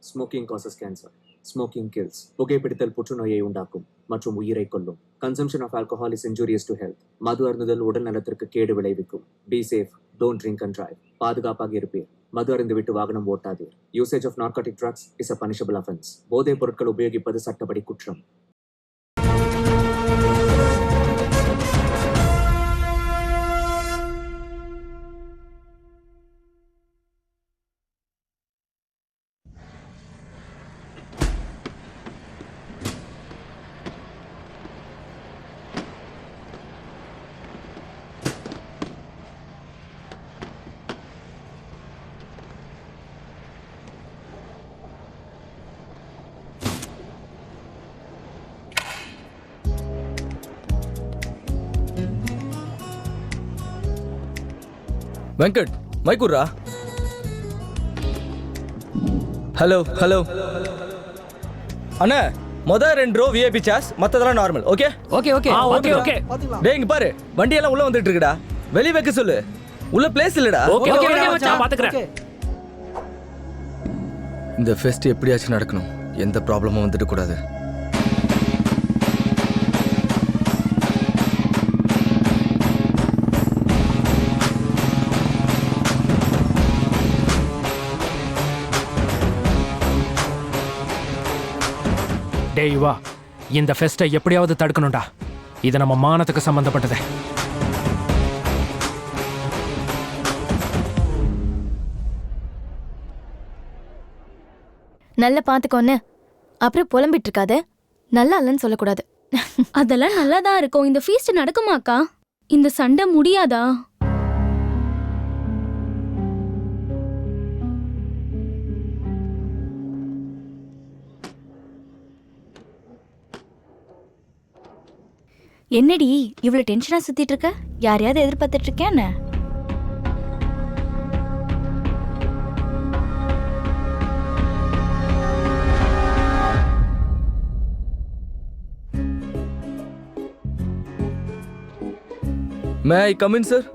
Smoking causes cancer. Smoking kills. புகைப்பிடித்தல் புற்றுநோயை உண்டாக்கும் மற்றும் உயிரை கொல்லும். Consumption of alcohol is injurious to health. மது அருந்துதல் உடல் நலத்திற்கு கேடு விளைவிக்கும். Be safe. Don't drink and drive. பாதுகாப்பாக இருப்பீர். மது அருந்துவிட்டு வாகனம் ஓட்டாதீர். Usage of narcotic drugs is a punishable offense. போதைப் பொருட்கள் உபயோகிப்பது சட்டப்படி குற்றம். வெங்கட் மைக்குர்ரா. ஹலோ ஹலோ அண்ணா, மொதல் 2 ரோ விஐபி சார்ஜ், மற்றதெல்லாம் normal. Okay okay okay okay okay டேய் இங்க பாரு, வண்டியெல்லாம் உள்ள வந்துட்டு இருக்குடா. வெளிய வைக்க சொல்லு, உள்ள பிளேஸ் இல்லடா. ஓகே ஓகே நான் பாத்துக்கறேன். இந்த ஃபெஸ்ட் எப்படியாச்சும் நடக்கணும், எந்த ப்ராப்ளமும் வந்துட கூடாது. டேய் வா, இந்த ஃபெஸ்ட்டை எப்படியாவது தடுக்கணும்டா. இது நம்ம மானத்துக்கு சம்பந்தப்பட்டது. நல்ல பாத்துக்கோன்னு அப்புறம் புலம்பிட்டு இருக்காத. நல்லா இல்லைன்னு சொல்லக்கூடாது. அதெல்லாம் நல்லாதான் இருக்கும். இந்த ஃபீஸ்ட் நடக்குமாக்கா? இந்த சண்டை முடியாதா? என்னடி இவ்வளவு டென்ஷனா சுத்திட்டு இருக்க? யாரையாவது எதிர்பார்த்துட்டு இருக்கேன் என்ன? மே ஐ கம் இன் சார்?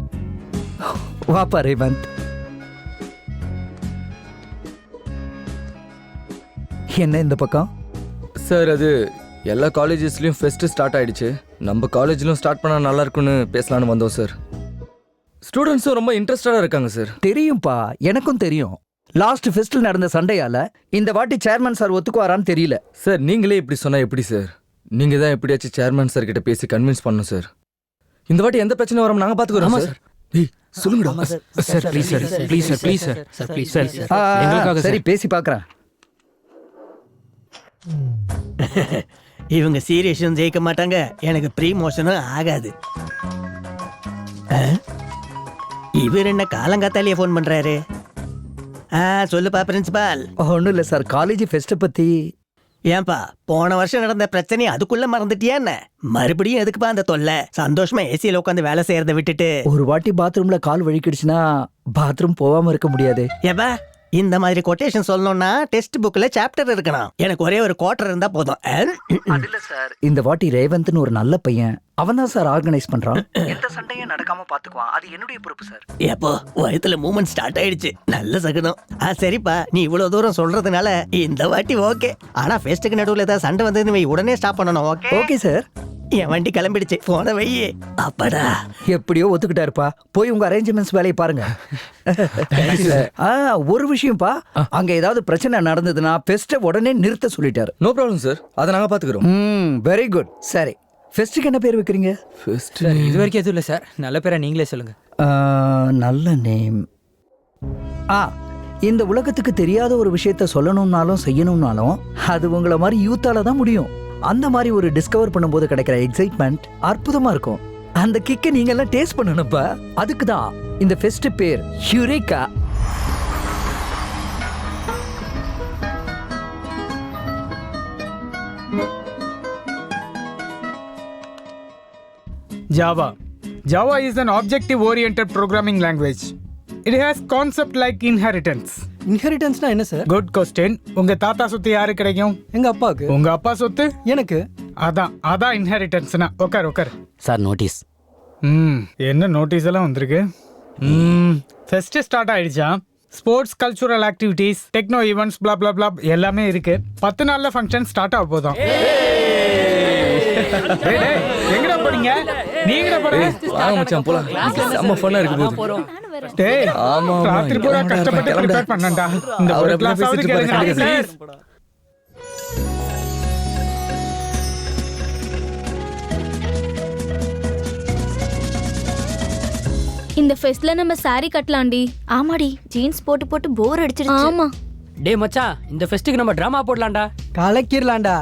வாப்பா ரேவந்த். என்ன இந்த பக்கம்? சார் அது எல்லா காலேஜஸ்லயும் ஃபெஸ்ட் ஸ்டார்ட் ஆயிடுச்சு. நம்ம காலேஜ்லயும் ஸ்டார்ட் பண்ணா நல்லா இருக்கும்னு பேசலான்னு வந்தோம் சார். ஸ்டூடெண்ட்ஸும் ரொம்ப இன்ட்ரெஸ்டடா இருக்காங்க சார். தெரியும்பா, எனக்கும் தெரியும். லாஸ்ட் ஃபெஸ்டில் நடந்த சண்டையால இந்த வாட்டி சேர்மன் சார் ஒத்துக்குவாரான்னு தெரியல. சார் நீங்களே இப்படி சொன்னா எப்படி சார்? நீங்க தான் எப்படியாச்சும் சேர்மன் சார் கிட்ட பேசி கன்வின்ஸ் பண்ணணும் சார். இந்த வாட்டி எந்த பிரச்சனை வரும் நாங்க பாத்துக்கிறோம் சார். ஏய் சொல்லுங்கடா sir. Please sir, please sir, please sir, sir please sir. எங்களுக்காக சரி பேசி பார்க்கறேன். இவங்க சீரியஸும் ஜெயிக்க மாட்டாங்க, எனக்கு ப்ரீமோஷனும் ஆகாது. இவர் என்ன காலங்காத்தாலேயே ஃபோன் பண்றாரு? சொல்லுப்பா பிரின்சிபால். ஒன்றும் இல்லை சார், காலேஜ் ஃபெஸ்ட்டை பற்றி. ஏன்பா போன வருஷம் நடந்த பிரச்சனை அதுக்குள்ள மறந்துட்டியா என்ன? மறுபடியும் எதுக்குப்பா அந்த தொல்லை? சந்தோஷமா ஏசியில உட்காந்து வேலை செய்யறதை விட்டுட்டு ஒரு வாட்டி பாத்ரூம்ல கால் வழிக்கிடுச்சுன்னா பாத்ரூம் போகாம இருக்க முடியாது. ஏப்பா இந்த மாதிரி கொட்டேஷன் சொல்லணும்னா டெக்ஸ்ட் புக்ல சாப்டர் இருக்கணும். எனக்கு ஒரே ஒரு குவார்டர் இருந்தா போதும். சார் இந்த வாட்டி ரேவந்த்னு ஒரு நல்ல பையன், அவன் தான் சார் ஆர்கனைஸ் பண்றான். எந்த சண்டையும் நடக்காம பாத்துக்குவான், அது என்னுடைய பொறுப்பு சார். எப்போ வயத்துல மூமெண்ட் ஸ்டார்ட் ஆயிடுச்சு, நல்ல சகுனம். சரிப்பா, நீ இவ்வளவு தூரம் சொல்றதுனால இந்த வாட்டி ஓகே. ஆனா ஃபெஸ்ட்டுக்கு நடுவில் ஏதாவது சண்டை வந்து உடனே ஸ்டாப் பண்ணணும். Okay okay sir. என் வண்டி கிளம்பிடுச்சு, போன வையே. அப்படா எப்படியோ ஒத்துக்கிட்டாருப்பா. போய் உங்க அரேஞ்ச்மெண்ட்ஸ் வேலையை பாருங்க. ஒரு விஷயம்ப்பா, அங்க ஏதாவது பிரச்சனை நடந்ததுன்னா ஃபெஸ்ட்டை உடனே நிறுத்த சொல்லிட்டாரு. நோ ப்ராப்ளம் சார், அதை நாங்க பாத்துக்கிறோம். Very good. சரி, ஃபெஸ்ட்டுக்கு என்ன பேர் வைக்கிறீங்க? ஃபெஸ்ட் இது வரைக்கும் எதுவும் இல்லை சார். நல்ல பேரா நீங்களே சொல்லுங்க. நல்ல நேம். இந்த உலகத்துக்கு தெரியாத ஒரு விஷயத்த சொல்லணும்னாலும் செய்யணும்னாலும் அது உங்களை மாதிரி யூத்தால தான் முடியும். அந்த மாதிரி ஒரு டிஸ்கவர் பண்ணும்போது கிடைக்கிற எக்ஸைட்மெண்ட் அற்புதமா இருக்கும். அந்த கிக்கை நீங்க எல்லாம் டேஸ்ட் பண்ணணும்ப்பா. அதுக்கு தான் இந்த ஃபெஸ்ட் பேர் யூரேகா. Java. Java is an objective-oriented programming language. It has concept like inheritance. இன்ஹெரிட்டன்ஸ்னா என்ன சார்? Good question. உங்க தாத்தா சொத்து யாரு கிடைக்கும்? எங்க அப்பாவுக்கு. உங்க அப்பா சொத்து எனக்கு. அதான் இன்ஹெரிட்டன்ஸ்னா. உட்கார். Sir notice. என்ன நோட்டீஸ் எல்லாம் வந்திருக்கு? ஃபெஸ்ட் ஸ்டார்ட் ஆயிடுச்சா? Sports cultural activities techno events blah blah blah எல்லாமே இருக்கு. 10 நாள்ல ஃபங்க்ஷன் ஸ்டார்ட் ஆக போதும். எங்கடா போறீங்க? நீங்கடா போறீங்க? வாங்க மச்சான் போலாம். செம்ம ஃபன்னா இருக்கு போது. டேய் ஆமா ராத்திரி பூரா கஷ்டப்பட்டு ப்ரிப்பேர் பண்ணேன்டா. இந்த ஒரு கிளாஸ் ஆவது கேளுங்க ப்ளீஸ். இந்த ஃபெஸ்ட்ல நம்ம saree கட்டலாம்டி. ஆமாடி ஜீன்ஸ் போட்டு போட்டு போர் அடிச்சிருச்சு. ஆமா. டே மச்சான் இந்த ஃபெஸ்ட்டுக்கு நம்ம டிராமா போடலாம்டா. கலக்கிரலாம்டா.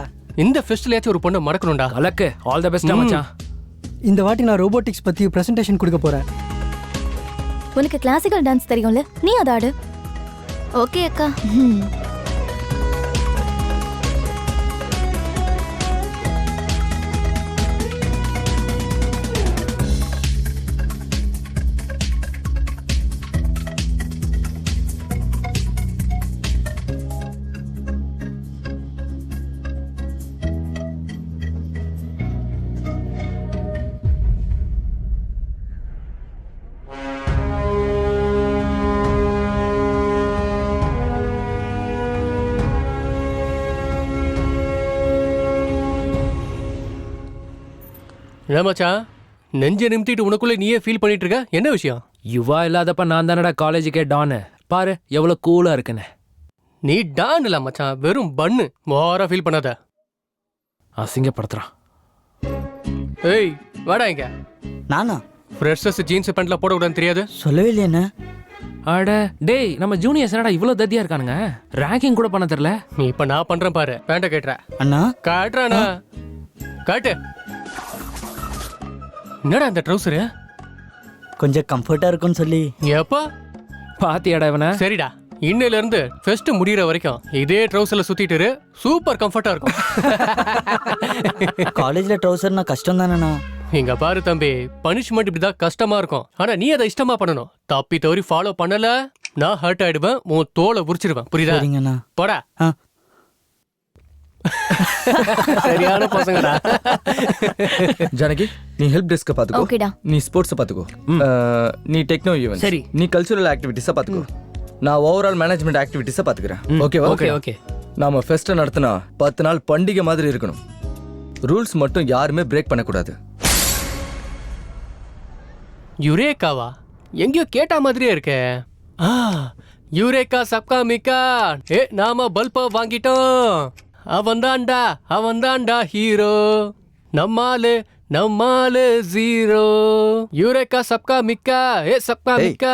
இந்த ஃபெஸ்ட்லயாச்சும் ஒரு பொண்ணு மறக்கணும்டா. கலக்கு ஆல் தி பெஸ்ட் மச்சான். இந்த வாட்டி நான் ரோபோட்டிக்ஸ் பத்தி பிரசன்டேஷன் கொடுக்க போறேன். உனக்கு கிளாசிக்கல் டான்ஸ் தெரியும்ல, நீ அதை ஆடு. ஓகே அக்கா. ஏன் மச்சான் நெஞ்ச நிமித்திட்டு உனக்குள்ள நீயே ஃபீல் பண்ணிட்டு இருக்க? என்ன விஷயம்? யுவா இல்லாதப்ப நான் தானடா காலேஜுக்கே டானு. பாரு எவ்வளவு கூலா இருக்குன்னு. நீ டான் இல்ல மச்சான், வெறும் பன்னு. மோரா ஃபீல் பண்ணாத. அசிங்கப்படுத்துறான். ஏய் வாடா இங்க. நானா ஃப்ரெஷர்ஸ் ஜீன்ஸ் பேண்ட்ல போடக்கூடாதுன்னு தெரியாது? சொல்லவே இல்லையா? அட டேய் நம்ம ஜூனியர்ஸ் என்னடா இவ்வளவு தத்தியா இருக்கானுங்க. ரேங்கிங் கூட பண்ண தெரியல. நீ இப்ப நான் பண்றேன் பாரு. பேண்ட கேட்டுற. அண்ணா காட்டுறானா? காட்டு. என்னடா அந்த ட்ரௌசரு? கொஞ்சம் கம்ஃபர்ட்டா இருக்கும்னு சொல்லி. எப்பா பாத்தியாடா இவனை? சரிடா, இன்னையில இருந்து ஃபெஸ்ட் முடியற வரைக்கும் இதே ட்ரௌசர்ல சுத்திட்டு இரு. சூப்பர் கம்ஃபர்ட்டா இருக்கும். காலேஜ்ல ட்ரௌசர்னா கஷ்டம் தானேண்ணா. இங்க பாரு தம்பி, பனிஷ்மெண்ட் இப்படிதான் கஷ்டமா இருக்கும். ஆனா நீ அதை இஷ்டமா பண்ணணும். தப்பி தவறி ஃபாலோ பண்ணல நான் ஹர்ட் ஆயிடுவேன். உன் தோலை உரிச்சிடுவேன். புரியுதா? சரிங்கண்ணா. போடா. ஆ. சரியான பசங்கடா. ஜானகி நீ ஹெல்ப் டெஸ்க்க பாத்துக்கோ. ஓகேடா. நீ ஸ்போர்ட்ஸ் பாத்துக்கோ. நீ டெக்னோ ஈவென்ட்ஸ். சரி. நீ கல்ச்சுரல் ஆக்டிவிட்டீஸ பாத்துக்கோ. நான் ஓவரால் மேனேஜ்மெண்ட் ஆக்டிவிட்டீஸ பாத்துக்கறேன். ஓகேவா? Okay okay. நாம ஃபெஸ்ட் நடத்தினா 10 நாள் பண்டிகை மாதிரி இருக்கணும். ரூல்ஸ் மட்டும் யாருமே பிரேக் பண்ணக்கூடாது. யுரேக்காவா? எங்கேயோ கேட்ட மாதிரியே இருக்கே. யுரேக்கா சப்கா மிக்கா. நாம பல்ப வாங்கிட்டோம். அவன்தான்டா ஹீரோ. நம்மாலு ஜீரோ. யுரேக்கா சப்கா மிக்கா. சப்கா மிக்கா.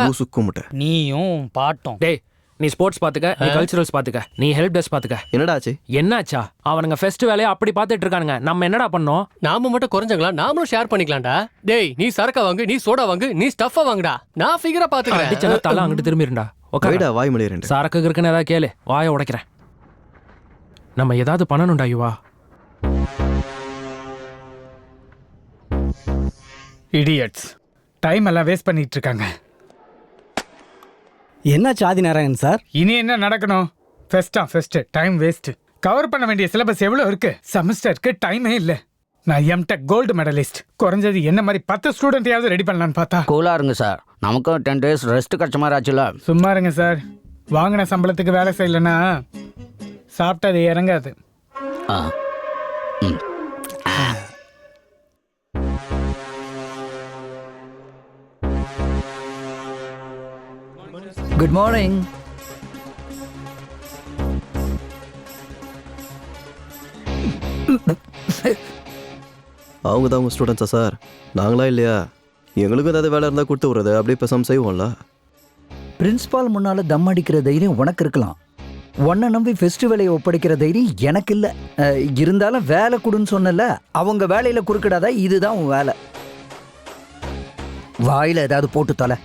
நீயும் பாட்டும். டேய் நீ ஸ்போர்ட்ஸ் பாத்துக்க, நீ கல்ச்சுரல்ஸ் பாத்துக்க, நீ ஹெல்ப் டெஸ்க் பாத்துக்க. என்னடாச்சு? என்னாச்சா? அவனுங்க ஃபெஸ்ட் வேலையை அப்படி பாத்துட்டு இருக்கானுங்க. நம்ம என்னடா பண்ணோம்? நாம மட்டும் குறைஞ்சங்களா? நாமளும் ஷேர் பண்ணிக்கலாம்டா. டேய் நீ சரக்க வாங்கு, நீ சோடா வாங்கு, நீ ஸ்டஃப்ப வாங்குடா. நான் ஃபிகரா பாத்துக்கிறேன். அடிச்சனா தலை அங்கிட்டு திரும்பிருண்டா. வைடா வாய் மொழியறேன். சரக்கு இருக்குன்னு ஏதாவது கேளு, வாயை உடைக்கிறேன். நம்ம ஏதாவது பண்ணணும்டா யுவா. இடியட்ஸ். டைம் எல்லாம் வேஸ்ட் பண்ணிட்டு இருக்காங்க. என்னாச்சு ஆதிநாராயண் சார்? இனி என்ன நடக்கணும்? Fest time waste. கவர் பண்ண வேண்டிய சிலபஸ் எவ்வளவு இருக்கு? செமஸ்டருக்கு டைமே இல்ல. நான் எம்டெக் கோல்டு மெடலிஸ்ட். குறைஞ்சது என்ன மாதிரி 10 ஸ்டூடெண்ட்டையாவது ரெடி பண்ணலான்னு பார்த்தா. கூலா இருங்க சார், நமக்கும் 10 days ரெஸ்ட் கிடைச்ச மாதிரி ஆச்சுல. சும்மா இருங்க சார். வாங்கின சம்பளத்துக்கு வேலை செய்யலன்னா சாப்பிட்டது இறங்காது. Good morning. அவங்க தான் உங்க ஸ்டூடெண்ட்ஸா சார்? நாங்களா இல்லையா? எங்களுக்கும் ஏதாவது வேலை இருந்தால் கொடுத்து விடுறது. அப்படியே பேசாமல் செய்வோம்ல. பிரின்சிபால் முன்னால தம் அடிக்கிற தைரியம் உனக்கு இருக்கலாம். உன்னை நம்பி ஃபெஸ்டிவலை ஒப்படைக்கிற தைரியம் எனக்கு இல்லை. இருந்தாலும் வேலை கொடுன்னு சொன்னல, அவங்க வேலையில குறுக்கிடாதா? இதுதான் உன் வேலை. வாயில ஏதாவது போட்டு தொலை.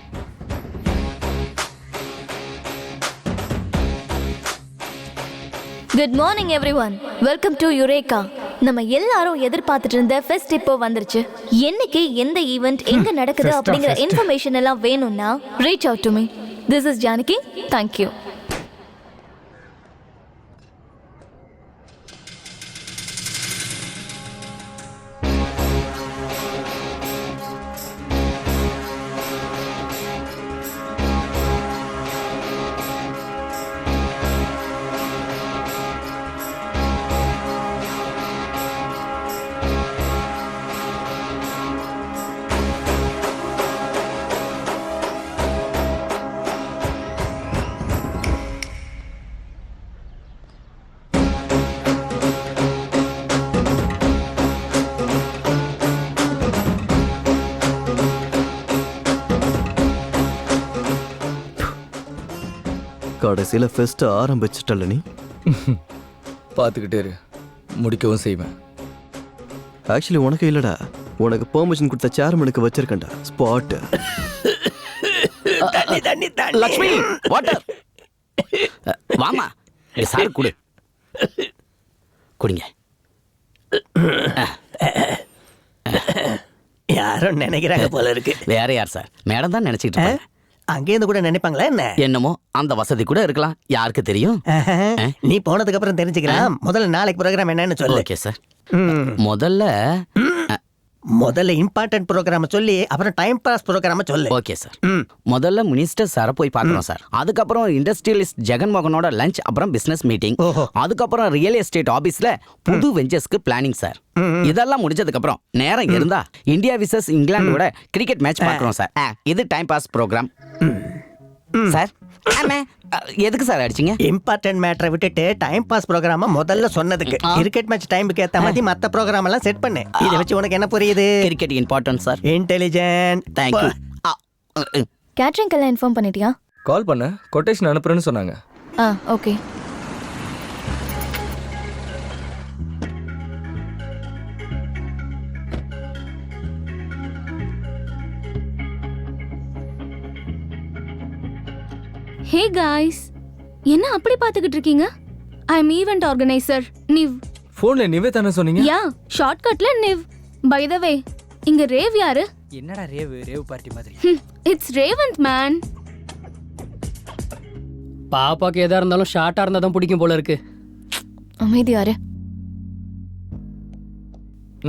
Good morning everyone. Welcome to eureka. நம்ம எல்லாரும் எதிர்பார்த்துட்டு இருந்த ஃபெஸ்ட் இப்போ வந்துருச்சு. என்னைக்கு எந்த ஈவெண்ட் எங்க நடக்குது அப்படிங்கிற இன்ஃபர்மேஷன் எல்லாம் வேணும்னா reach out to me. This is Janaki. Thank you. கடைசியில் ஃபெஸ்ட்டை ஆரம்பிச்சிட்டல நீ. பார்த்துக்கிட்டே இரு, முடிக்கவும் செய்வேன். ஆக்சுவலி உனக்கு இல்லடா, உனக்கு பெர்மிஷன் கொடுத்த சேர்மனுக்கு வச்சிருக்கேன்டா ஸ்பாட்டு. லக்ஷ்மி வாட்டர் வாமா சார் குடு குடிங்க. யாரும் நினைக்கிறாங்க போல இருக்கு. வேற யார் சார்? மேடம் தான் நினைச்சிட்டு இருப்பாங்க. அங்கேருந்து கூட நினைப்பாங்களா என்ன? என்னமோ அந்த வசதி கூட இருக்கலாம், யாருக்கு தெரியும். நீ போனதுக்கு அப்புறம் தெரிஞ்சுக்கலாம். முதல்ல நாளைக்கு ப்ரோக்ராம் என்னன்னு சொல்லு. Okay sir. முதல்ல இம்பார்ட்டன்ட் ப்ரோக்ராம் சொல்லி அப்புறம் டைம் பாஸ் ப்ரோக்ராம் சொல்லு. Okay sir. முதல்ல மினிஸ்டர் சாரை போய் பார்க்கணும் சார். அதுக்கப்புறம் இண்டஸ்ட்ரியலிஸ்ட் ஜெகன்மோகனோட லஞ்ச், அப்புறம் பிசினஸ் மீட்டிங், அதுக்கப்புறம் ரியல் எஸ்டேட் ஆபீஸ்ல புது வெஞ்சர்ஸ்க்கு பிளானிங் சார். இதெல்லாம் முடிஞ்சதுக்கு அப்புறம் நேரம் இருந்தா இந்தியா விசஸ் இங்கிலாந்தோட கிரிக்கெட் மேட்ச் பார்க்கறோம் சார். இது டைம் பாஸ் ப்ரோக்ராம் சார். எதுக்கு சார் அடிச்சீங்க? இம்பார்ட்டன்ட் மேட்டரை விட்டுட்டு டைம் பாஸ் ப்ரோக்ராம முதல்ல சொன்னதுக்கு. கிரிக்கெட் மேட்ச் டைமுக்கு ஏத்த மாதிரி மத்த ப்ரோக்ராம் எல்லாம் செட் பண்ணு. இத வச்சு உனக்கு என்ன புரியுது? Cricket important sir. Intelligent. Thank you. கேட்டரிங்க்கெல்லாம் இன்ஃபார்ம் பண்ணிட்டியா? கால் பண்ண, கொட்டேஷன் அனுப்புறேன்னு சொன்னாங்க. ஓகே. ஹே காய்ஸ், என்ன அப்படி பார்த்துக்கிட்டு இருக்கீங்க? ஐ அம் ஈவென்ட் ஆர்கனைசர் நிவ். ஃபோன்ல நிவே தானே சொன்னீங்க? யா, ஷார்ட்கட்ல நிவ். பை த வே, இங்க ரேவ் யாரு? என்னடா ரேவ் பார்ட்டி மாதிரி? It's Revanth man. பாப்பாக்கு எதா இருந்தாலும் ஷார்ட்டா இருந்தா தான் பிடிக்கும் போல இருக்கு. அமைதியாரு.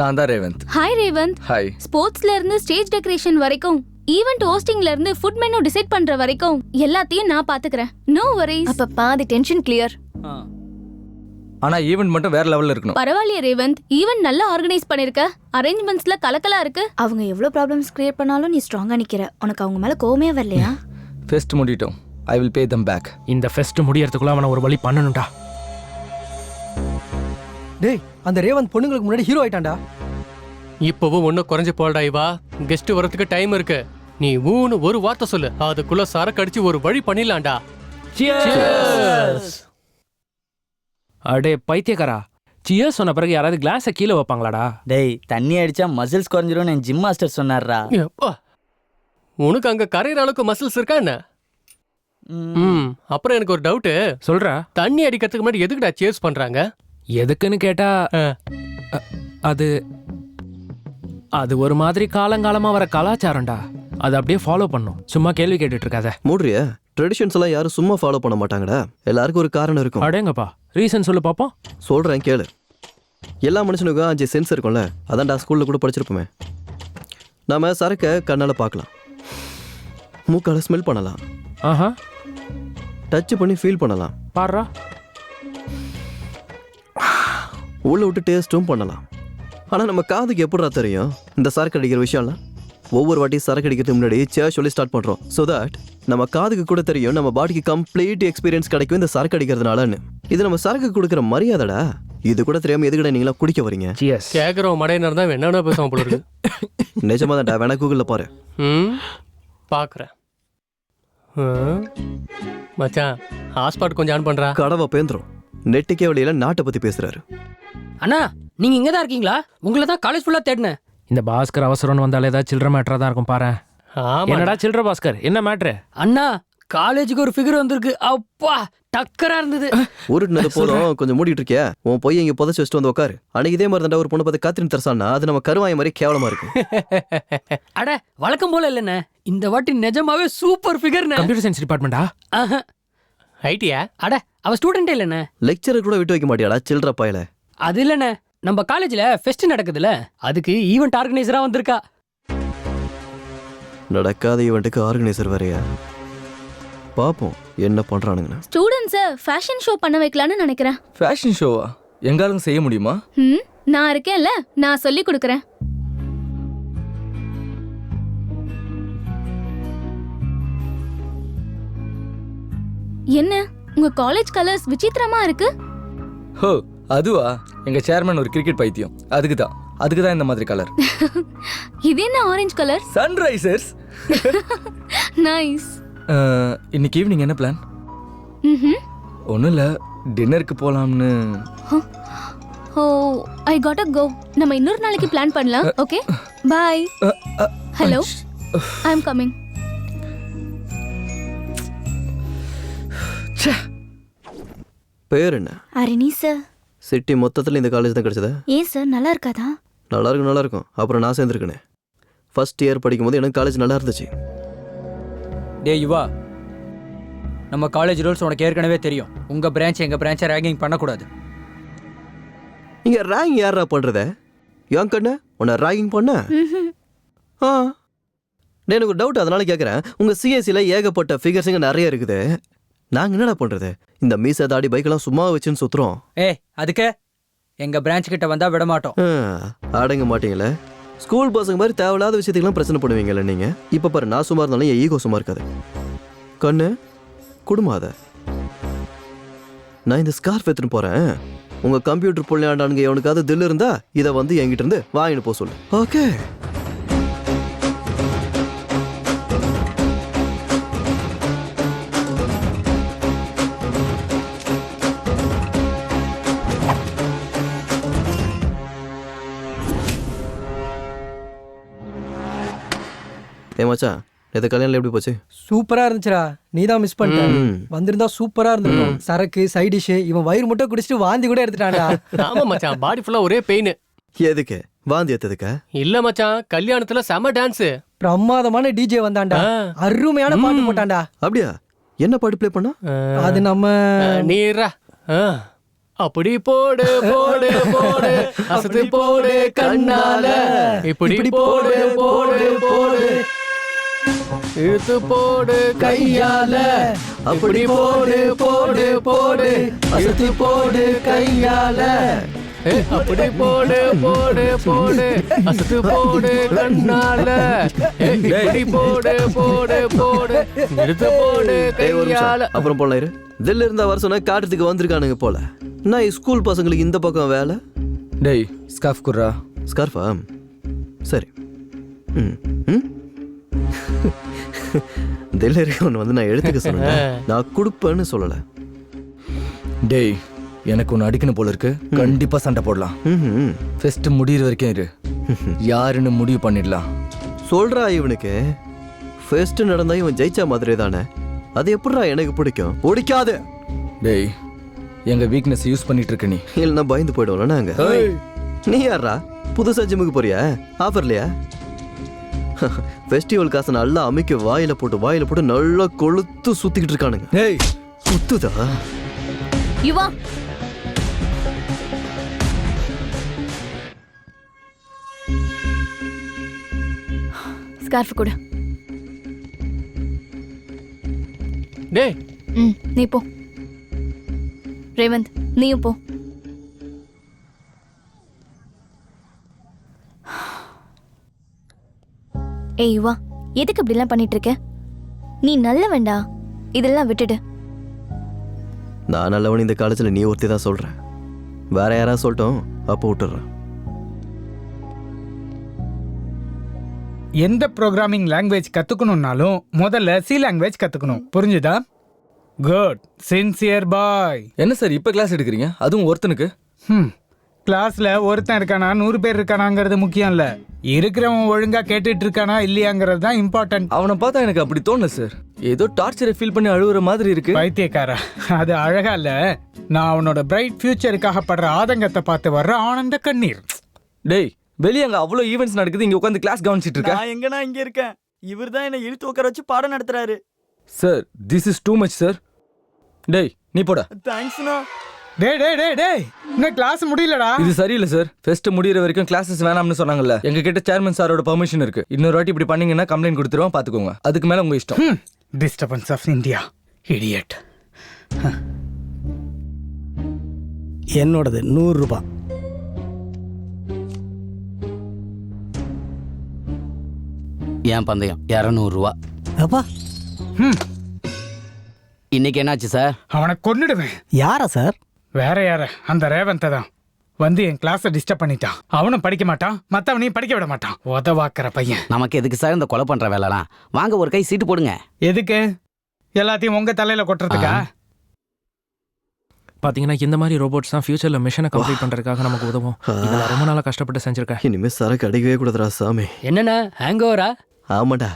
நான் தான் ரேவந்த். ஹாய் ரேவந்த். ஹாய். ஸ்போர்ட்ஸ்ல இருந்து ஸ்டேஜ் டெக்கரேஷன் வரைக்கும், ஈவென்ட் ஹோஸ்டிங்ல இருந்து ஃபுட் மெனு டிசைட் பண்ற வரைக்கும் எல்லாத்தையும் நான் பாத்துக்கறேன். No worries. அப்ப பாதி டென்ஷன் கிளியர். ஆனா ஈவென்ட் மட்டும் வேற லெவல்ல இருக்கணும். பரவாயில்லையே ரேவந்த், ஈவென்ட் நல்லா ஆர்கனைஸ் பண்ணிருக்க. அரேஞ்ச்மெண்ட்ஸ்ல கலக்கலா இருக்கு. அவங்க எவ்வளவு ப்ராப்ளம்ஸ் கிரியேட் பண்ணாலும் நீ ஸ்ட்ராங்கா நிக்கிற. உனக்கு அவங்க மேல கோவமே வரலையா? ஃபெஸ்ட் முடிட்டோம். I will pay them back. இந்த ஃபெஸ்ட் முடியறதுக்குள்ள அவனை ஒரு வழி பண்ணணும்டா. டேய், அந்த ரேவந்த் பொண்ணுங்களுக்கு முன்னாடி ஹீரோ ஆயிட்டான்டா. இப்பவும் ஒன்னும் குறைஞ்சு போல்டா இவா. கெஸ்ட் வரதுக்கு டைம் இருக்கு. நீ ஊன்னு ஒரு வார்த்தை சொல்லு, அதுக்குள்ள சரக்கு அடிச்சு ஒரு வழி பண்ணிடலாம்டா. அடே பைத்தியக்காரா, சியர்ஸ் சொன்ன பிறகு யாராவது கிளாஸை கீழே வைப்பாங்களாடா? டேய், தண்ணி அடிச்சா மசில்ஸ் குறைஞ்சிரும் என் ஜிம் மாஸ்டர் சொன்னார்ரா. உனக்கு அங்க கரையிற அளவுக்கு மசில்ஸ் இருக்கா என்ன? அப்புறம் எனக்கு ஒரு டவுட். சொல்றா. தண்ணி அடிக்கிறதுக்கு முன்னாடி எதுக்குடா சேஸ் பண்றாங்க? எதுக்குன்னு கேட்டா அது ஒரு மாதிரி காலங்காலமா வர கலாச்சாரம்டா. அதை அப்படியே ஃபாலோ பண்ணும். சும்மா கேள்வி கேட்டுட்டு இருக்காத. மூடுறிய ட்ரெடிஷன்ஸ் எல்லாம் யாரும் சும்மா ஃபாலோ பண்ண மாட்டாங்கடா. எல்லாருக்கும் ஒரு காரணம் இருக்கும். அடேங்கப்பா, ரீசன் சொல்லு பாப்போம். சொல்றேன் கேளு. எல்லா மனுஷனுக்கும் 5 சென்ஸ் இருக்கும்ல, அதான்டா ஸ்கூல்ல கூட படிச்சிருப்போமே. நாம சரக்க கண்ணால பார்க்கலாம், மூக்கால ஸ்மெல் பண்ணலாம், டச் பண்ணி ஃபீல் பண்ணலாம், பாருடா உள்ள விட்டு டேஸ்ட்டும் பண்ணலாம். ஆனா நம்ம காதுக்கு எப்படிடா தெரியும் இந்த சரக்கு அடிக்கிற விஷயம்லாம்? ஒவ்வொரு வாட்டி சரக்கு அடிக்கிறதுக்கு முன்னாடி சேர் சொல்லி ஸ்டார்ட் பண்றோம். ஸோ தட் நம்ம காதுக்கு கூட தெரியும் நம்ம பாடிக்கு கம்ப்ளீட் எக்ஸ்பீரியன்ஸ் கிடைக்கும் இந்த சரக்கு அடிக்கிறதுனாலன்னு. இது நம்ம சரக்கு கொடுக்குற மரியாதைடா. இது கூட தெரியாம எதுக்கடா நீங்களா குடிக்க வரீங்க? கேக்குறோம் மடையினர் தான் என்னென்ன பேசுவோம் போல இருக்கு. நிஜமா தான்டா, வேணா கூகுள்ல பாரு. பாக்குறேன் மச்சான். ஹாட்ஸ்பாட் கொஞ்சம் ஆன் பண்றா. கடவை பேந்துரும். நெட்டுக்கே வழியில நாட்டை பத்தி பேசுறாரு. அண்ணா, நீங்க இங்க தான் இருக்கீங்களா? உங்களை தான் காலேஜ் ஃபுல்லா தேடினேன். இந்த பாஸ்கர் அவசரம்னு வந்தாலே ஏதாவது சில்லற மேட்டரா தான் இருக்கும் பாரு. என்னடா சில்லற பாஸ்கர், என்ன மேட்ரு? அண்ணா, காலேஜுக்கு ஒரு ஃபிகர் வந்திருக்கு. அப்பா டக்கரா இருந்தது. உருட்டுனது போதும், கொஞ்சம் மூடிட்டு இருக்கியா? உன் போய் இங்க புதைச்சு வச்சுட்டு வந்து உட்காரு. அன்னைக்கு இதே மாதிரி தான் ஒரு பொண்ணு பார்த்து காத்திரின் தரசானா அது நம்ம கருவாய மாதிரி கேவலமா இருக்கு. அட வழக்கம் போல இல்லைண்ணே, இந்த வாட்டி நிஜமாவே சூப்பர் ஃபிகர். கம்ப்யூட்டர் சயின்ஸ் டிபார்ட்மெண்டா? ஐடியா? அட அவ ஸ்டூடெண்டே இல்லைண்ணே. லெக்சரர் கூட விட்டு வைக்க மாட்டியாடா சில்லற பாயல. அது இல்லைண்ணே, நம்ம காலேஜ்ல ஃபெஸ்ட் நடக்குதுல, அதுக்கு ஈவென்ட் ஆர்கனைசரா வந்திருக்கா. நடக்காத ஈவென்ட்டுக்கு ஆர்கனைசர் வேறயா? பாப்போம் என்ன பண்றானுங்க. ஸ்டூடண்ட்ஸை ஃபேஷன் ஷோ பண்ண வைக்கலாம்னு நினைக்கிறேன். ஃபேஷன் ஷோவா? எங்காலும் செய்ய முடியுமா? நான் இருக்கேன்ல, நான் சொல்லி கொடுக்குறேன். என்ன உங்க காலேஜ் கலர்ஸ் விசித்திரமா இருக்கு? ஹோ, அதுவா? எங்க சேர்மன் ஒரு கிரிக்கெட் பைத்தியம். அதுக்கு தான் இந்த மாதிரி கலர். இது என்ன ஆரஞ்சு கலர்? சன்ரைசர்ஸ். நைஸ். இன்னைக்கு ஈவினிங் என்ன பிளான்? ம் ஒன்றும் இல்லை, டின்னருக்கு போகலாம்னு. ஓ ஐ காட் கோ. நம்ம இன்னொரு நாளைக்கு பிளான் பண்ணலாம். Okay bye. Hello I am coming. பேர் என்ன? அரணி சார். சிட்டி மொத்தத்தில் இந்த காலேஜ் தான் கிடைச்சதா? ஏன் சார் நல்லா இருக்காதா? நல்லா இருக்கும். அப்புறம் நான் சேர்ந்துருக்கேனே. ஃபர்ஸ்ட் இயர் படிக்கும்போது எனக்கு காலேஜ் நல்லா இருந்துச்சு. டே யுவா, நம்ம காலேஜ் ரூல்ஸ் உனக்கு ஏற்கனவே தெரியும். உங்கள் பிரான்ச் எங்கள் பிரான்ச்சை ரேங்கிங் பண்ணக்கூடாது. இங்கே ரேங்கிங் யாரா பண்ணுறத? ஏன் கண்ணு உன்னை ரேங்கிங் பண்ண? ஆ டே, எனக்கு டவுட், அதனால கேட்குறேன். உங்கள் சிஎஸ்சியில் ஏகப்பட்ட ஃபிகர்ஸுங்க நிறைய இருக்குது. நாங்கள் என்னடா பண்ணுறது? இந்த மீசை தாடி பைக்கெல்லாம் சும்மா வச்சுன்னு சுற்றுறோம். அதுக்கு எங்கள் பிரான்ச் கிட்ட வந்தால் விட மாட்டோம். அடங்க மாட்டீங்களே. ஸ்கூல் பசங்க மாதிரி தேவையில்லாத விஷயத்துக்கெல்லாம் பிரச்சனை பண்ணுவீங்கல்ல நீங்கள். இப்போ பாரு, நான் சும்மா இருந்தாலும் என் ஈகோ சும்மா இருக்காது. கண்ணு குடும்பம் அதை. நான் இந்த ஸ்கார்ஃப் எடுத்துன்னு போகிறேன். உங்கள் கம்ப்யூட்டர் புள்ளையாண்டானுங்க எவனுக்காவது தில் இருந்தா இதை வந்து என்கிட்ட இருந்து வாங்கிட்டு போக சொல்லு. ஓகே. மச்சான், நேற்று கல்யாணம் எப்படி போச்சு? சூப்பரா இருந்துச்சுடா. நீ தான் மிஸ் பண்ணிட்ட. வந்திருந்தா சூப்பரா இருந்திருக்கும். சரக்கு சைட் டிஷ், இவன் வயிறு மட்டும் குடிச்சிட்டு வாந்தி கூட எடுத்துட்டான்டா. ஆமா மச்சான், பாடி ஃபுல்லா ஒரே பெயின். எதுக்கு வாந்தி எடுத்ததுக்கா? இல்ல மச்சான், கல்யாணத்துல செம டான்ஸ். பிரமாதமான டிஜே வந்தான்டா. அருமையான பாட்டு போட்டான்டா. அப்படியா? என்ன பாட்டு ப்ளே பண்ணா? அது நம்ம நீரா அப்படி போடு போடு போடு அசத்து போடு கண்ணால, இப்படி போடு போடு போடு இழுத்து போடு கையால, அப்படி போடு போடு போடு அசத்து போடு கையால, அப்படி போடு போடு போடு அசத்து போடு கண்ணால, இப்படி போடு போடு போடு இழுத்து போடு கையால. அப்புறம் போல தில்ல இருந்தா வர சொன்னா காட்டுறதுக்கு வந்திருக்கானுங்க போல. நான் ஸ்கூல் பசங்களுக்கு இந்த பக்கம் வேலை. டேய் ஸ்கார்ஃப் குர்ரா. ஸ்கார்ஃபா? சரி. தில்ல இருக்கவன் வந்து நான் எடுத்துக்க சொன்னேன், நான் கொடுப்பேன்னு சொல்லலை. டேய், எனக்கு ஒன்று அடிக்கணும் போல இருக்கு. கண்டிப்பா சண்டை போடலாம். ஃபெஸ்ட் முடிகிற வரைக்கும் இரு. யாருன்னு முடிவு பண்ணிடலாம். சொல்றா இவனுக்கு. ஃபெஸ்ட் நடந்தா இவன் ஜெயிச்சா மாதிரி தானே. அது எப்படிடா எனக்கு பிடிக்கும்? பிடிக்காது. டேய், எங்க வீக்னஸ் யூஸ் பண்ணிட்டு இருக்க நீ. இல்லைன்னா பயந்து போயிடுவோம்ல நாங்க. நீ யாரா புதுசா ஜிம்முக்கு போறியா? ஆஃபர்லையா? ஃபெஸ்டிவல் காசை நல்லா அமைக்க வாயில போட்டு நல்லா கொளுத்து சுத்திக்கிட்டு இருக்கானுங்க. டேய் சுத்துதா? யுவா, ஸ்கார்ஃப் கூட. டேய் நீ போ. ரேவந்த், நீயும் போ. ஏய் யுவா, எதுக்கு இப்படிலாம் பண்ணிட்டு இருக்க? நீ நல்ல வேண்டா, இதெல்லாம் விட்டுடு. நான் நல்லவன் இந்த காலேஜில் நீ ஒருத்தி தான் சொல்றேன். வேற யாராவது சொல்லட்டும், அப்போ விட்டுறேன். எந்த ப்ரோக்ராமிங் லாங்குவேஜ் கத்துக்கணும்னாலும் முதல்ல சி லாங்குவேஜ் கத்துக்கணும். புரிஞ்சுதா? குட், சின்சியர் பாய். என்ன சார் இப்ப கிளாஸ் எடுக்கிறீங்க? அதுவும் ஒருத்தனுக்கு? கிளாஸ்ல ஒருத்தன் இருக்கானா 100 பேர் இருக்கானாங்கிறது முக்கியம் இல்ல, இருக்கிறவன் ஒழுங்கா கேட்டுட்டு இருக்கானா இல்லையாங்கிறது தான் இம்பார்ட்டன்ட். அவனை பார்த்தா எனக்கு அப்படி தோணல சார். ஏதோ டார்ச்சரை ஃபீல் பண்ணி அழுகுற மாதிரி இருக்கு. பைத்தியக்காரா, அது அழகா இல்ல. நான் அவனோட பிரைட் ஃபியூச்சருக்காக படுற ஆதங்கத்தை பார்த்து வர்ற ஆனந்த கண்ணீர். டேய், வெளியே அங்க அவ்வளோ ஈவெண்ட்ஸ் நடக்குது, இங்க உட்காந்து கிளாஸ் கவனிச்சிட்டு இருக்க. நான் எங்கனா இங்க இருக்கேன். இவர் தான் என்ன இழுத்து உட்கார வச்சு பாடம் நடத்துறாரு. Sir, this is too much sir. டேய் நீ போடா. தேங்க்ஸ்ண்ணா. டேய் டேய் டேய் டேய், இன்னும் கிளாஸ் முடியலடா. இது சரியில்லை சார். ஃபெஸ்ட் முடிகிற வரைக்கும் கிளாஸஸ் வேணாம்னு சொன்னாங்கல்ல. எங்க கிட்ட சேர்மன் சாரோட பெர்மிஷன் இருக்கு. இன்னொரு வாட்டி இப்படி பண்ணீங்கன்னா கம்ப்ளைண்ட் கொடுத்துருவோம், பாத்துக்கோங்க. அதுக்கு மேல உங்க இஷ்டம். Disturbance of India, idiot. என்னோடது 100 ரூபாய். ஏன் பந்தயம் 200 ரூபா. அப்பா, இன்னைக்கு என்னாச்சு சார்? அவனை கொன்னுடுவேன். யாரா சார்? வேற யார? அந்த ரேவந்த் தான் வந்து என் கிளாஸை டிஸ்டர்ப் பண்ணிட்டான். அவனும் படிக்க மாட்டான், மத்தவனையும் படிக்க விட மாட்டான். உதவாக்குற பையன். நமக்கு எதுக்கு சார் இந்த கொலை பண்ற வேலைலாம்? வாங்க ஒரு கை சீட்டு போடுங்க. எதுக்கு? எல்லாத்தையும் உங்க தலையில கொட்டுறதுக்கா? பாத்தீங்கன்னா இந்த மாதிரி ரோபோட்ஸ் தான் ஃபியூச்சர்ல மிஷனை கம்ப்ளீட் பண்றதுக்காக நமக்கு உதவும். இதெல்லாம் ரொம்ப நாளா கஷ்டப்பட்டு செஞ்சிருக்கேன். இனிமே சரக்கு அடிக்கவே கூடாதுடா சாமி. என்னண்ணா ஹேங் ஓவரா? ஆமாடா,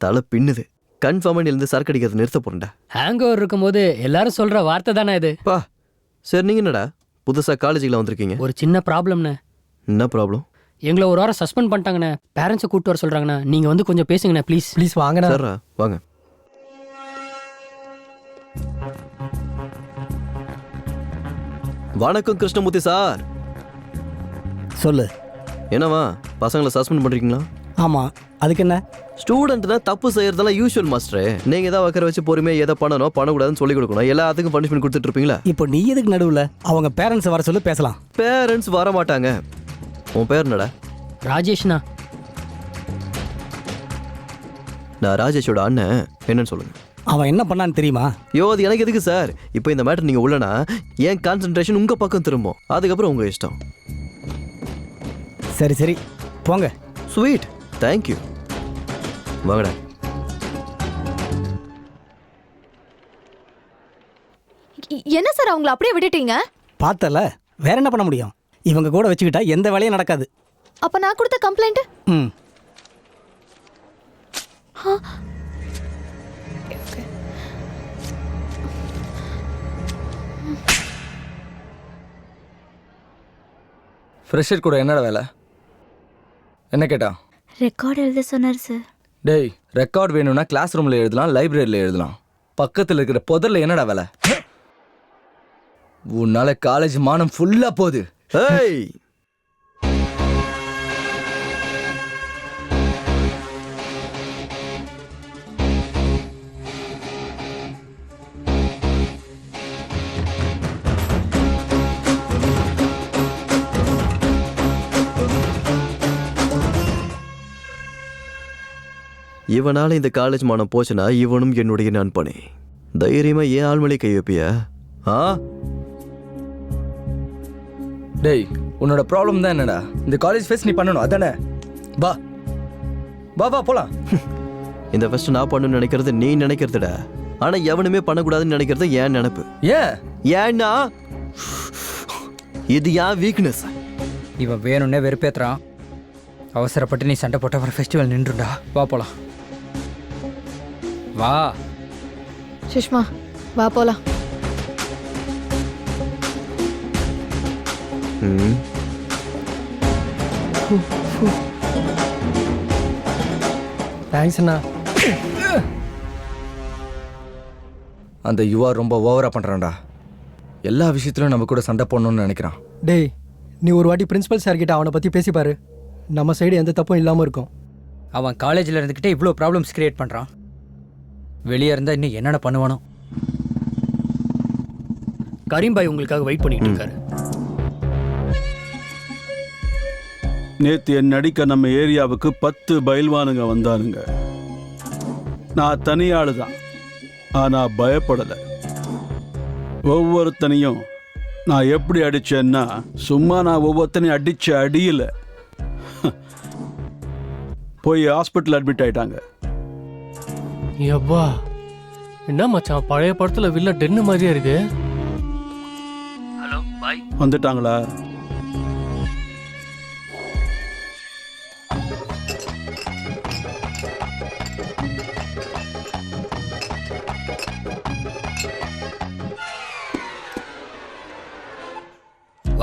தலை பின்னுது. கன்ஃபார்மா நீ இருந்து சரக்கு அடிக்கிறது நிறுத்த போறேன்டா. ஹேங் ஓவர் இருக்கும்போது எல்லாரும் சொல்ற வார்த்தை தானே இது. பா சரி, நீங்க என்னடா புதுசா காலேஜுக்குள்ள வந்திருக்கீங்க? ஒரு சின்ன ப்ராப்ளம்ண்ணே. என்ன ப்ராப்ளம்? எங்களை ஒரு வாரம் சஸ்பெண்ட் பண்ணிட்டாங்கண்ணே. பேரண்ட்ஸை கூப்பிட்டு வர சொல்றாங்கண்ணா. நீங்க வந்து கொஞ்சம் பேசுங்கண்ணே ப்ளீஸ். ப்ளீஸ் வாங்கண்ணா. சரிடா வாங்க. வணக்கம் கிருஷ்ணமூர்த்தி சார். சொல்லு. என்னவா பசங்களை சஸ்பெண்ட் பண்றீங்களா? ஆமா, அதுக்கு என்ன? ஸ்டூடெண்ட்னா தப்பு செய்யறதெல்லாம் யூஷுவல் மாஸ்டரே. நீங்க ஏதாவது வைக்கிற வச்சு பொறுமையா எதை பண்ணணும் பண்ணக்கூடாதுன்னு சொல்லி கொடுக்கணும். எல்லாத்துக்கும் பனிஷ்மெண்ட் கொடுத்துட்டு இருப்பீங்களா? இப்போ நீ எதுக்கு நடுவுல? அவங்க பேரண்ட்ஸ் வர சொல்லி பேசலாம். பேரண்ட்ஸ் வர மாட்டாங்க. உன் பேர் என்னடா? ராஜேஷ்ண்ணா. நான் ராஜேஷோட அண்ணன். என்னன்னு சொல்லுங்க. அவன் என்ன பண்ணான்னு தெரியுமா? யோ அது எனக்கு எதுக்கு சார்? இப்போ இந்த மேட்டர் நீங்க உள்ளனா என் கான்சென்ட்ரேஷன் உங்க பக்கம் திரும்பும். அதுக்கப்புறம் உங்க இஷ்டம். சரி சரி போங்க. Sweet, thank you. வாங்கடா. என்ன சார் அவங்கள அப்படியே விட்டுட்டீங்க? பார்த்தல, வேற என்ன பண்ண முடியும்? இவங்க கூட வச்சுக்கிட்டா எந்த வேலையும் நடக்காது. அப்ப நான் கொடுத்த கம்ப்ளைண்ட்? ம். ஃப்ரெஷர் கூட என்னடா வேலை? என்ன கேட்டா? ரெக்கார்ட் எழுத சொன்னார் சார். டேய், ரெக்கார்ட் வேணும்னா கிளாஸ் ரூமில் எழுதலாம், லைப்ரரியில் எழுதலாம். பக்கத்தில் இருக்கிற புதரில் என்னடா வேலை? உன்னால காலேஜ் மானம் ஃபுல்லாக போகுது. ஏய், இவனால இந்த காலேஜ் மானம் போச்சுன்னா இவனும் என்னுடைய நண்பனே. தைரியமா ஏன் ஆள்மொழி கை வைப்பியா? ஆ டேய், உன்னோட ப்ராப்ளம் தான் என்னடா? இந்த காலேஜ் ஃபெஸ்ட் நீ பண்ணணும் அதானே? வா வா வா போலாம். இந்த ஃபெஸ்ட் நான் பண்ணணும்னு நினைக்கிறது நீ நினைக்கிறதுடா. ஆனா எவனுமே பண்ணக்கூடாதுன்னு நினைக்கிறது ஏன் நினைப்பு. ஏன்னா இது ஏன் வீக்னஸ். இவன் வேணும்னே வெறுப்பேத்துறான். அவசரப்பட்டு நீ சண்டை போட்ட அப்புறம் ஃபெஸ்டிவல் நின்றுடா. வா போலாம். வா சுஷ்மா, வா போலாம். தேங்க்ஸ் அண்ணா. அந்த யுவா ரொம்ப ஓவரா பண்றான்டா. எல்லா விஷயத்திலும் நம்ம கூட சண்டை போடணும்னு நினைக்கிறான். டேய், நீ ஒரு வாட்டி பிரின்சிபல் சார் கிட்ட அவனை பத்தி பேசி பாரு. நம்ம சைடு எந்த தப்பும் இல்லாம இருக்கும். அவன் காலேஜில் இருந்துக்கிட்டே இவ்வளோ ப்ராப்ளம்ஸ் கிரியேட் பண்ணுறான். வெளியே இருந்தால் இன்னும் என்னென்ன பண்ணுவானோ. கரீம்பாய் உங்களுக்காக வெயிட் பண்ணிட்டு இருக்காரு. நேற்று என் நடிக்க நம்ம ஏரியாவுக்கு 10 பயில்வானுங்க வந்தானுங்க. நான் தனியாளு தான், ஆனால் பயப்படலை. ஒவ்வொருத்தனையும் நான் எப்படி அடித்தேன்னா, சும்மா நான் ஒவ்வொருத்தனையும் அடித்த அடியில் போய் ஹாஸ்பிட்டல் அட்மிட் ஆயிட்டாங்க. எப்பா என்ன மச்சான், பழைய படத்துல வில்ல டென்னு மாதிரியே இருக்கு. ஹலோ பாய், வந்துட்டாங்களா?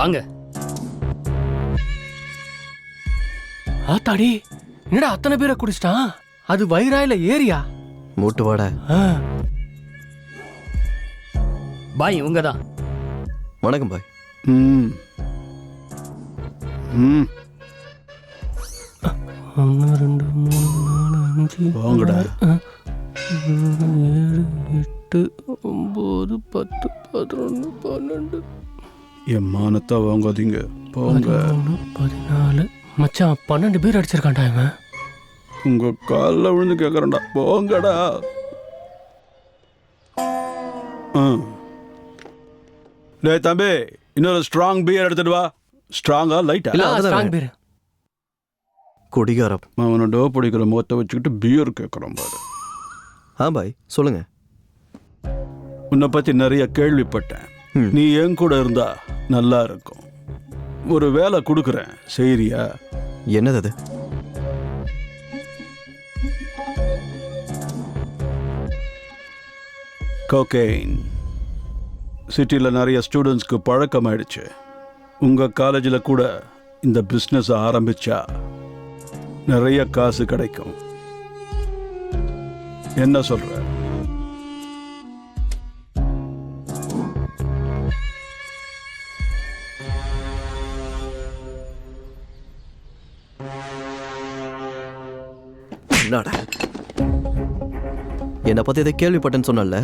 வாங்க. ஆத்தாடி, என்னடா அத்தனை பேரை குடிச்சிட்டான்? அது வைராயில ஏரியா. மூட்டு வாடா. பாய் இவங்க தான். வணக்கம் பாய். ம் ம் 1 2 3 4 5 வாங்கடா. 7 8 9 10 11 12 என் மானத்தை வாங்காதீங்க, போங்க. 14 மச்சான் 12 பேர் அடிச்சிருக்கான்டா இவன். உங்க காலில் விழுந்து கேட்குறேன்டா, போங்கடா. டேய் தம்பி, இன்னொரு ஸ்ட்ராங் பியர் எடுத்துட்டு வா. ஸ்ட்ராங்கா லைட்டா? Strong beer. குடிகாரம் அவனை டோ பிடிக்கிற முகத்தை வச்சுக்கிட்டு பியர் கேட்குறான் பாரு. பாய் சொல்லுங்க. உன்னை பற்றி நிறைய கேள்விப்பட்டேன். நீ என் கூட இருந்தா நல்லா இருக்கும். ஒரு வேலை கொடுக்குறேன், செய்றியா? என்னது அது? கோகெயின். சிட்டியில் நிறைய ஸ்டூடெண்ட்ஸ்க்கு பழக்கமாயிடுச்சு. உங்கள் காலேஜில் கூட இந்த பிஸ்னஸ் ஆரம்பிச்சா நிறைய காசு கிடைக்கும். என்ன சொல்ற? என்னடா என்னை பற்றி இதை கேள்விப்பட்டேன்னு சொன்னல,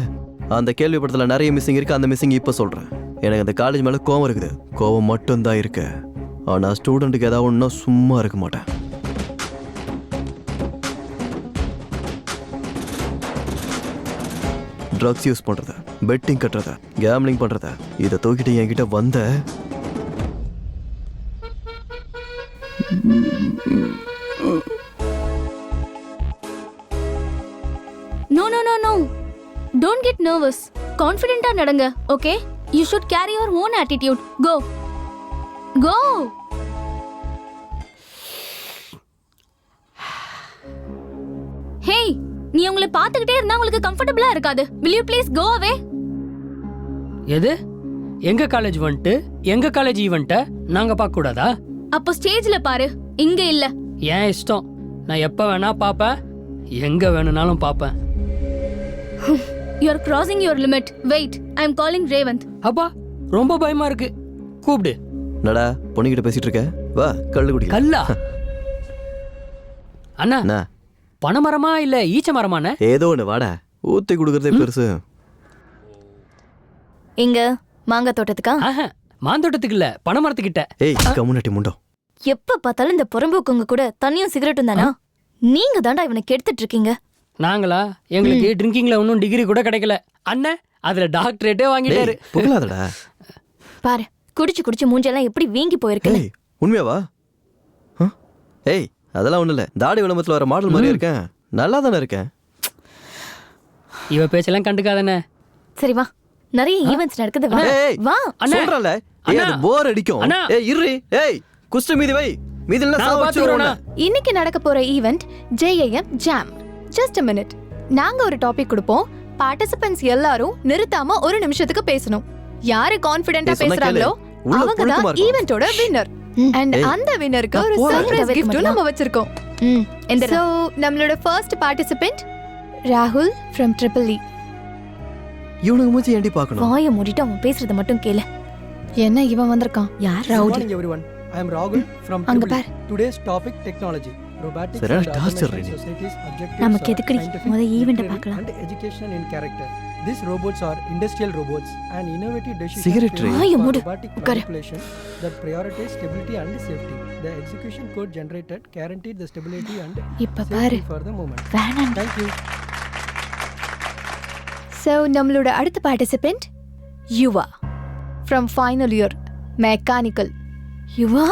அந்த கேள்விப்பட்டத்தில் நிறைய மிஸ்ஸிங் இருக்குது. அந்த மிஸ்ஸிங் இப்போ சொல்கிறேன். எனக்கு அந்த காலேஜ் மேலே கோவம் இருக்குது. கோவம் மட்டும்தான் இருக்கு. ஆனால் ஸ்டூடெண்ட்டுக்கு ஏதாவது ஒன்றா சும்மா இருக்க மாட்டேன். ட்ரக்ஸ் யூஸ் பண்ணுறத, பெட்டிங் கட்டுறத, கேம்லிங் பண்ணுறத, இதை தூக்கிட்டு என்கிட்ட வந்த no no no no don't get nervous. கான்ஃபிடென்ட்டா நடங்க. Okay, you should carry your own attitude. Go go. Hey, நீ உங்களை பார்த்துக்கிட்டே இருந்தா உங்களுக்கு கம்ஃபர்டபிளா இருக்காது. will you please go away? எது? எங்க காலேஜ் வந்துட்டு எங்க காலேஜ் ஈவெண்ட்டை நாங்க பார்க்க கூடாதா? அப்போ ஸ்டேஜ்ல பாரு, இங்க இல்ல. ஏன் இஷ்டம். நான் எப்ப வேணா பாப்பேன், எங்க வேணும்னாலும் பாப்பேன். you are crossing your limit. wait, I am calling Revant. அப்பா ரொம்ப பயமா இருக்கு. கூப்பிடு. நடா, பொண்ணுகிட்ட பேசிட்டு இருக்க. வா, கல்லு குடி. கல்லா? அண்ணா, பனைமரமா இல்ல ஈச்ச மரமான? ஏதோ ஒன்று, வாடா. ஊத்தி கொடுக்கறதே பெருசு. எங்க மாங்காய் தோட்டத்துக்கா? மாந்தோட்டத்துக்கு இல்ல, பனைமரத்துக்கிட்ட. ஏய், கம்முனாட்டி முண்டோ. எப்ப பார்த்தாலும் இந்த புறம்போக்குங்க கூட தண்ணியும் சிகரெட்டும் தானா? நீங்க தாண்டா இவனை கெடுத்துட்டு இருக்கீங்க. நாங்களா? எங்களுக்கு ட்ரிங்கிங்ல ஒன்னும் டிகிரி கூட கிடைக்கல. அண்ணன் அதுல டாக்டரேட்டே வாங்கிட்டாரு. புகழாதடா. பாரு, குடிச்சு குடிச்சு மூஞ்செல்லாம் எப்படி வீங்கி போயிருக்கு. ஏய், உண்மையாவா? ஏய், அதெல்லாம் ஒண்ணு இல்ல. தாடி விளம்பரத்துல வர மாடல் மாதிரி இருக்கேன். நல்லா தானே இருக்கேன். இவ பேச்செல்லாம் கண்டுக்காதண்ணே. சரி வா, நிறைய ஈவென்ட்ஸ் நடக்குது. வா வா. சொல்றல. ஏய், அது போர் அடிக்கும். ஏய் இரு. ஏய், குஸ்ட் மீதி வை. மீதில நான் பாத்துறேன். இன்னைக்கு நடக்க போற event JIM jam. Just a minute. நாங்க ஒரு டாபிக் கொடுப்போம். பார்ட்டிசிபென்ட்ஸ் எல்லாரும் நிறுத்தாம ஒரு நிமிஷத்துக்கு பேசணும். யாரு கான்ஃபிடென்ட்டா பேசுறாங்களோ அவங்க தான் ஈவென்ட்டோட வின்னர். அண்ட் அந்த வின்னருக்கு ஒரு சர்ப்ரைஸ் gift நம்ம வச்சிருக்கோம். சோ நம்மளோட ஃபர்ஸ்ட் பார்ட்டிசிபென்ட் ராகுல் from EEE. இவனுக்கு மூஞ்சி ஏண்டி பார்க்கணும்? வாயை மூடிட்டு அவன் பேசுறத மட்டும் கேளு. என்ன இவன் வந்திருக்கான்? யார் Good morning everyone. I am Rahul from அங்க EEE. Bar. Today's topic technology. Robotics Sir, and torture automation reading. society's objectives நமக்கு are எதுக்குடி? scientific, முத ஈவென்ட் literary பார்க்கலாம். and education in character. These robots are industrial robots and innovative decision Cigarette framework வாயை for mood. robotic உட்காரு. manipulation that prioritize stability and safety. The execution code generated guaranteed the stability and இப்ப பாரு. safety for the moment. வேணாம். Thank you. So நம்மளோட அடுத்த participant Yuva from final year mechanical. யுவா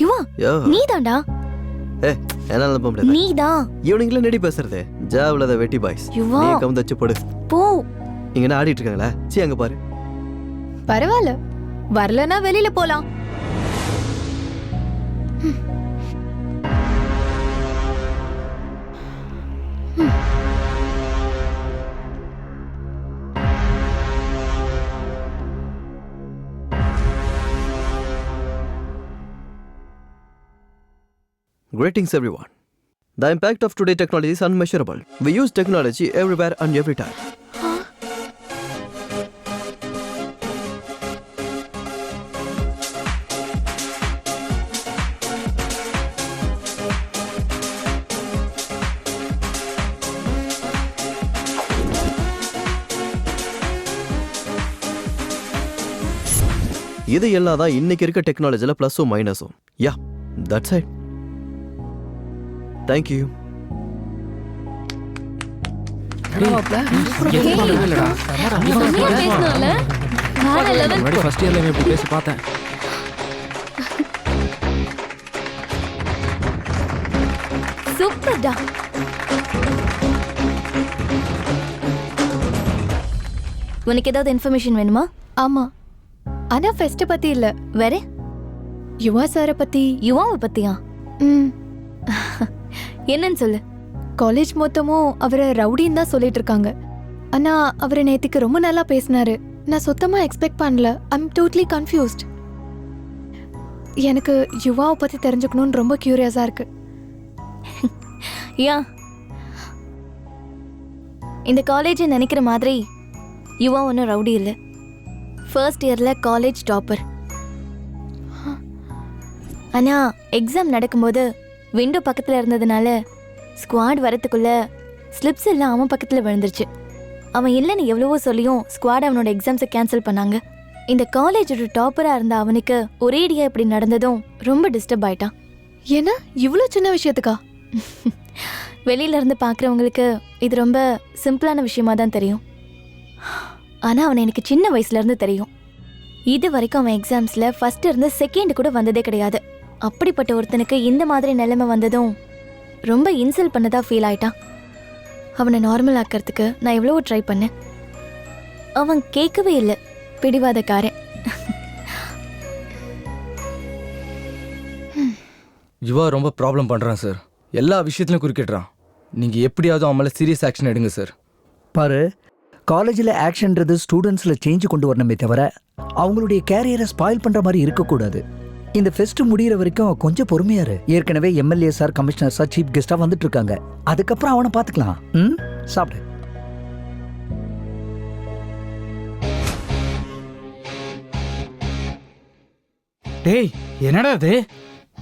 யுவா யோ. நீதான்டா. ஏய், என்னால நம்ப முடியாது. நீதான். இவனுங்கள நெடி பேசுறது. ஜாவ்ல வெட்டி பாய்ஸ். யுவா. நீ கவுந்தச்சு போடு. போ. இங்க என்ன ஆடிட்டு இருக்காங்களா? சீ, அங்க பாரு. பரவாயில்ல, வரலனா வெளியில போலாம். Greetings everyone. The impact of today technology is unmeasurable. We use technology everywhere and every time. இது எல்லாம் தான் இன்னைக்கு இருக்க டெக்னாலஜில பிளஸும் மைனஸும். Yeah, that's it. Thank you. First இயர்ல எப்படி பேசி பார்த்தேன். சூப்பர்டா. உனக்கு ஏதாவது இன்ஃபர்மேஷன் வேணுமா? ஆமா, ஆனா ஃபெஸ்ட் பத்தி இல்ல, வேற யுவா சாரை பத்தி. யுவாவை பத்தியா? ம், என்னன்னு சொல்லு. காலேஜ் மொத்தமும் அவரை ரவுடின்னு தான் சொல்லிட்டு இருக்காங்க. ஆனா அவரை நேத்திக்கு ரொம்ப நல்லா பேசினாரு. நான் சுத்தமா எக்ஸ்பெக்ட் பண்ணல. I'm totally confused. எனக்கு யுவாவை பத்தி தெரிஞ்சுக்கணும்னு ரொம்ப கியூரியஸா இருக்கு. யா, இந்த காலேஜ் நினைக்கிற மாதிரி யுவா ஒன்றும் ரவுடி இல்லை. ஃபர்ஸ்ட் இயரில் காலேஜ் டாப்பர். ஆனால் எக்ஸாம் நடக்கும்போது விண்டோ பக்கத்தில் இருந்ததுனால ஸ்குவாட் வரத்துக்குள்ள ஸ்லிப்ஸ் எல்லாம் அவன் பக்கத்தில் விழுந்துருச்சு. அவன் இல்லைன்னு எவ்வளவோ சொல்லியும் ஸ்குவாட் அவனோட எக்ஸாம்ஸை கேன்சல் பண்ணாங்க. இந்த காலேஜோட டாப்பராக இருந்த அவனுக்கு ஒரேடியாக இப்படி நடந்ததும் ரொம்ப டிஸ்டர்ப் ஆயிட்டான். ஏன்னா இவ்வளோ சின்ன விஷயத்துக்கா? வெளியில இருந்து பார்க்குறவங்களுக்கு இது ரொம்ப சிம்பிளான விஷயமா தான் தெரியும். ஆனால் அவனை எனக்கு சின்ன வயசுலேருந்து தெரியும். இது வரைக்கும் அவன் எக்ஸாம்ஸில் ஃபர்ஸ்ட் இருந்து செகண்ட் கூட வந்ததே கிடையாது. அப்படிப்பட்ட ஒருத்தனுக்கு இந்த மாதிரி நிலைமை வந்ததும் ரொம்ப இன்சல்ட் பண்ணதாக ஃபீல் ஆயிட்டான். அவனை நார்மல் ஆக்கிறதுக்கு நான் எவ்வளவோ ட்ரை பண்ணேன். அவன் கேட்கவே இல்லை. பிடிவாதக்காரன். யுவா ரொம்ப ப்ராப்ளம் பண்ணுறான் சார். எல்லா விஷயத்துலையும் குறுக்கிடுறான். நீங்கள் எப்படியாவது அவன் மேலே சீரியஸ் ஆக்ஷன் எடுங்க சார். பாரு, காலேஜில் ஆக்ஷன்றது ஸ்டூடெண்ட்ஸில் சேஞ்ச் கொண்டு வரணுமே தவிர அவங்களுடைய கேரியரை ஸ்பாயில் பண்ணுற மாதிரி இருக்கக்கூடாது. இந்த ஃபெஸ்ட் முடிகிற வரைக்கும் கொஞ்சம் பொறுமையாரு. ஏற்கனவே MLA sir, commissioner sir chief கெஸ்ட்டாக வந்துட்டு இருக்காங்க. அதுக்கப்புறம் அவனை பார்த்துக்கலாம். ம், சாப்பிடு. டேய், என்னடா அது?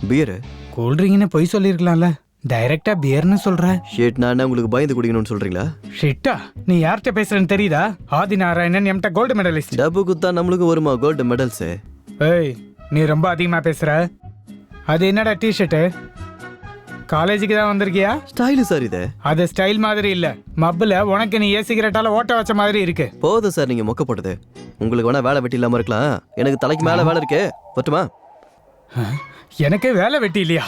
பியரு கூல்ட்ரிங்க்னு பொய் சொல்லியிருக்கலாம்ல. டைரக்டா பியர்னு சொல்ற. ஷேட் நான் உங்களுக்கு பயந்து குடிக்கணும்னு சொல்றீங்களா? ஷிட்டா, நீ யார்கிட்ட பேசுறன்னு தெரியுதா? ஆதி நாராயணன் எம்ட கோல்டு மெடலிஸ்ட். டப்பு குத்தா நம்மளுக்கு வருமா கோல்டு மெடல்ஸ்? ஏய், நீ ரொம்ப அதிகமா பேசுற. அது என்னடா டிஷர்ட்டு? காலேஜுக்கு தான் வந்திருக்கியா? ஸ்டைலு சார் இது. அது ஸ்டைல் மாதிரி இல்ல. மப்புல உனக்கு நீ சிகரெட்டால ஓட்ட வச்ச மாதிரி இருக்கு. போதும் சார் நீங்க மொக்க போட்டது. உங்களுக்கு வேணா வேலை வெட்டி இல்லாம இருக்கலாம். எனக்கு தலைக்கு மேல வேலை இருக்கு. பட்டுமா? எனக்கு வேலை வெட்டி இல்லையா?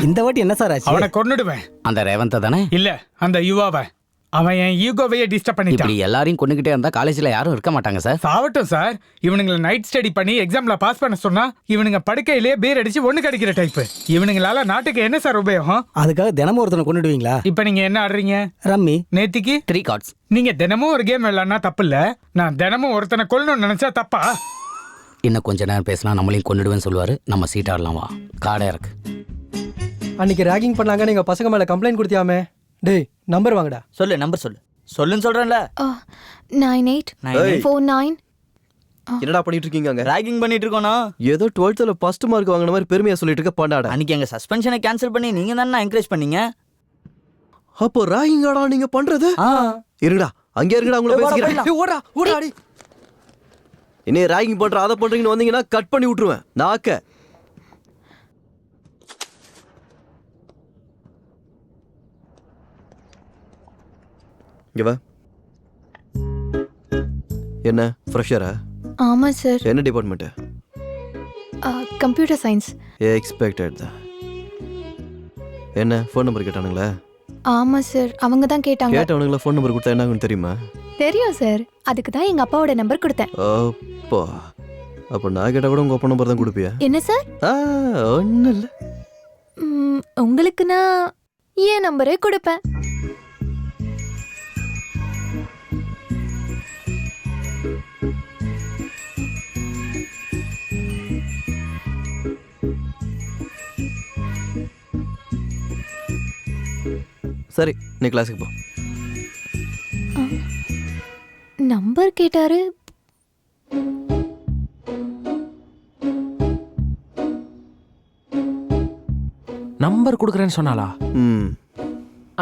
இந்த வாட்டி என்ன சார் ஆச்சு? அவனை கொன்னுடுவேன். அந்த ரேவந்த தானே? இல்ல, அந்த யுவாவை. அவன் என் ஈகோவையே டிஸ்டர்ப் பண்ணிட்டான். இப்படி எல்லாரையும் கொண்டுகிட்டே இருந்தா காலேஜ்ல யாரும் இருக்க மாட்டாங்க சார். சாவட்டும் சார். இவனுங்களை நைட் ஸ்டடி பண்ணி எக்ஸாம்ல பாஸ் பண்ண சொன்னா இவனுங்க படுக்கையிலேயே பேர் அடிச்சு ஒண்ணு கிடைக்கிற டைப். இவனுங்களால நாட்டுக்கு என்ன சார் உபயோகம்? அதுக்காக தினமும் ஒருத்தனை கொண்டுடுவீங்களா? இப்ப நீங்க என்ன ஆடுறீங்க? ரம்மி. நேத்திக்கு 3 கார்ட்ஸ். நீங்க தினமும் ஒரு கேம் விளையாடினா தப்பு இல்ல. நான் தினமும் ஒருத்தனை கொல்லணும்னு நினைச்சா தப்பா? இன்னும் கொஞ்ச நேரம் பேசினா நம்மளையும் கொண்டுடுவேன்னு சொல்லுவாரு. நம்ம சீட் ஆடலாம் வா. காடா இருக்கு. அன்னைக்கு ராகிங் பண்ணாங்க, நீங்க பசங்க மேல கம்ப்ளைண்ட் கொடுத்தியாமே. டேய், நம்பர் வாங்கடா. சொல்லு, நம்பர் சொல்லு. சொல்லுன்னு சொல்றேன்ல. 9849. என்னடா பண்ணிட்டு இருக்கீங்க அங்க? ராகிங் பண்ணிட்டு இருக்கோனா? ஏதோ 12th ஃபர்ஸ்ட் மார்க் வாங்கின மாதிரி பெருமையா சொல்லிட்டு இருக்க பண்ணாட. அன்னைக்கு எங்க சஸ்பென்ஷனை கேன்சல் பண்ணி நீங்க தானே என்கரேஜ் பண்ணீங்க. அப்போ ராகிங்காடா நீங்க பண்றது? இருங்கடா, அங்க இருங்கடா, உங்களை பேசிக்கிறேன். ஓடா ஓடா அடி. இன்னே ராகிங் பண்ற அதை பண்றீங்கன்னு வந்தீங்கன்னா கட் பண்ணி விட்டுருவேன் நாக்க. இங்க வா. என்ன ஃப்ரெஷரா? ஆமா சார். என்ன டிபார்ட்மெண்ட்? Computer science. எக்ஸ்பெக்டட் தான். என்ன ஃபோன் நம்பர் கேட்டானுங்களா? ஆமா சார், அவங்க தான் கேட்டாங்க. கேட்டவனுங்களா ஃபோன் நம்பர் கொடுத்தா என்ன ஆகும்னு தெரியுமா? தெரியும் சார், அதுக்கு தான் எங்க அப்பாவோட நம்பர் கொடுத்தேன். அப்பா, அப்போ நான் கேட்டால் கூட உங்கள் அப்பா நம்பர் தான் கொடுப்பியா? என்ன சார்? ஒன்றும் இல்லை. உங்களுக்கு நான் என் நம்பரே கொடுப்பேன். சரி, நீ கிளாஸுக்கு போ. நம்பர் கேட்டாரு. நம்பர் கொடுக்குறேன்னு சொன்னாலா?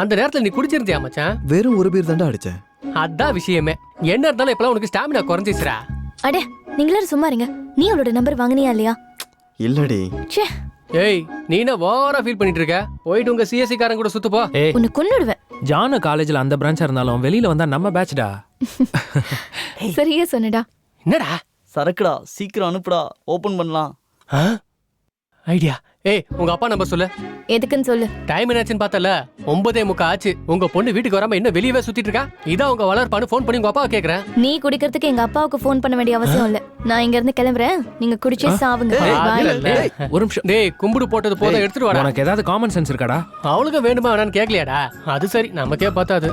அந்த நேரத்துல நீ குடிச்சிருந்தியா மச்சான்? வெறும் ஒரு பீர் தாண்டா அடிச்சேன். அதான் விஷயமே. என்ன இருந்தாலும் இப்பலாம் உனக்கு ஸ்டாமினா குறைஞ்சிச்சுடா. அடே, நீங்களாரும் சும்மா இருங்க. நீ அவளோட நம்பர் வாங்கினியா இல்லையா? இல்லடி. ஏய், நீ என்ன ஓவரா ஃபீல் பண்ணிட்டு இருக்க? போயிட்டு உங்க சிஎஸ்சி காரன் கூட சுத்து போ. ஏய், உன்னை கொன்னுடுவேன். ஜானு காலேஜ்ல அந்த பிரான்ச்சா இருந்தாலும் வெளியில வந்தா நம்ம பேட்ச்டா. சரியா சொன்னடா. என்னடா? சரக்குடா, சீக்கிரம் அனுப்புடா, ஓபன் பண்ணலாம். ஐடியா. ஏய் உங்க அப்பா நம்பர் சொல்லு. எதுக்குன்னு சொல்லு. டைம் என்னாச்சுன்னு பார்த்தல 9:30 ஆச்சு. உங்க பொண்ணு வீட்டுக்கு வராம இன்னும் வெளியவே சுத்திட்டு இருக்கா. இதான் உங்க வளர்ப்பான்னு ஃபோன் பண்ணி உங்க அப்பாவை கேக்குறேன். நீ குடிக்கிறதுக்கு எங்க அப்பாவுக்கு ஃபோன் பண்ண வேண்டிய அவசியம் இல்ல. நான் இங்க இருந்து கிளம்புறேன். நீங்க குடிச்சே சாவுங்க. ஒரு நிமிஷம். டேய் கும்பிடு போட்டது போதும் எடுத்துட்டு வாடா. உனக்கு ஏதாவது காமன் சென்ஸ் இருக்காடா? அவளுக்கு வேணுமா வேணான்னு கேட்கலையாடா? அது சரி நமக்கே பார்த்தாது.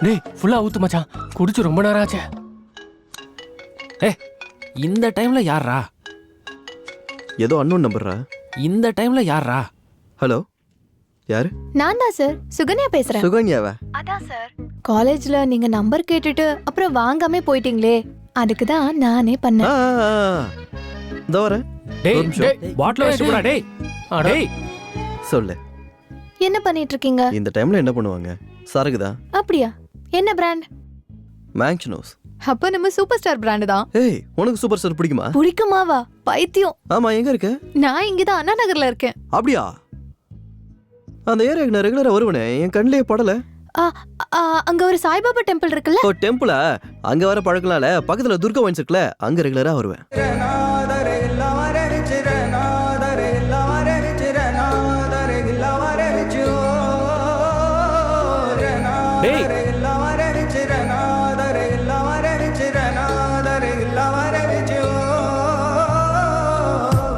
டேய் ஃபுல்லா ஊத்து மச்சான். குடிச்சு ரொம்ப நேரம் ஆச்சு. இந்த டைம்ல யாரா? ஏதோ அன்னோன் நம்பர்ரா. இந்த டைம்ல யாரா? ஹலோ, யாரு? நான் தான் சார், சுகன்யா பேசுறேன். சுகன்யாவா? அதான் சார். காலேஜ்ல நீங்க நம்பர் கேட்டுட்டு அப்புறம் வாங்காம போயிட்டீங்களே, அதுக்கு தான் நானே பண்ணேன். இதோ வரேன். டேய் பாட்டில் வச்சு போடா. டேய் டேய் சொல்லு. என்ன பண்ணிட்டு இருக்கீங்க? இந்த டைம்ல என்ன பண்ணுவாங்க? சரக்கு தான். அப்படியா? என்ன பிராண்ட்? மேங்க்னோஸ். அப்ப நம்ம சூப்பர் ஸ்டார் பிராண்ட் தான். ஏய் உனக்கு சூப்பர் ஸ்டார் பிடிக்குமா? பிடிக்குமாவா? பைத்தியம். ஆமா, எங்க இருக்க? நான் இங்க தான் அண்ணா நகர்ல இருக்கேன். அப்படியா? அந்த ஏரியாக்கு நான் ரெகுலரா வருவனே, என் கண்ணிலே படல. அங்க ஒரு சாய்பாபா டெம்பிள் இருக்குல்ல? ஓ டெம்பிளா? அங்க வர பழக்கலால பக்கத்துல துர்கா வைன்ஸ் இருக்குல்ல, அங்க ரெகுலரா வருவேன்.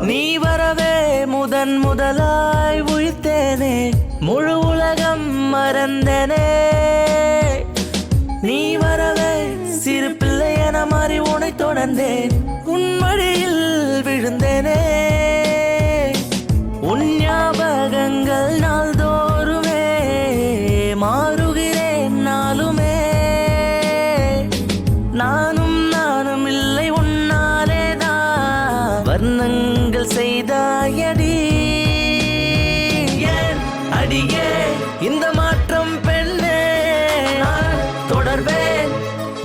நீ வரவே முதலாய் உயிர்த்தேனே, முழு உலகம் மறந்தனே. நீ வரவே சிறு பிள்ளை என மாறி உனை தொடர்ந்தேன், உன் மடியில் விழுந்தேனே. உன் ஞாபகங்கள் நாள்தோறுமே மாறுகிறேன் நாளுமே. நானும் இல்லை உன்னாலேதான் வர்ணங்கள் செய்தாயடி. ஏன் அடியே இந்த மாற்றம் பெண்ணே, நான் தொடர்வேன்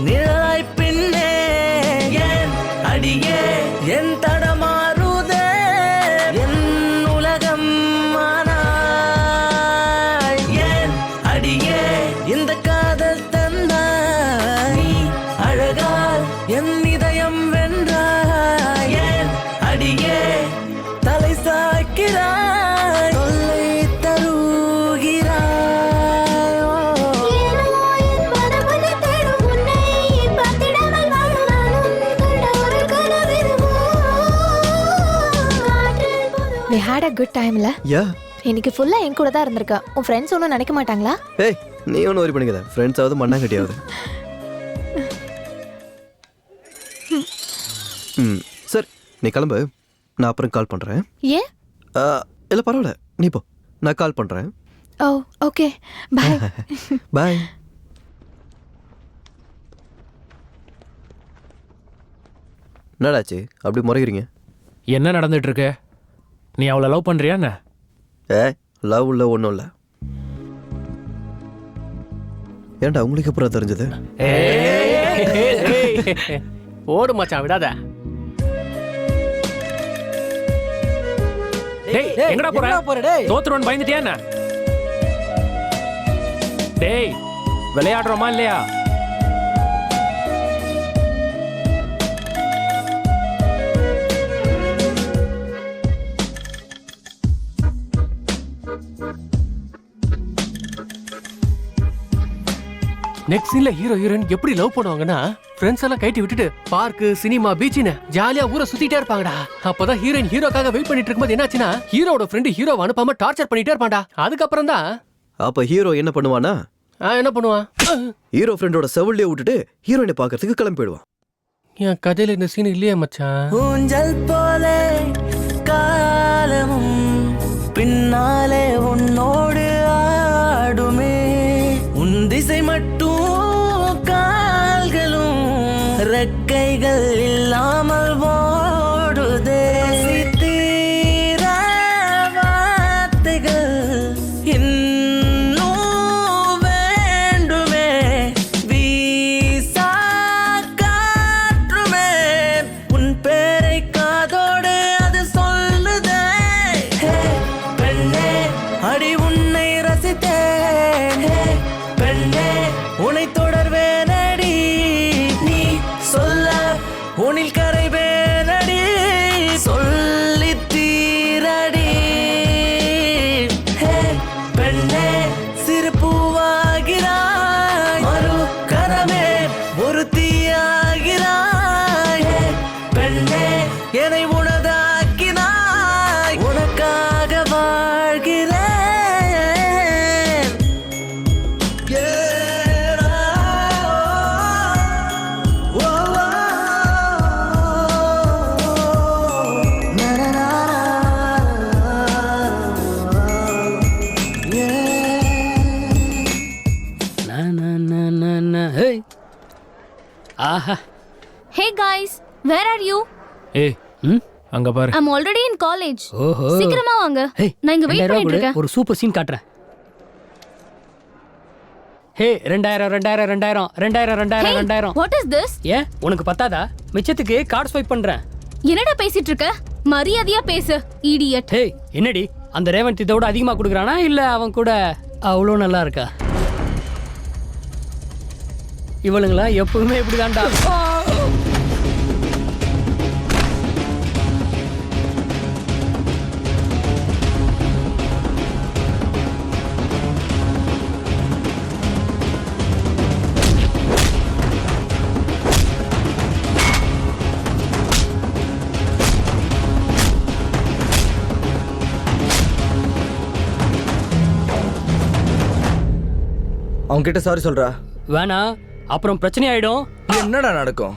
நிழலாய் பின்னே. ஏன் அடியே என் தடமாறுதே என் உலகம் ஆனாய். ஏன் அடியே இந்த காதல் தந்தாய், நீ அழகால் என் இதயம் வென்றாய். ஏன் அடியே தலை சாய்க்கிறாய், தொல்லை தருகிறாய். We had a good timeல. யா. இன்னைக்கு ஃபுல்லா என் கூட தான் இருந்திருக்க. உன் ஃப்ரெண்ட்ஸ் ஒன்றும் நினைக்க மாட்டாங்களா? ஏய் நீ ஒன்றும் வரி பண்ணிக்கல. ஃப்ரெண்ட்ஸ் ஆகுது மண்ணாங்கட்டியாவது. சரி நீ கிளம்பு, நான் அப்புறம் கால் பண்ணுறேன். ஏன்? இல்லை பரவாயில்ல, நீ போ, நான் கால் பண்ணுறேன். ஓ ஓகே, பாய். பாய். என்னடாச்சு அப்படி முறைகிறீங்க? என்ன நடந்துட்டு இருக்கு? நீ அவளை லவ் பண்றியா என்ன? லவ் இல்லை, ஒன்றும் இல்லை. ஏன்டா உங்களுக்கு அப்புறம் தெரிஞ்சது? ஓடு மச்சான், விடாத. டேய் எங்கடா போற? தோத்துறோன்னு பயந்துட்டியா என்ன? டேய் விளையாடுறோமா இல்லையா? நெக்ஸ்ட் சீன்ல ஹீரோ ஹீரோயின் எப்படி லவ் பண்ணுவாங்கன்னா, ஃப்ரெண்ட்ஸ் எல்லாம் கைட்டி விட்டுட்டு பார்க்கு சினிமா பீச்னு ஜாலியா ஊரை சுத்திட்டே இருப்பாங்கடா. அப்பதான் ஹீரோயின் ஹீரோக்காக வெயிட் பண்ணிட்டு இருக்கும்போது என்னாச்சுன்னா, ஹீரோட ஃப்ரெண்டு ஹீரோவை அனுப்பாம டார்ச்சர் பண்ணிட்டே இருப்பான்டா. அதுக்கப்புறம் தான் அப்ப ஹீரோ என்ன பண்ணுவானா? என்ன பண்ணுவான்? ஹீரோ ஃப்ரெண்டோட செவல்லே விட்டுட்டு ஹீரோயினை பார்க்கறதுக்கு கிளம்பி போயிடுவான். என் கதையில இந்த சீன் இல்லையே மச்சான். ஊஞ்சல் போலே காலமும் பின்னாலே உன்னோடு ஆடுமே, உன் திசை மட்டும் கால்களும் ரெக்கைகள் இல்லாமல் ஓடுதே. சித்திர வார்த்தைகள் இன்னும் வேண்டுமே, வீசா காற்றுமே உன் பேரை காதோடு அது சொல்லுதே. பெண்ணே அடி உன்னை ரசித்தேன், பெண்ணே உன்னை தொடர்வேனடி. நீ சொல்ல ஹேய் ஆஹா Hey guys, where are you? ஏய் அங்க பாரு. I'm already in college. ஓஹோ சீக்கிரமா வாங்க. நான் இங்க வெயிட் பண்ணிட்டு இருக்கேன். ஒரு சூப்பர் சீன் காட்டுறேன். ஹே 2000. What is this? ஏன் உனக்கு பத்தாதா? மிச்சத்துக்கு கார்டு ஸ்வைப் பண்றேன். என்னடா பேசிட்டு இருக்க? மரியாதையா பேசு, idiot. ஹே என்னடி அந்த ரேவந்த் இதோட அதிகமா கொடுக்குறானா இல்ல அவன் கூட அவ்வளோ நல்லா இருக்கா? இவளுங்களா எப்பவுமே இப்படிதான்டா. அவங்க கிட்ட சாரி சொல்றா. வேணா அப்புறம் பிரச்சனை ஆயிடும். என்னடா நடக்கும்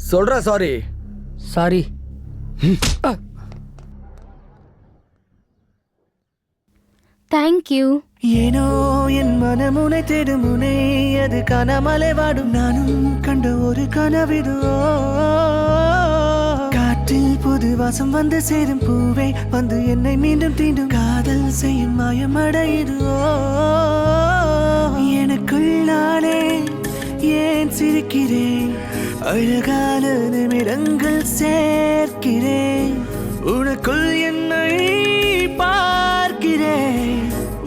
சொல்றா. Sorry sorry. Thank you. ஏனோ என் மனமுனை தேடும் முனை அது கனமலை வாடும் நானும் கண்ட ஒரு கனவிதுவோ காற்றில் புது வாசம் வந்து சேரும் பூவே வந்து என்னை மீண்டும் தீண்டும் காதல் செய்யும் மாயமடையுதுவோ எனக்குள் நானே ஏன் சிரிக்கிறேன் அழகான நிமிடங்கள் சேர்க்கிறேன் உனக்குள் என்னை பார்க்கிறேன்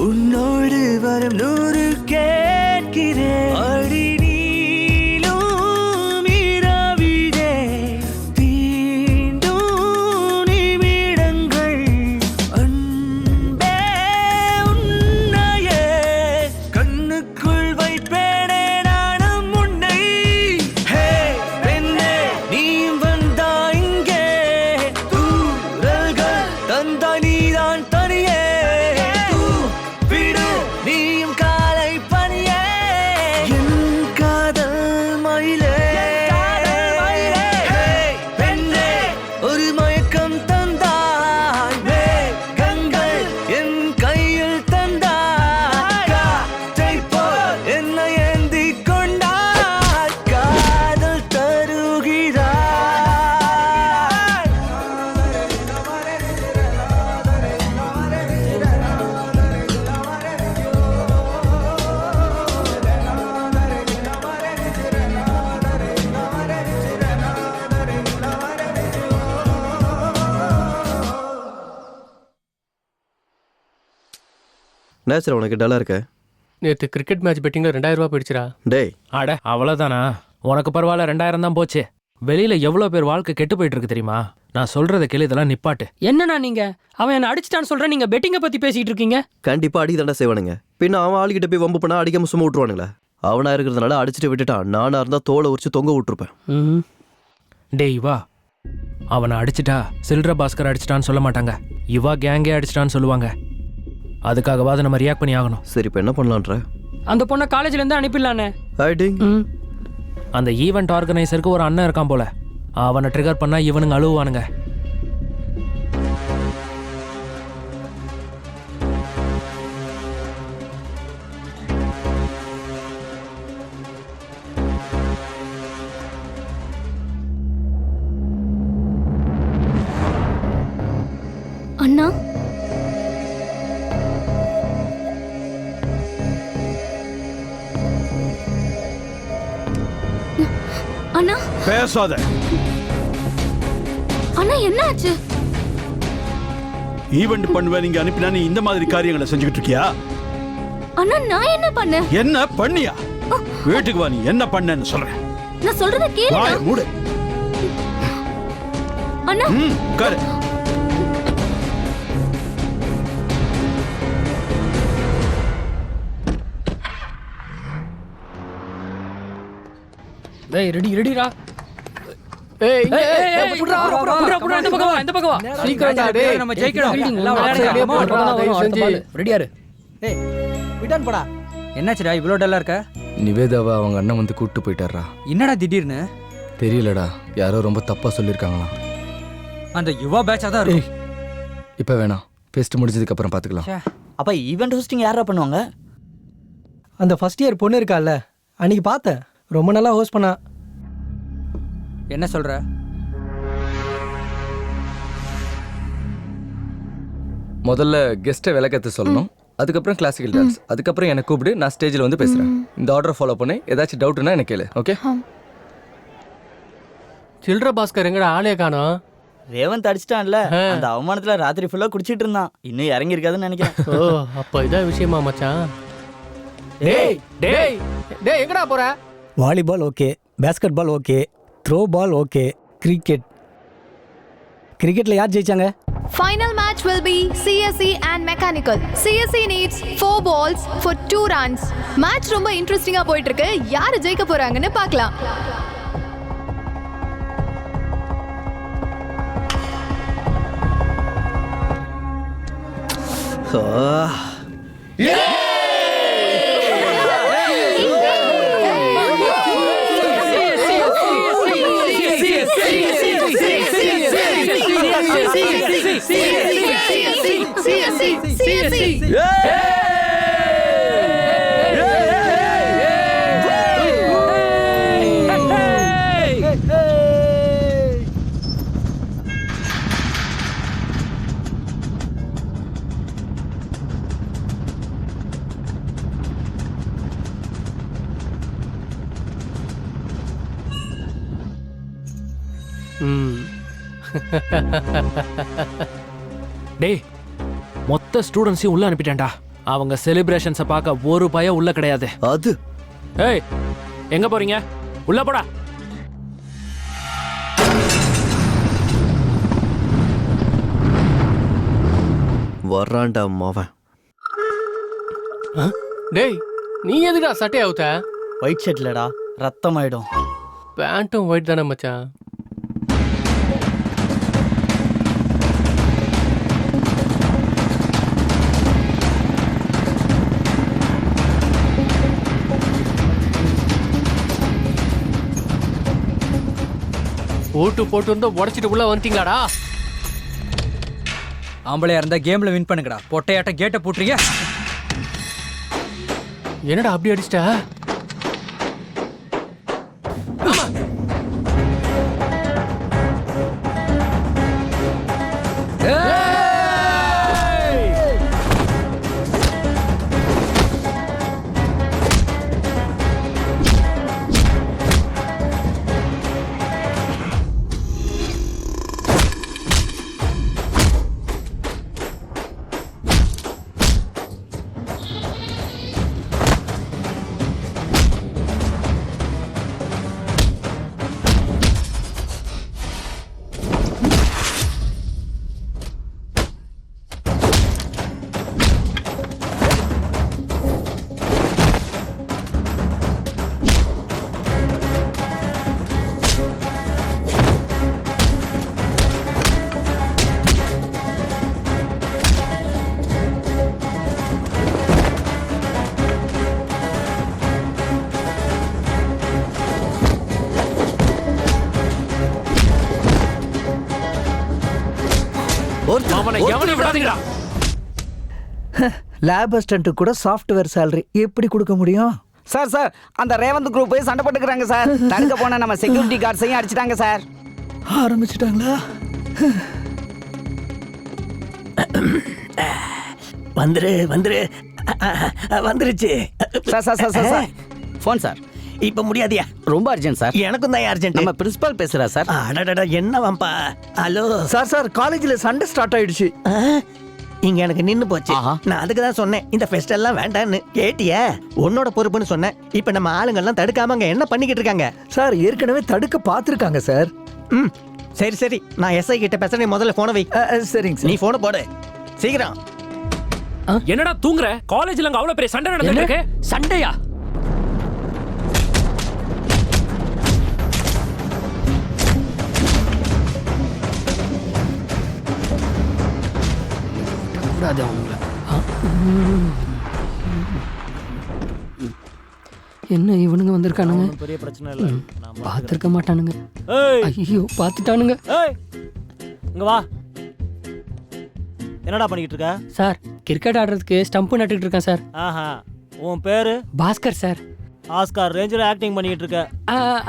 உன்னோடு வரும் 100 கேட்கிறேன் அடி நீளும் இரவிலே தீண்டும் நிமிடங்கள் அன்பே உன்னையே கண்ணுக்குள் வைப்பேனே நானும் உன்னை ஹே பெண்ணே நீ வந்தா இங்கே தூரல்கள் தந்தா நீதான் தனியே விடு நீயும் காலை பனியே என் காதல் மயிலே ஹே பெண்ணே ஒரு மயக்கம் தந்தாய் மேகங்கள் என் கையில் தந்தாய் காற்றை போல் என்னை ஏந்தி கொண்டாய் காதல் தருகிறாய் நேச்சர் உனக்கு டல்லா இருக்க. நேற்று கிரிக்கெட் மேட்ச் பெட்டிங்ல 2000 ரூபாய் போயிடுச்சுடா. டேய் அட அவ்வளவுதானா? உனக்கு பரவாயில்ல, 2000 தான் போச்சு. வெளியில எவ்வளவு பேர் வாழ்க்கை கெட்டு போயிட்டு இருக்கு தெரியுமா? நான் சொல்றத கேளு, இதெல்லாம் நிப்பாட்டு. என்னண்ணா நீங்க அவன் என்ன அடிச்சிட்டான்னு சொல்ற, நீங்க பெட்டிங்கை பத்தி பேசிட்டு இருக்கீங்க. கண்டிப்பா அடிக்க தாண்டா செய்வானுங்க. பின்ன அவன் ஆளுகிட்ட போய் வம்பு பண்ணா அடிக்காம சும்மா விட்டுருவானுங்களா? அவனா இருக்கிறதுனால அடிச்சுட்டு விட்டுட்டான். நானா இருந்தா தோலை உரிச்சு தொங்க விட்டுருப்பேன். டேய் வா, அவனை அடிச்சிட்டா சில்ற பாஸ்கர் அடிச்சிட்டான்னு சொல்ல மாட்டாங்க, இவா கேங்கே அடிச்சிட்டான்னு சொல்லுவாங்க. அதுக்காகவாது நம்ம ரியாக்ட் பண்ணி ஆகணும். சரி இப்போ என்ன பண்ணலான்ற? அந்த பொண்ணை காலேஜ்ல இருந்து அனுப்பிடலானே. அந்த ஈவெண்ட் ஆர்கனைசருக்கு ஒரு அண்ணன் இருக்கான் போல, அவனை ட்ரிகர் பண்ணா இவனுங்க அழுவானுங்க. அண்ணா அண்ணா பேசாத. அண்ணா என்ன ஆச்சு? ஈவெண்ட் பண்ணுவேன் நீங்க அனுப்பினா நீ இந்த மாதிரி காரியங்களை செஞ்சுக்கிட்டு இருக்கியா? அண்ணா நான் என்ன பண்ணேன்? என்ன பண்ணியா? வீட்டுக்கு வா, நீ என்ன பண்ணேன்னு சொல்றேன். நான் சொல்றத கேளு. வாயை மூடு. அண்ணா உட்காரு. டேய் ரெடிடா. ஏய் புட்றா இந்த பக்கம் வா. சீக்கிரம்டா டேய், நம்ம ஜெயிக்கணும். எல்லாம் விளையாடுங்க. ரெடியா இரு. ஏய் விட்டான் போடா. என்னாச்சுடா இவ்ளோ டல்லா இருக்க? நிவேதாவை அவங்க அண்ணன் வந்து கூப்பிட்டு போயிட்டாரா. என்னடா திடீர்னு? தெரியலடா, யாரோ ரொம்ப தப்பா சொல்லியிருக்காங்களாம். அந்த யுவா பேட்சா தான் இருக்கு. இப்போ வேணாம், ஃபெஸ்ட் முடிஞ்சதுக்கு அப்புறம் பார்த்துக்கலாம். அப்ப ஈவென்ட் ஹோஸ்டிங் யாரா பண்ணுவாங்க? அந்த ஃபர்ஸ்ட் இயர் பொண்ணு இருக்கால்ல, அன்னைக்கு பார்த்தேன், ரொம்ப நல்லா ஹோஸ்ட் பண்ணா. என்ன சொல்ற? முதல்ல கெஸ்ட்டை விளக்கத்தை சொல்லணும், அதுக்கப்புறம் கிளாசிக்கல் டான்ஸ், அதுக்கப்புறம் என்னை கூப்பிடு, நான் ஸ்டேஜில் வந்து பேசுகிறேன். இந்த ஆர்டரை ஃபாலோ பண்ணி ஏதாச்சும் டவுட்னா எனக்கு கேளு. ஓகே? சில்ட்ர பாஸ்கர் எங்கடா ஆளே காணோம்? ரேவந்த் அடிச்சிட்டான்ல, அந்த அவமானத்துல ராத்திரி ஃபுல்லா குடிச்சிட்டு இருந்தான். இன்னும் இறங்கி இருக்காதுன்னு நினைக்கிறேன். ஓ, அப்ப இதான் விஷயமா மச்சான். டேய் டேய் டேய், எங்கடா போற? Volleyball okay, basketball okay, throwball okay, கிரிக்கெட்டில் யார் ஜெயிச்சாங்க? Final match will be CSE and Mechanical. CSE needs 4 balls for 2 runs. Match ரொம்ப இன்ட்ரெஸ்டிங்கா போயிட்டு இருக்கு. யாரு ஜெயிக்க போறாங்கன்னு பார்க்கலாம். டேய், மொத்த ஸ்டூடெண்ட்ஸையும் உள்ள அனுப்பிட்டேன்டா. அவங்க செலிப்ரேஷன்ஸை பார்க்க ஒரு பயம் உள்ள கிடையாது. அது ஏய், எங்க போறீங்க? உள்ள போடா. வர்றான்டா மாவன். டேய், நீ எதுடா சட்டை அவுத்த? ஒயிட் ஷர்ட்லடா, ரத்தம் ஆயிடும். பேண்ட்டும் ஒயிட் தானே மச்சான். ஓட்டு போட்டு வந்து உடச்சிட்டு உள்ள வந்துட்டீங்களாடா? ஆம்பளையா இருந்தா கேம்ல வின் பண்ணுங்கடா. பொட்டையாட்ட கேட்டை போட்டுறீங்க. என்னடா அப்படி அடிச்சிட்ட? லேப் அசிஸ்டன்ட் கூட சாஃப்ட்வேர் சேலரி எப்படி கொடுக்க முடியும்? சார் அந்த ரேவந்த் குரூப் போய் சண்டை போட்டுக்கிறாங்க சார். தடுக்க போன நம்ம செக்யூரிட்டி கார்ட்ஸையும் அடிச்சிட்டாங்க சார். ஆரம்பிச்சிட்டாங்களா? வந்துருச்சு. Sir phone sir. இப்ப முடியாதியா? ரொம்ப அர்ஜென்ட் சார். எனக்கும் தான் அர்ஜென்ட். நம்ம பிரின்சிபல் பேசுறா சார். அடடா, என்னவாம்பா? ஹலோ சார் காலேஜில் சண்டை ஸ்டார்ட் ஆயிடுச்சு. இங்க எனக்கு நின்னு போச்சு. நான் அதுக்கு தான் சொன்னேன் இந்த ஃபெஸ்ட் எல்லாம் வேண்டான்னு. கேட்டியா? உன்னோட பொறுப்புன்னு சொன்னேன். இப்ப நம்ம ஆளுங்க எல்லாம் தடுக்காம அங்க என்ன பண்ணிக்கிட்டு இருக்காங்க? சார் ஏற்கனவே தடுக்க பார்த்துருக்காங்க சார். சரி நான் எஸ்ஐ கிட்ட பேசுறேன். முதல்ல போன வை. சரிங்க, நீ போன போடு சீக்கிரம். என்னடா தூங்குற? காலேஜ்ல அங்க அவ்வளவு பெரிய சண்டை நடந்துட்டு இருக்கு. சண்டையா? என்ன இவனுங்க வந்திருக்கானுங்க? பெரிய பிரச்சனை இல்ல. பார்த்துருக்க மாட்டானுங்க. ஐயோ, பார்த்துட்டானுங்க. இங்க வா. என்னடா பண்ணிக்கிட்டு இருக்க? சார், கிரிக்கெட் ஆடுறதுக்கு ஸ்டம்ப் நட்டுக்கிட்டு இருக்கேன் சார். ஆஹா, உன் பேரு? பாஸ்கர் சார். ஆஸ்கார் ரேஞ்சில் ஆக்டிங் பண்ணிட்டு இருக்க.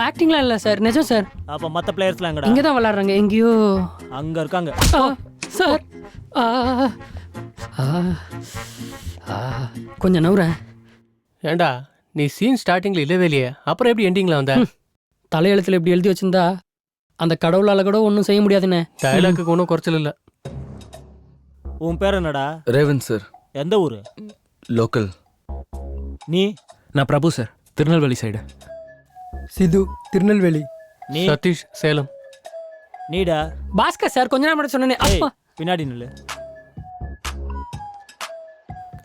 ஆக்டிங்லாம் இல்லை சார், நிஜம் சார். அப்போ மற்ற பிளேயர்ஸ்லாம் எங்கடா? இங்கே தான் விளாட்றாங்க, எங்கேயோ அங்கே இருக்காங்க. சார். கொஞ்சம் நவுறேன். ஏண்டா நீ சீன் ஸ்டார்டிங்ல இல்லவே இல்லையே, அப்புறம் எப்படி எண்டிங்ல வந்த? தலையெழுத்துல இப்படி எழுதி வச்சிருந்தா அந்த கடவுளால கூட ஒன்றும் செய்ய முடியாதுண்ணே. டயலாக்கு ஒன்றும் குறைச்சல் இல்லை. உன் பேர் என்னடா? Raven sir. எந்த ஊர்? லோக்கல். நீ? நான் பிரபு சார், திருநெல்வேலி சைடு. சிது, திருநெல்வேலி. நீ? சதீஷ், சேலம். நீடா? பாஸ்கர் சார், கொஞ்ச நேரம் மட்டும் சொன்னேனே. அப்பா பின்னாடி நில்லு.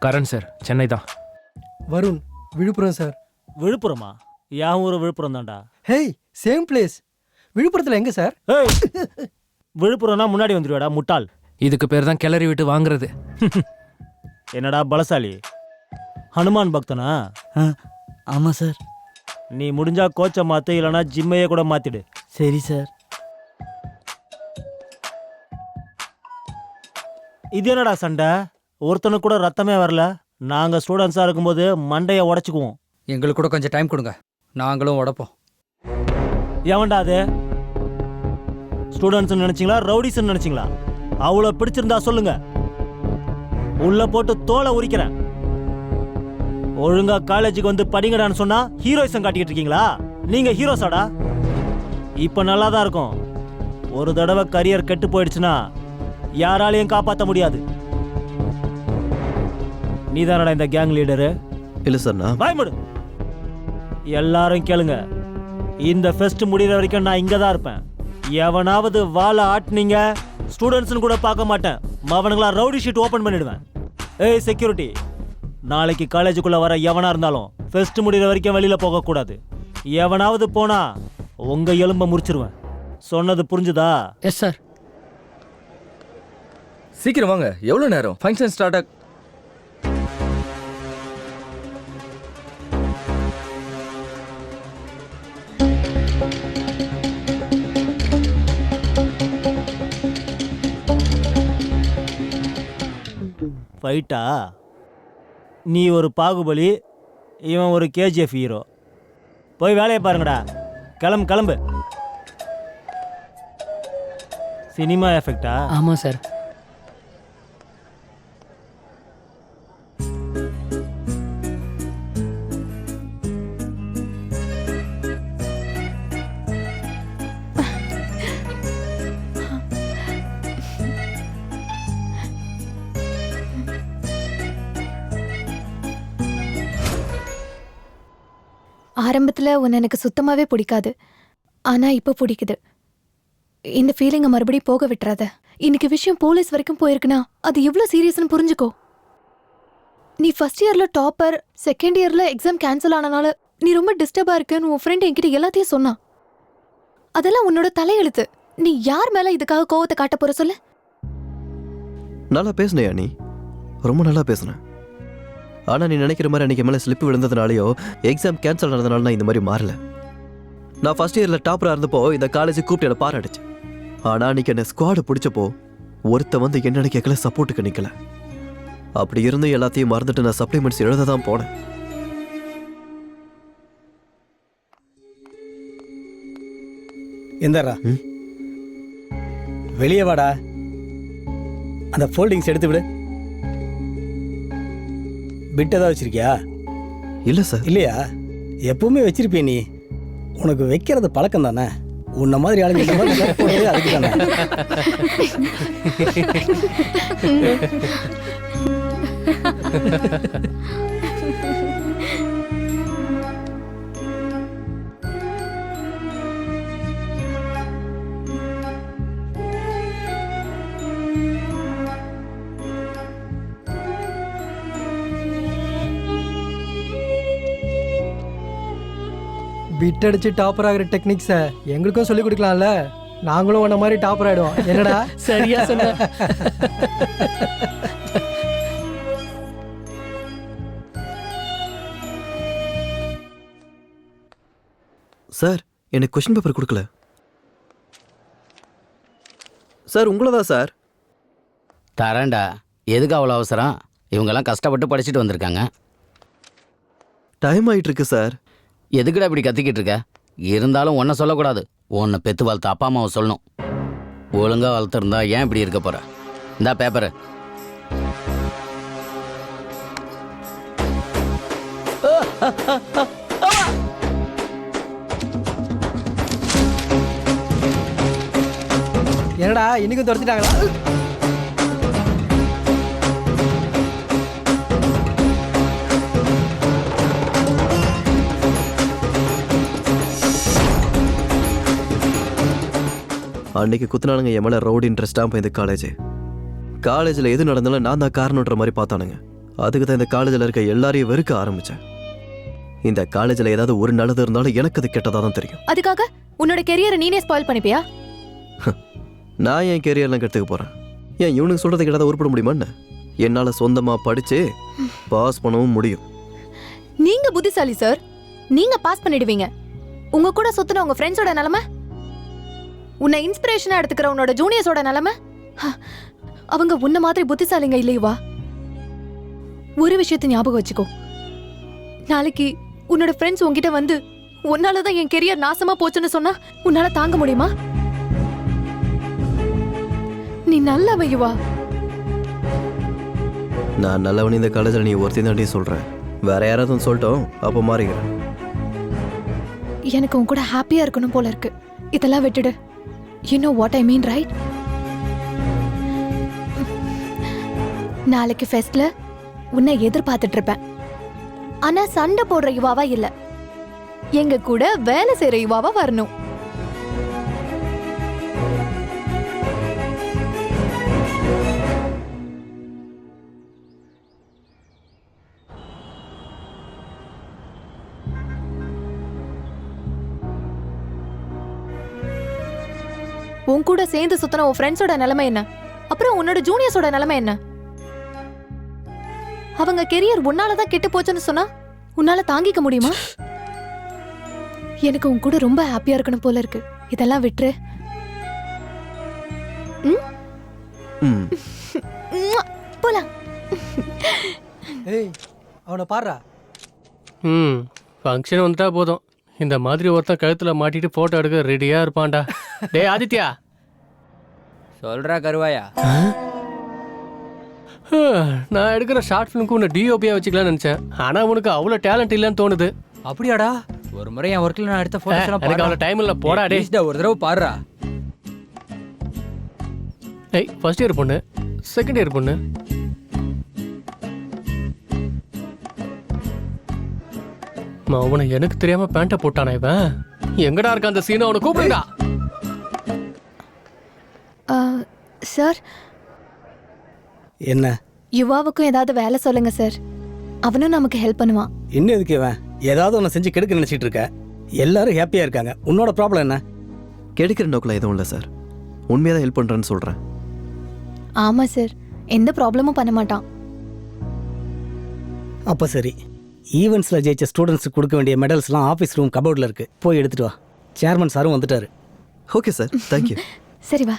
கரண் சார், சென்னை தான். வருண், விழுப்புரம் சார். விழுப்புரமா? என் ஊர் விழுப்புரம் தான்டா. Hey, same place. விழுப்புரத்தில் எங்க சார்? விழுப்புரம்னா முன்னாடி வந்துடுவாடா முட்டாள். இதுக்கு பேர் தான் கிளறி விட்டு வாங்குறது. என்னடா பலசாலி, ஹனுமான் பக்தனா? ஆமாம் சார். நீ முடிஞ்சா கோச்சை மாற்று, இல்லைனா ஜிம்மையே கூட மாற்றிடு. சரி சார். இது என்னடா சண்டை? ஒருத்தனுக்கு கூட ரத்தமே வரல. நாங்கள் ஸ்டூடெண்ட்ஸாக இருக்கும்போது மண்டையை உடச்சிக்குவோம். எங்களுக்கு கூட கொஞ்சம் டைம் கொடுங்க, நாங்களும் உடப்போம். எவன்டா அது? ஸ்டூடெண்ட்ஸ் நினைச்சிங்களா, ரவுடிஸ் நினைச்சிங்களா? அவ்வளோ பிடிச்சிருந்தா சொல்லுங்க, உள்ள போட்டு தோலை உரிக்கிறேன். ஒழுங்கா காலேஜுக்கு வந்து படிங்கடான்னு சொன்னா ஹீரோயிசம் காட்டிக்கிட்டு இருக்கீங்களா? நீங்க ஹீரோஸாடா? இப்ப நல்லா தான் இருக்கும். ஒரு தடவை கரியர் கெட்டு போயிடுச்சுன்னா யாராலையும் காப்பாற்ற முடியாது. நீ தானடா இந்த கேங் லீடரு? இல்ல சார். நான் பயமுடு. எல்லாரும் கேளுங்க, இந்த ஃபெஸ்ட் முடிகிற வரைக்கும் நான் இங்க தான் இருப்பேன். எவனாவது வாழை ஆட்டினீங்க, ஸ்டூடெண்ட்ஸ்னு கூட பார்க்க மாட்டேன். அவனுங்களா ரவுடி ஷீட் ஓப்பன் பண்ணிடுவேன். ஏய் செக்யூரிட்டி, நாளைக்கு காலேஜுக்குள்ள வர எவனா இருந்தாலும் ஃபெஸ்ட் முடிகிற வரைக்கும் வெளியில போகக்கூடாது. எவனாவது போனா உங்க எலும்ப முறிச்சிருவேன். சொன்னது புரிஞ்சுதா? Yes sir. சீக்கிரம் வாங்க, எவ்வளோ நேரம்? ஃபங்க்ஷன் ஸ்டார்ட் ஆக ஃபைட்டா? நீ ஒரு பாகுபலி, இவன் ஒரு கேஜிஎஃப் ஹீரோ. போய் வேலையை பாருங்கடா. கிளம்பு கிளம்பு. சினிமா எஃபெக்டா? ஆமாம் சார். ஆரம்பத்தில் உன்னை எனக்கு சுத்தமாகவே பிடிக்காது, ஆனால் இப்போ பிடிக்குது. இந்த ஃபீலிங்கை மறுபடியும் போக விட்டுறாத. இன்னைக்கு விஷயம் போலீஸ் வரைக்கும் போயிருக்குன்னா அது எவ்வளோ சீரியஸ்னு புரிஞ்சுக்கோ. நீ ஃபர்ஸ்ட் இயரில் டாப்பர், செகண்ட் இயரில் எக்ஸாம் கேன்சல் ஆனனால நீ ரொம்ப டிஸ்டர்பாக இருக்குன்னு உன் ஃப்ரெண்ட் என்கிட்ட எல்லாத்தையும் சொன்னான். அதெல்லாம் உன்னோட தலையெழுத்து. நீ யார் மேலே இதுக்காக கோவத்தை காட்ட போற சொல்லு? நல்லா பேசுனையா நீ? ரொம்ப நல்லா பேசுனேன். ஆனால் நீ நினைக்கிற மாதிரி அன்றைக்கி மேலே ஸ்லிப்பு விழுந்ததுனாலையோ எக்ஸாம் கேன்சல் ஆனதுனால நான் இந்த மாதிரி மாறல. நான் ஃபர்ஸ்ட் இயரில் டாப்பராக இருந்தப்போ இந்த காலேஜுக்கு கூப்பிட்டு என்னை பாராட்டுச்சு. ஆனால் அன்றைக்கி என்னை ஸ்குவாடு பிடிச்சப்போ ஒருத்த வந்து என்னென்னு கேட்கல, சப்போர்ட்டுக்கு நிற்கல. அப்படி இருந்தும் எல்லாத்தையும் மறந்துட்டு நான் சப்ளிமெண்ட்ஸ் எழுத தான் போனேன். எந்தரா வெளியே வாடா. அந்த ஃபோல்டிங்ஸ் எடுத்து விடு. பிட் ஏதாவது வச்சிருக்கியா? இல்லை சார். இல்லையா? எப்பவுமே வச்சிருப்பிய நீ. உனக்கு வைக்கிறது பழக்கம் தானே. உன்ன மாதிரி ஆளுங்க இந்த மாதிரி joke போடுறதே அதுக்கு தானே. பிட் அடிச்சு டாப்பர் ஆகிற டெக்னிக்ஸை எங்களுக்கும் சொல்லிக் கொடுக்கலாம்ல. நாங்களும் உன்ன மாதிரி டாப்பர் ஆயிடுவோம். என்னடா? சரியா சொன்ன. சார், எனக்கு கொஸ்டின் பேப்பர் கொடுக்கல சார். உங்களதா சார்? தரேன்டா. எதுக்கு அவ்வளோ அவசரம்? இவங்கெல்லாம் கஷ்டப்பட்டு படிச்சுட்டு வந்திருக்காங்க. டைம் ஆயிட்டு இருக்கு சார். எதுக்குடா இப்படி கத்திக்கிட்டு இருக்க? இருந்தாலும் ஒன்றை சொல்லக்கூடாது. உன்னை பெத்து வளர்த்த அப்பா அம்மாவை சொல்லணும். ஒழுங்கா வளர்த்துருந்தா ஏன் இப்படி இருக்க போற? இந்தா பேப்பரு. என்னடா இன்னைக்கும் துரத்திட்டாங்களா? அன்னைக்கு குத்துனானுங்க என் மேல ரவுடி இன்ட்ரெஸ்டாக போய் இந்த காலேஜில் எது நடந்தாலும் நான் தான் காரணன்ற மாதிரி பார்த்தானுங்க. அதுக்கு தான் இந்த காலேஜில் இருக்க எல்லாரையும் வெறுக்க ஆரம்பித்தேன். இந்த காலேஜில் ஏதாவது ஒரு நல்லது இருந்தாலும் எனக்கு அது கெட்டதாக தான் தெரியும். அதுக்காக உன்னோட கெரியரை நீனே ஸ்பாயில் பண்ணிப்பியா? நான் என் கெரியர்லாம் கெடுத்துக்க போகிறேன். ஏன் இவனுக்கு சொல்கிறது கேட்டால் உருப்பட முடியுமான்னு? என்னால் சொந்தமாக படித்து பாஸ் பண்ணவும் முடியும். நீங்க புத்திசாலி சார். நீங்க பாஸ் பண்ணிடுவீங்க. உங்க கூட சுத்தின உங்க ஃப்ரெண்ட்ஸோட நிலைமை, உன்னை இன்ஸ்பிரேஷனா எடுத்துக்கிற உன்னோட ஜூனியர்ஸோட நிலைமை, அவங்க உன்ன மாதிரி புத்திசாலிங்க இல்லையவா? ஒரு விஷயத்தை ஞாபகம் வச்சுக்கோ. நாளைக்கு உன்னோட ஃப்ரெண்ட்ஸ் உன்கிட்ட வந்து உன்னாலதான் என் கெரியர் நாசமா போச்சுன்னு சொன்னா உன்னால தாங்க முடியுமா? நீ நல்லவையுவா. நான் நல்லவன் இந்த காலேஜில் நீ ஒருத்தி தாண்டி சொல்கிறேன். வேற யாராவது சொல்லட்டும், அப்போ மாறிக்கிறேன். எனக்கு உன் கூட ஹாப்பியா இருக்கணும் போல இருக்கு. இதெல்லாம் விட்டுடு. You know what I mean, right? நாளைக்கு ஃபெஸ்ட்ல உன்னை எதிர்பார்த்துட்டு இருப்பேன். ஆனா சண்டை போடுற யுவாவா இல்ல, எங்க கூட வேலை செய்யற யுவாவா வரணும். உன் கூட சேர்ந்து சுத்தின உன் ஃப்ரெண்ட்ஸோட நிலைமை என்ன? அப்புறம் உன்னோட ஜூனியர்ஸோட நிலைமை என்ன? அவங்க கெரியர் உன்னாலதான் கெட்டு போச்சுன்னு சொன்னா உன்னால தாங்கிக்க முடியுமா? எனக்கு உன் கூட ரொம்ப ஹாப்பியா இருக்கணும் போல இருக்கு. இதெல்லாம் விட்டுரு. போலாம். ஏய், அவனை பாடுறா. ஃபங்க்ஷன் வந்துட்டா போதும். இந்த மாதிரி ஒருத்தன் கழுத்துல மாட்டிட்டு போட்டோ எடுக்க ரெடியா இருப்பான்டா. டேய் ஆதித்யா, சொல்றா கருவாயா. நான் எடுக்கிற ஷார்ட் ஃபிலிம்க்கு உன்னை டிஓபியா வச்சுக்கலாம்னு நினைச்சேன். ஆனா உனக்கு அவ்வளவு டேலண்ட் இல்லைன்னு தோணுது. அப்படியாடா? ஒரு முறை என் ஒர்க்ல நான் எடுத்த போட்டோஸ் எல்லாம் எனக்கு அவ்வளவு டைம் இல்ல. போடா டேய். ஒரு தடவை பாருடா. ஏய், ஃபர்ஸ்ட் இயர் பொண்ணு, செகண்ட் இயர் பொண்ணு. அவனை எனக்கு தெரியாம பேண்ட போட்டானா இவன்? எங்கடா இருக்க அந்த சீனை? அவனை கூப்பிடுடா. சார், என்ன? யுவாவுக்கும் ஏதாவது வேலை சொல்லுங்க சார். அவனும் நமக்கு ஹெல்ப் பண்ணுவான். இன்னும் எதுக்கு இவன் ஏதாவது ஒன்று செஞ்சு கெடுக்க நினைச்சிட்டு இருக்க? எல்லாரும் ஹாப்பியா இருக்காங்க. உன்னோட ப்ராப்ளம் என்ன? கெடுக்கிற நோக்கில் எதுவும் இல்லை சார். உண்மையாக தான் ஹெல்ப் பண்ணுறேன்னு சொல்கிறேன். ஆமா சார், எந்த ப்ராப்ளமும் பண்ண மாட்டான். அப்போ சரி, ஈவெண்ட்ஸில் ஜெயிச்ச ஸ்டூடெண்ட்ஸுக்கு கொடுக்க வேண்டிய மெடல்ஸ்லாம் ஆஃபீஸ் ரூம் கபோர்டில் இருக்கு. போய் எடுத்துட்டு வா. சேர்மன் சாரும் வந்துட்டாரு. Okay sir, thank you. சரி வா.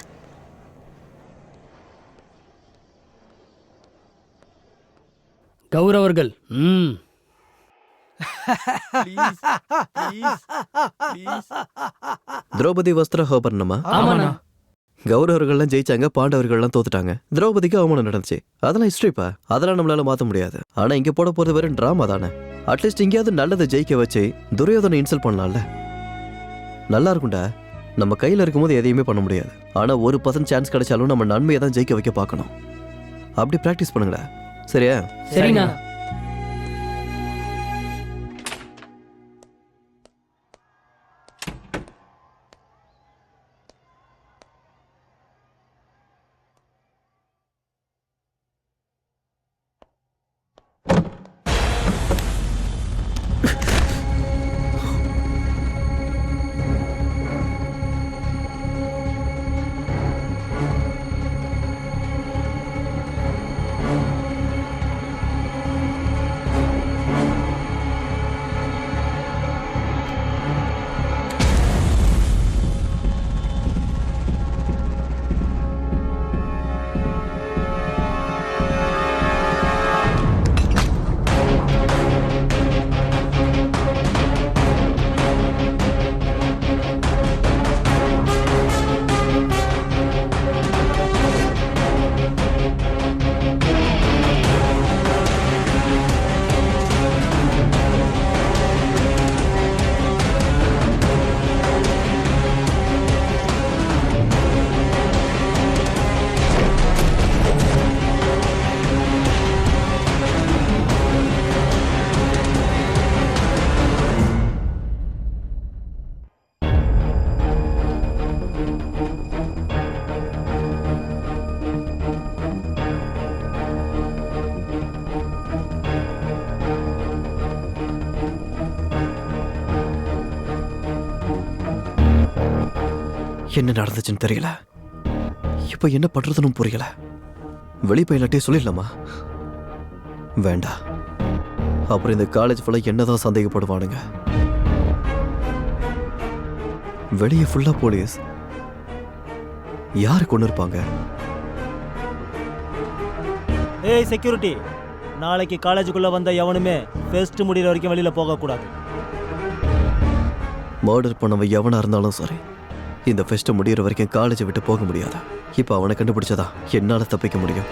கௌரவர்கள், திரௌபதி வஸ்திர ஹோபர்ணமா? ஆமாண்ணா. கௌரவர்கள்லாம் ஜெயிச்சாங்க, பாண்டவர்கள்லாம் தோத்துட்டாங்க. திரௌபதிக்கு அவமானம் நடந்துச்சு. அதெல்லாம் ஹிஸ்ட்ரிப்பா, அதெல்லாம் நம்மளால மாற்ற முடியாது. ஆனா இங்க போட போறது வெறும் டிராமா தானே. அட்லீஸ்ட் இங்கேயாவது நல்லதை ஜெயிக்க வச்சு துரியோதனை இன்சல்ட் பண்ணலாம்ல. நல்லா இருக்கும்டா. நம்ம கையில இருக்கும்போது எதையுமே பண்ண முடியாது. ஆனா 1% சான்ஸ் கிடைச்சாலும் நம்ம நன்மையை தான் ஜெயிக்க வைக்க பார்க்கணும். அப்படி பிராக்டிஸ் பண்ணுங்கடா. சரியா? சரிண்ணா. என்ன நடந்துச்சுன்னு தெரியல. இப்போ என்ன பண்றதுன்னு புரியல. வெளியே போய் எல்லாத்தையும் சொல்லிடலாமா? வேண்டாம். அப்புறம் இந்த காலேஜ் ஃபுல்லாக என்னதான் சந்தேகப்படுவானுங்க. வெளியே ஃபுல்லா போலீஸ். யாரு கொண்டு இருப்பாங்க? ஏய் செக்யூரிட்டி, நாளைக்கு காலேஜுக்குள்ள வந்த எவனுமே ஃபெஸ்ட் முடிகிற வரைக்கும் வெளியில போகக்கூடாது. மர்டர் பண்ணவன் எவனா இருந்தாலும் சரி, இந்த ஃபெஸ்ட் முடிகிற வரைக்கும் காலேஜை விட்டு போக முடியாது. இப்போ அவனை கண்டுபிடிச்சதா என்னால தப்பிக்க முடியும்.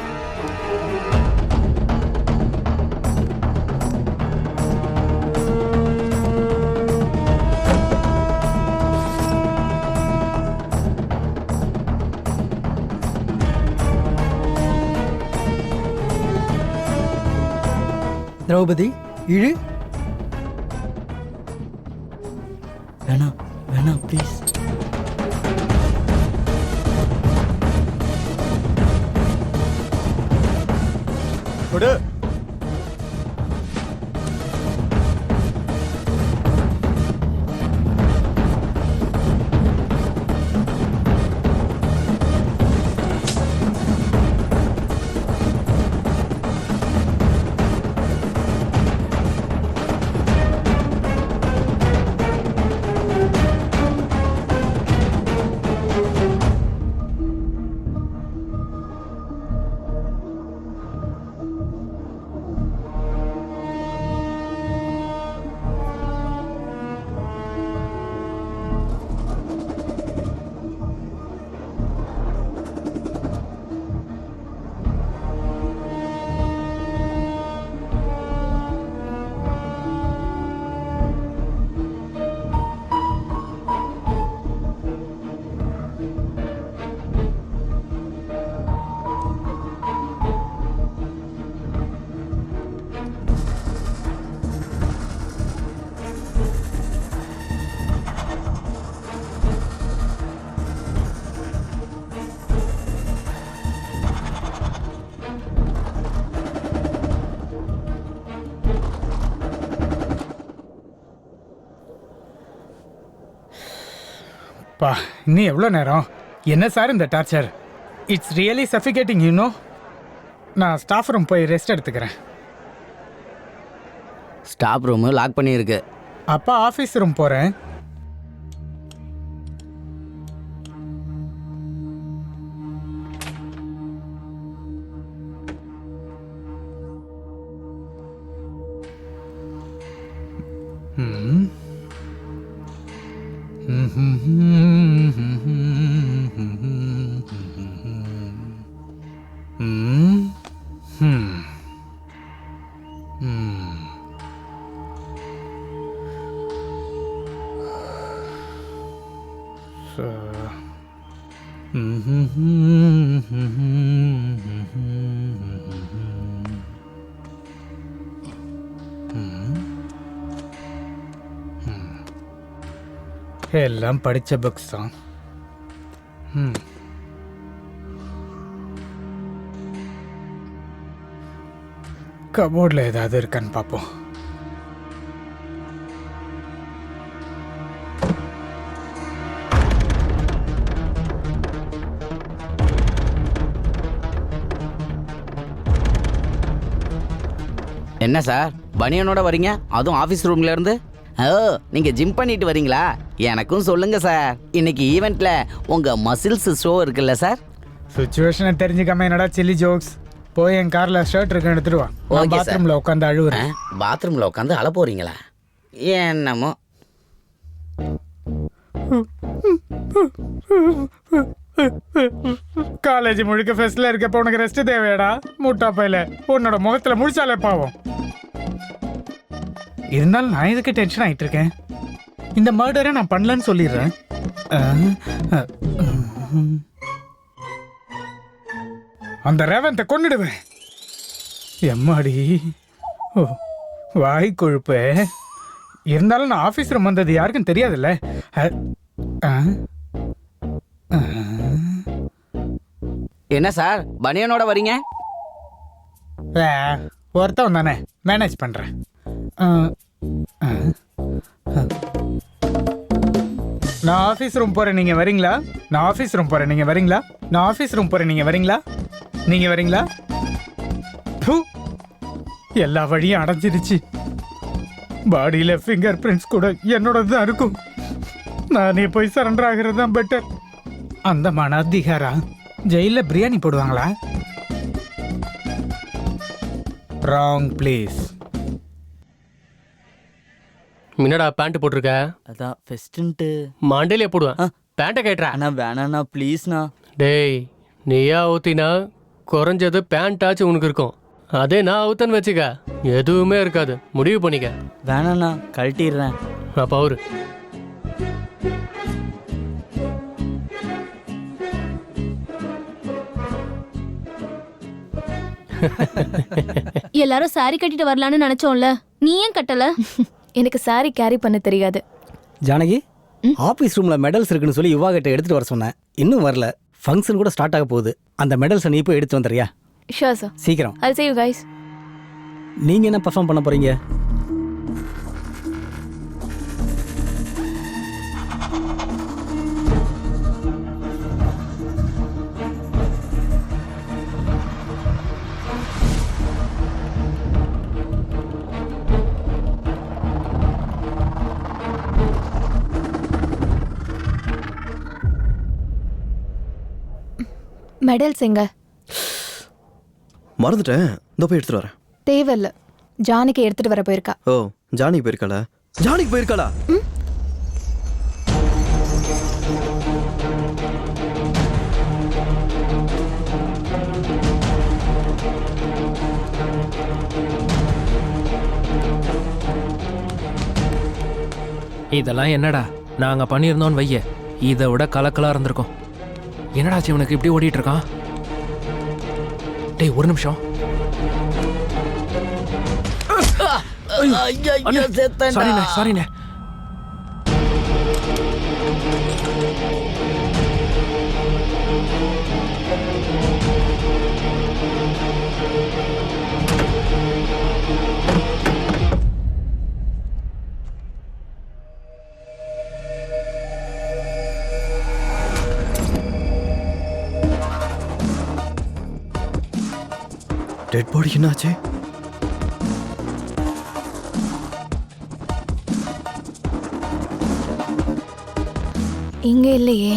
திரௌபதி இழு. வேணாம் வேணாம் ப்ளீஸ். கொடு. பா இன்னும் எவ்வளோ நேரம்? என்ன சார் இந்த torture? It's really suffocating you know. நான் ஸ்டாஃப் ரூம் போய் ரெஸ்ட் எடுத்துக்கிறேன். ஸ்டாஃப் ரூம் லாக் பண்ணியிருக்கு. அப்பா ஆஃபீஸ் ரூம் போகிறேன். எல்லாம் படித்த புக்ஸ் தான். கபோர்டில் ஏதாவது இருக்கான்னு பார்ப்போம். என்ன சார் பனியனோட வரீங்க, அதுவும் ஆஃபீஸ் ரூம்ல இருந்து? ஓ, நீங்க ஜிம் பண்ணிட்டு வரீங்களா? எனக்கும் சொல்லுங்க சார். இன்னைக்கு ஈவெண்ட்ல உங்க மசில்ஸ் ஷோ இருக்குல்ல சார்? சுச்சுவேஷனை தெரிஞ்சுக்காம என்னடா சில்லி ஜோக்ஸ். போய் என் கார்ல ஷர்ட் இருக்கு எடுத்துட்டு வா. Okay sir. பாத்ரூம்ல உட்காந்து அழுவுறேன். பாத்ரூம்ல உட்காந்து அழ போறீங்களா? என்னமோ. காலேஜ் முழுக்க ஃபெஸ்ட்ல இருக்கப்ப உனக்கு ரெஸ்ட் தேவையாடா? மூட்டா பையில உன்னோட முகத்துல முடிச்சாலே பாவம். இருந்தாலும் நான் இதுக்கு டென்ஷன் ஆயிட்டு இருக்கேன். இந்த மர்டரை நான் பண்ணலன்னு சொல்லிடுறேன். அந்த ரேவந்தை கொன்னுடுவேன். எம்மாடி, ஓ வாய் கொழுப்பு. இருந்தாலும் நான் ஆஃபீஸ் ரூம் வந்தது யாருக்கும் தெரியாதுல்ல. என்ன சார் பனியனோட வரீங்க? ஒருத்தவன் தானே, மேனேஜ் பண்றேன். நான் ஆஃபீஸ் ரூம் போகிறேன், நீங்கள் வரீங்களா? நான் ஆஃபீஸ் ரூம் போகிறேன், நீங்கள் வரீங்களா? நான் ஆஃபீஸ் ரூம் போகிறேன், நீங்கள் வரீங்களா? நீங்கள் வரீங்களா? ப்பு. எல்லா வழியும் அடைஞ்சிருச்சு. பாடியில் ஃபிங்கர் பிரிண்ட்ஸ் கூட என்னோட தான் இருக்கும். நானே போய் சரண்டர் ஆகிறது தான் பெட்டர். அந்த மனாதிகாரா ஜெயிலில் பிரியாணி போடுவாங்களா? Wrong place. முன்னடா பேண்ட் போட்டிருக்க? அதான் ஃபெஸ்ட்டுன்ட்டு மண்டையிலே போடுவேன். பேண்ட்டை கேட்டுறா. அண்ணா வேணாண்ணா ப்ளீஸ்ண்ணா. டேய் நீயா ஊத்தினா குறைஞ்சது பேண்ட்டாச்சும் உனக்கு இருக்கும். அதே நான் ஊத்தன்னு வச்சுக்க எதுவுமே இருக்காது. முடிவு பண்ணிக்க. வேணாண்ணா கழட்டிடுறேன். அப்போ அவரு எல்லாரும் சாரி கட்டிட்டு வரலான்னு நினைச்சோம்ல, நீ ஏன் கட்டல? எனக்கு சாரி கேரி பண்ண தெரியாது. ஜானகி, ஆஃபீஸ் ரூமில் மெடல்ஸ் இருக்குன்னு சொல்லி யுவா கிட்ட எடுத்துகிட்டு வர சொன்னேன். இன்னும் வரல. ஃபங்க்ஷன் கூட ஸ்டார்ட் ஆக போகுது. அந்த மெடல்ஸை நீ போய் எடுத்து வந்துடுறியா? Sure sir. சீக்கிரம். I'll see you guys. நீங்கள் என்ன பர்ஃபார்ம் பண்ண போகிறீங்க? மெடல்ஸ் எங்க? மறந்துட்டேன். இந்த போய் எடுத்துட்டு வரேன். தேவையில்ல, ஜானிக்கு எடுத்துட்டு வர போயிருக்கா. ஓ, ஜானிக்கு போயிருக்காளா? ஜானிக்கு போயிருக்காளா? இதெல்லாம் என்னடா நாங்க பண்ணியிருந்தோன்னு வைய, இதை விட கலக்கலா இருந்திருக்கும். என்னடா இவனுக்கு இப்படி ஓடிட்டு இருக்கான்? டேய் ஒரு நிமிஷம். சாரிண்ணே சாரிண்ணே. டெட் பாடி என்னாச்சு? இங்க இல்லையே.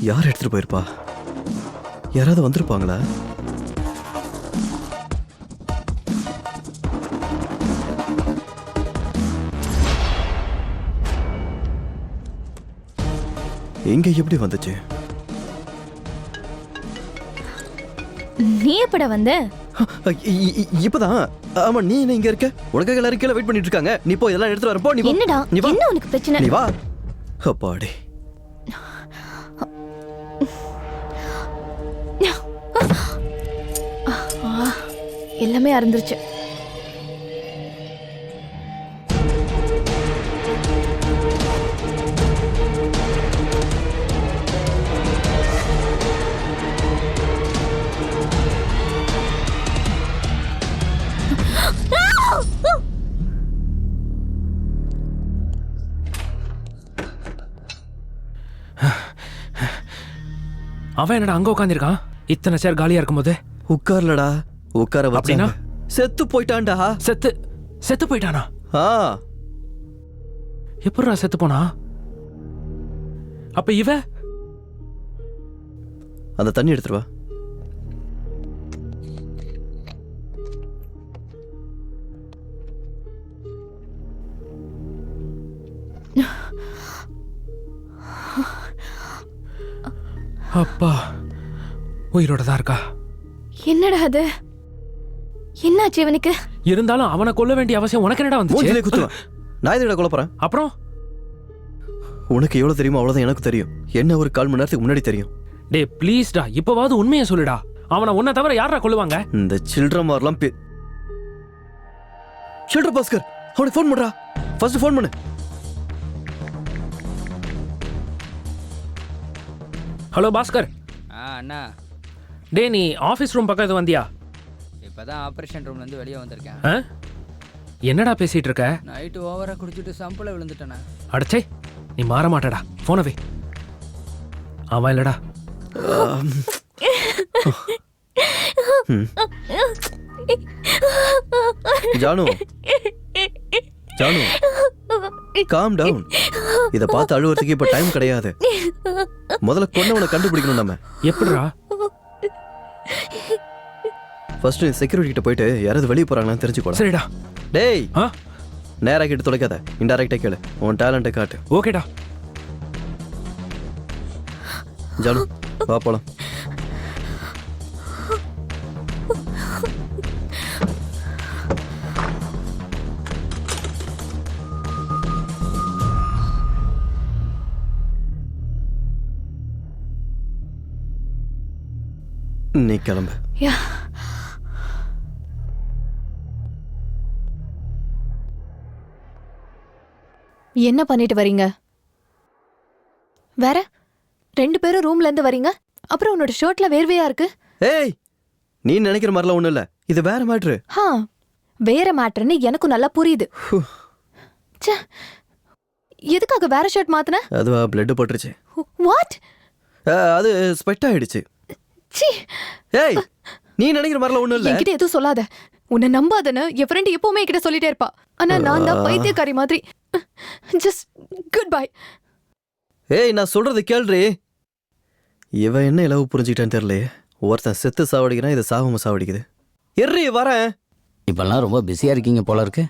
யார் எடுத்துட்டு போயிருப்பா? யாராவது வந்திருப்பாங்களா? எங்க எப்படி வந்துச்சு? நீ எப்படா வந்த? இப்பதான். ஆமா, நீ என்ன இங்க இருக்க? உனக்காக எல்லாரும் கீழே வெயிட் பண்ணிட்டு இருக்காங்க. நீ போய் எல்லாம் எடுத்துட்டு வரப்போ நீ என்னடா என்ன உனக்கு பிரச்சனை? நீ வா. அப்பாடி. எல்லாமே அறந்துருச்சு. அவன் என்னடா அங்க உட்காந்துருக்கான்? இத்தனை சேர் காலியா இருக்கும்போது உட்கார்லடா. உட்கார அப்படின்னா செத்து போயிட்டான்டா. செத்து போயிட்டானா? எப்படா செத்து போனா? அப்ப இவ அந்த தண்ணி எடுத்துட்டு வா. அப்பா உயிரோட தான் இருக்கா? என்னடா அது? என்னாச்சு இவனுக்கு? இருந்தாலும் அவனை கொல்ல வேண்டிய அவசியம் உனக்கு என்னடா மூஞ்சிலே வந்துச்சு? குத்துவேன். நான் எதுக்கு கொல்ல போறேன்? அப்புறம் உனக்கு எவ்வளவு தெரியுமோ அவ்வளவுதான் எனக்கு தெரியும். என்ன ஒரு 1/4 மணி நேரத்துக்கு முன்னாடி தெரியும். டே ப்ளீஸ்டா, இப்பவாவது உண்மையை சொல்லுடா. அவனை உன்னை தவிர யாரா கொல்லுவாங்க? இந்த சில்ட்ர மாதிரிலாம் சில்ட்ர பாஸ்கர், அவனுக்கு ஃபோன் பண்றா. ஃபர்ஸ்ட் ஃபோன் பண்ணு. ஹலோ பாஸ்கர். அண்ணா. டே நீ ஆஃபீஸ் ரூம் பக்கம் எதுவும் வந்தியா? இப்போ தான் ஆப்ரேஷன் ரூம்லேருந்து வெளியே வந்திருக்கேன். என்னடா பேசிகிட்டு இருக்க? நைட்டு ஓவராக குடிச்சிட்டு சம்பில் விழுந்துட்டேண்ணா. அடச்சே நீ மாற மாட்டடா. போனவே அவன் இல்லடா. Janu Janu calm down. இத பார்த்து அழுவறதுக்கு இப்ப டைம் கிடையாது. முதல்ல கொன்னவனை கண்டுபிடிக்கணும் நம்ம. எப்படிடா? ஃபர்ஸ்ட் செக்யூரிட்டி கிட்ட போயிட்டு யாராவது வெளிய போறாங்களான்னு தெரிஞ்சுக்கோ. சரிடா. டேய் நேரா கிட்ட தொலைக்காத, இன்டைரக்டா கேளு. உன் டேலண்ட்டை காட்டு. ஓகேடா. ஜானு வா போலாம். நீ கிளம்பு. என்ன பண்ணிட்டு வரீங்க? வேற 2 பேரும் ரூம்ல இருந்து வரீங்க. அப்புறம் உன்னோட ஷர்ட்ல வேர்வையா இருக்கு. ஏய் நீ நினைக்கிற மாதிரிலாம் ஒண்ணும் இல்ல. இது வேற மேட்ரு. வேற மேட்டர்னு எனக்கும் நல்லா புரியுது. எதுக்காக வேற ஷர்ட் மாத்துன? அதுவா பிளட் போட்டுருச்சு. வாட்? அது ஸ்வெட் ஆயிடுச்சு. ஏய் நீ நினைக்கிற மாதிரிலாம் ஒண்ணும் இல்ல. என்கிட்ட எதுவும் சொல்லாத. உன்னை நம்பாதன்னு என் ஃப்ரெண்ட் எப்பவுமே என்கிட்ட சொல்லிட்டே இருப்பா. ஆனா நான் தான் பைத்தியக்காரி மாதிரி. Just good bye. ஏய் நான் சொல்றது கேள்றி. இவன் என்ன இலவு புரிஞ்சுக்கிட்டான்னு தெரியலையே. ஒருத்தன் செத்து சாவடிக்கிறான், இதை சாவம சாவடிக்குது. எர்ரி வரேன். இப்பெல்லாம் ரொம்ப பிஸியாக இருக்கீங்க போல இருக்கு.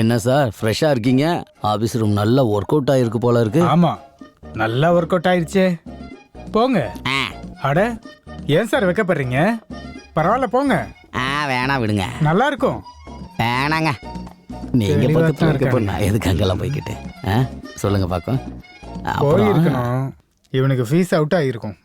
என்ன சார் ஃப்ரெஷ்ஷாக இருக்கீங்க? ஆஃபீஸ் ரூம் நல்லா ஒர்க் அவுட் ஆகிருக்கு போல இருக்கு. ஆமாம் நல்லா ஒர்க் அவுட் ஆயிடுச்சே. போங்க. அட ஏன் சார் வைக்கப்படுறீங்க? பரவாயில்ல போங்க. வேணாம் விடுங்க. நல்லா இருக்கும். வேணாங்க. நீங்க பக்கத்தில் இருக்க பொண்ணா எதுக்கு அங்கெல்லாம் போய்கிட்டு? சொல்லுங்க பார்க்கும். போயிருக்கணும். இவனுக்கு ஃபீஸ் அவுட் ஆகிருக்கும்.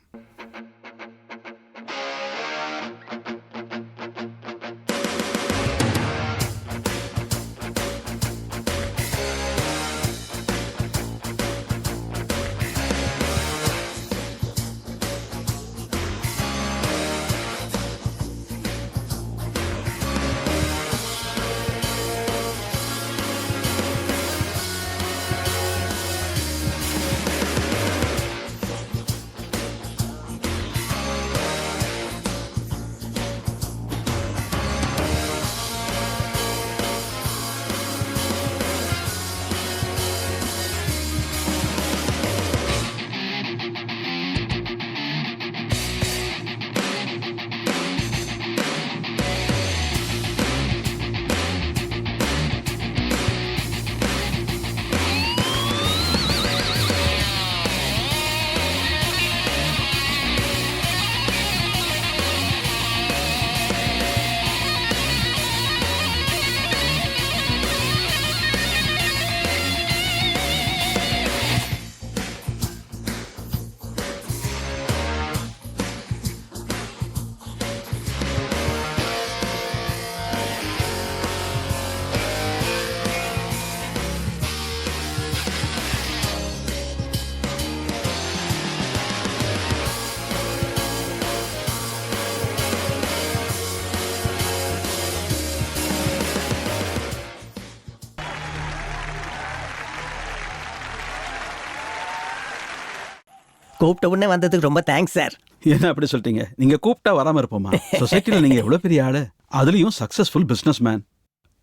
கூப்பிட்ட உடனே வந்ததுக்கு ரொம்ப தேங்க்ஸ் சார். என்ன அப்படி சொல்லிட்டீங்க? நீங்க கூப்பிட்டா வராம இருப்போமா? சொசைட்டில நீங்க எவ்வளவு பெரிய ஆளு, அதுலயும் சக்சஸ்ஃபுல் பிசினஸ் மேன்.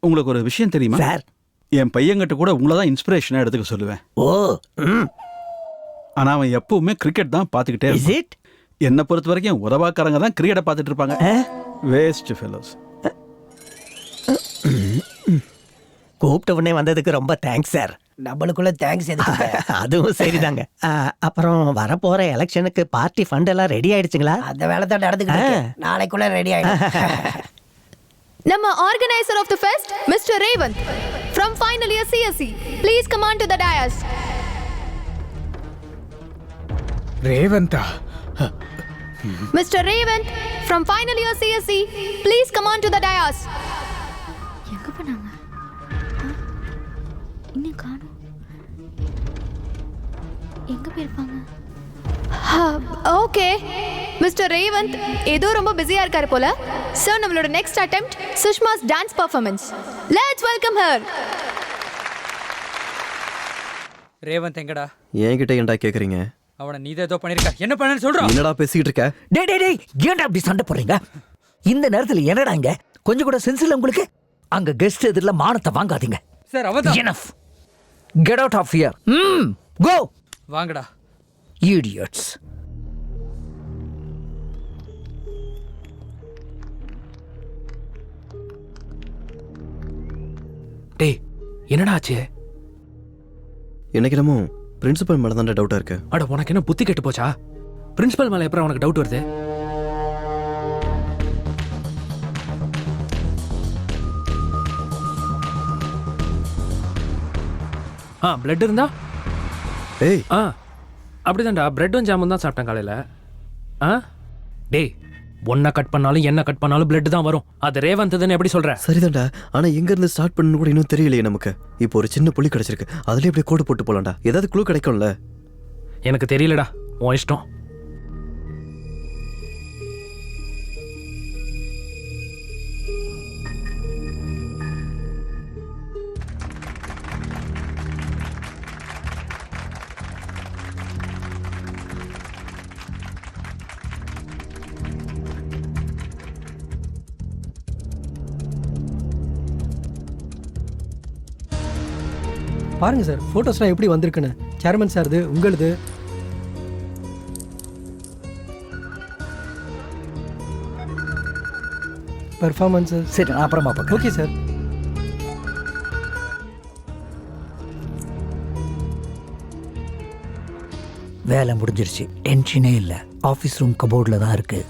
உங்களுக்கு ஒரு விஷயம் தெரியுமா சார்? என் பையன்கிட்ட கூட உங்களை தான் இன்ஸ்பிரேஷனா எடுத்துக்க சொல்லுவேன். ஆனா அவன் எப்பவுமே கிரிக்கெட் தான் பாத்துக்கிட்டே இருப்பான். என்ன பொறுத்த வரைக்கும் உதவாக்காரங்க தான் கிரிக்கெட்டை பார்த்துட்டு இருப்பாங்க. Waste fellows. கூப்பிட்ட உடனே வந்ததுக்கு ரொம்ப தேங்க்ஸ் சார். நம்மளுக்குள்ள தேங்க்ஸ் எதுக்கு? அதுவும் சரிதாங்க. அப்புறம் வரப்போற எலெக்ஷனுக்கு பார்ட்டி ஃபண்ட் எல்லாம் ரெடி ஆயிடுச்சுங்களா? அந்த வேலை தான் நடந்துக்கிட்டு நாளைக்குள்ள ரெடி ஆயிடும். நம்ம organiser of the fest mister Revanth from final year CSE, please come on to the dais. ரேவந்தா. Mr. Revant from final year CSE, please come on to the dais. எங்க போனாங்க? இன்னும் காணோம். எங்க போயிருப்பாங்க? ஓகே மிஸ்டர் ரேவந்த் ஏதோ ரொம்ப பிஸியா இருக்காரு போல. சோ நம்மளோட next attempt Sushma's dance performance. Let's welcome her. Revanth எங்கடா? என்கிட்ட ஏன்டா கேக்குறீங்க? அவனை நீ ஏதோ பண்ணிருக்க. என்ன பண்ணேன்னு சொல்றான். என்னடா பேசிக்கிட்டு இருக்க? டேய் டேய் டேய், ஏன்டா அப்படி சண்டை போடுறீங்க? இந்த நேரத்துல என்னடா இங்க? கொஞ்சம் கூட சென்ஸ் இல்ல உங்களுக்கு? அங்க கெஸ்ட் எதிரில மானத்தை வாங்காதீங்க. சார் அவதான். Enough. Get out of here. Go. வாங்கடா. Idiots. டேய் என்னடா ஆச்சு? எனக்கு என்னமோ பிரின்சிபல் மேல தான் டவுட்டா இருக்கு. அட உனக்கு என்ன புத்தி கெட்டு போச்சா? பிரின்சிபல் மேல எப்பறம் உனக்கு டவுட் வருது? பிளட் இருந்தா? டேய் அப்படிதான்டா, பிரெட்டும் ஜாமுன் தான் சாப்பிட்டேன் காலையில. டேய் ஒன்ன கட் பண்ணாலும் என்ன கட் பண்ணாலும் பிளட் தான் வரும். அது ரேவந்த்னு எப்படி சொல்ற? சரிதான்டா, ஆனா எங்க இருந்து ஸ்டார்ட் பண்ணனும் கூட இன்னும் தெரியலையே நமக்கு. இப்போ ஒரு சின்ன புள்ளி கிடைச்சிருக்கு, அதுலயே அப்படியே கோடு போட்டு போலாம்டா. ஏதாவது க்ளூ கிடைக்கும்ல? எனக்கு தெரியலடா, உன் இஷ்டம். பாருங்க சார், ஃபோட்டோஸ்லாம் எப்படி வந்திருக்குன்னு. சேர்மன் சார்து, உங்களுது. பெர்ஃபார்மன்ஸ். சரி, நான் அப்புறமா பார்க்க. Okay sir. வேலை முடிஞ்சிருச்சு, டென்ஷனே இல்லை. ஆஃபீஸ் ரூம் கபோர்டில் தான் இருக்கு.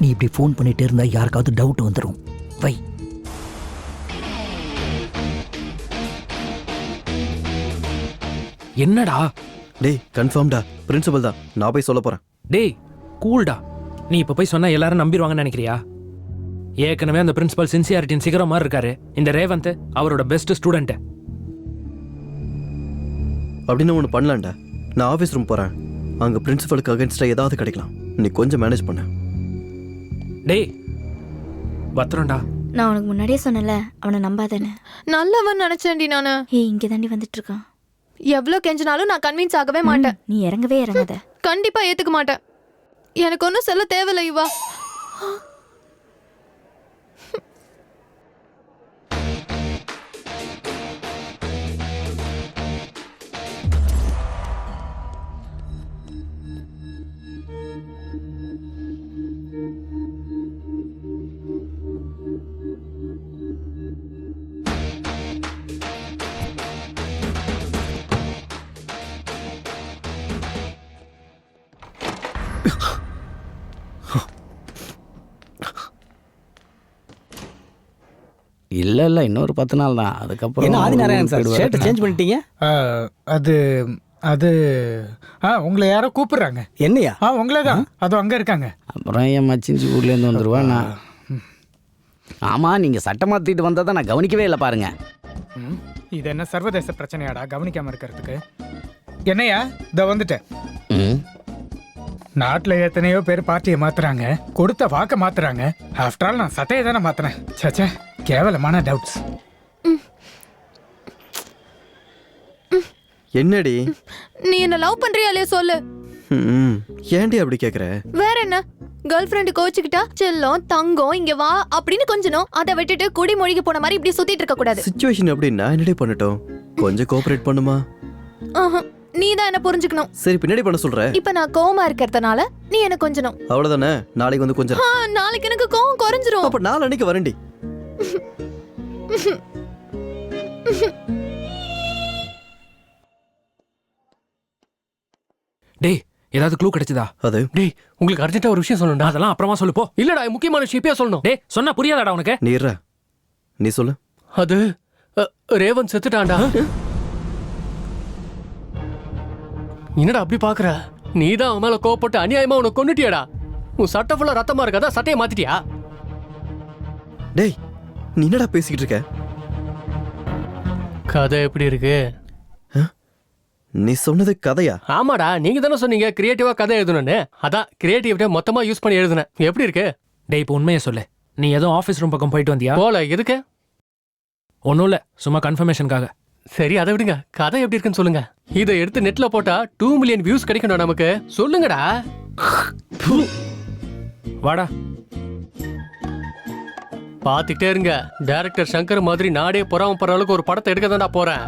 நீ இப்படி ஃபோன் பண்ணிட்டே இருந்தா யாருக்காவது டவுட் வந்துடும். வை. என்னடா? டேய் கன்ஃபார்ம்டா, பிரின்சிபல் தான். நான் போய் சொல்ல போறேன். டேய் கூல்டா. நீ இப்ப போய் சொன்னா எல்லாரும் நம்பிடுவாங்கன்னு நினைக்கிறியா? ஏற்கனவே அந்த பிரின்சிபல் சின்சியாரிட்டின் சிகரம் மாதிரி இருக்காரு. இந்த ரேவந்த் அவரோட பெஸ்ட் ஸ்டூடெண்ட். அப்படின்னு ஒன்று பண்ணலாம்டா. நான் ஆஃபீஸ் ரூம் போறேன், அங்க பிரின்சிபலுக்கு அகைன்ஸ்டா ஏதாவது கிடைக்கலாம். நீ கொஞ்சம் மேனேஜ் பண்ண. டேய் பத்திரம்டா. நான் உனக்கு முன்னாடியே சொன்னல, அவனை நம்பாதானே. நல்லவன் நினைச்சேன்டி நானு. இங்கே தாண்டி வந்துட்டு இருக்கான். எவ்வளோ கெஞ்சினாலும் நான் கன்வின்ஸ் ஆகவே மாட்டேன். நீ இறங்கவே இறங்காத. கண்டிப்பா ஏத்துக்க மாட்டேன். எனக்கு ஒன்றும் சொல்ல தேவையில்லை இவா. இல்ல இல்ல இன்னொரு 10 நாள் தான். அதுக்கப்புறம் என்ன ஆதிநாராயணன் சார் ஷர்ட் சேஞ்ச் பண்ணிட்டீங்க? அது அது உங்களை யாரோ கூப்பிடுறாங்க. என்னையா? உங்களே தான். அது அங்க இருக்காங்க. அப்புறம் என் மச்சிஞ்சி ஊர்ல இருந்து வந்துருவா. நான் ஆமா, நீங்க சட்டை மாத்திட்டு வந்ததை நான் கவனிக்கவே இல்லை பாருங்க. இது என்ன சர்வதேச பிரச்சனையாடா கவனிக்காம இருக்கிறதுக்கு? என்னையா இத வந்துட்டேன். நாட்டுல எத்தனையோ பேர் பார்ட்டியை மாத்துறாங்க, கொடுத்த வாக்க மாத்துறாங்க. ஆஃப்டர் ஆல் நான் சட்டையை தானே மாத்துறேன். சச்சா, கேவலமான டவுட்ஸ். என்னடி நீ என்ன லவ் பண்றியா இல்லையா சொல்லு. ஏன்டி அப்படி கேக்குற? வேற என்ன, கேர்ள் ஃப்ரெண்டு கோச்சுக்கிட்டா செல்லம் தங்கம் இங்க வா அப்படின்னு கொஞ்சணும். அதை விட்டுட்டு குடி மொழிக்கு போன மாதிரி இப்படி சுத்திட்டு இருக்க கூடாது. சிச்சுவேஷன் அப்படி நான் என்னடி பண்ணட்டும்? கொஞ்சம் கோஆபரேட் பண்ணுமா? நீ தான் என்ன புரிஞ்சுக்கணும். சரி, பின்னாடி பண்ண சொல்ற. இப்ப நான் கோவமா இருக்கிறதுனால நீ என்ன கொஞ்சணும். அவ்வளவுதானே? நாளைக்கு வந்து கொஞ்சம். நாளைக்கு எனக்கு கோவம் குறைஞ்சிரும். அப்ப நாளைக்கு வரேன்டி. டேய் ஏதாவது க்ளூ கிடைச்சதா? அது டேய் உங்களுக்கு அர்ஜென்ட்டா ஒரு விஷயம் சொல்லணும்டா. அதெல்லாம் அப்புறமா சொல்லு போ. இல்லடா, முக்கியமான விஷயம் இப்பயே சொல்லணும். டேய் சொன்னா புரியாதாடா உனக்கு? நீ சொல்லு. அது ரேவந்த் செத்துட்டான்டா. என்னடா அப்படி பாக்குற? நீதான் அவன் மேல கோவப்பட்டு அநியாயமா உன்னை கொன்னுட்டியாடா. உன் சட்டை ஃபுல்லா ரத்தமா இருக்காதா? சட்டையை மாத்திட்டியா? டேய் நீ என்னடா பேசிக்கிட்டு இருக்க? கதை எப்படி இருக்கு? நீ சொன்னது கதையா? ஆமாடா, நீங்க தானே சொன்னீங்க கிரியேட்டிவா கதை எழுதணும்னு. அதான் கிரியேட்டிவிட்டியை மொத்தமா யூஸ் பண்ணி எழுதுனேன். எப்படி இருக்கு? டேய் இப்போ உண்மையை சொல்லு, நீ எதுவும் ஆஃபீஸ் ரூம் பக்கம் போயிட்டு வந்தியா? போல. எதுக்கு? ஒன்றும் இல்லை, சும்மா கன்ஃபர்மேஷனுக்காக. சரி, அதை விடுங்க. கதை எப்படி இருக்குன்னு சொல்லுங்க. இதை எடுத்து நெட்ல போட்டா 2 மில்லியன் வியூஸ் கிடைக்கணும் நமக்கு. சொல்லுங்கடா. வாடா. பாத்துக்கிட்டே இருங்க. டைரக்டர் சங்கர் மாதிரி நாடே பொறாமப்படுற அளவுக்கு ஒரு படத்தை எடுக்க தான்டா போறேன்.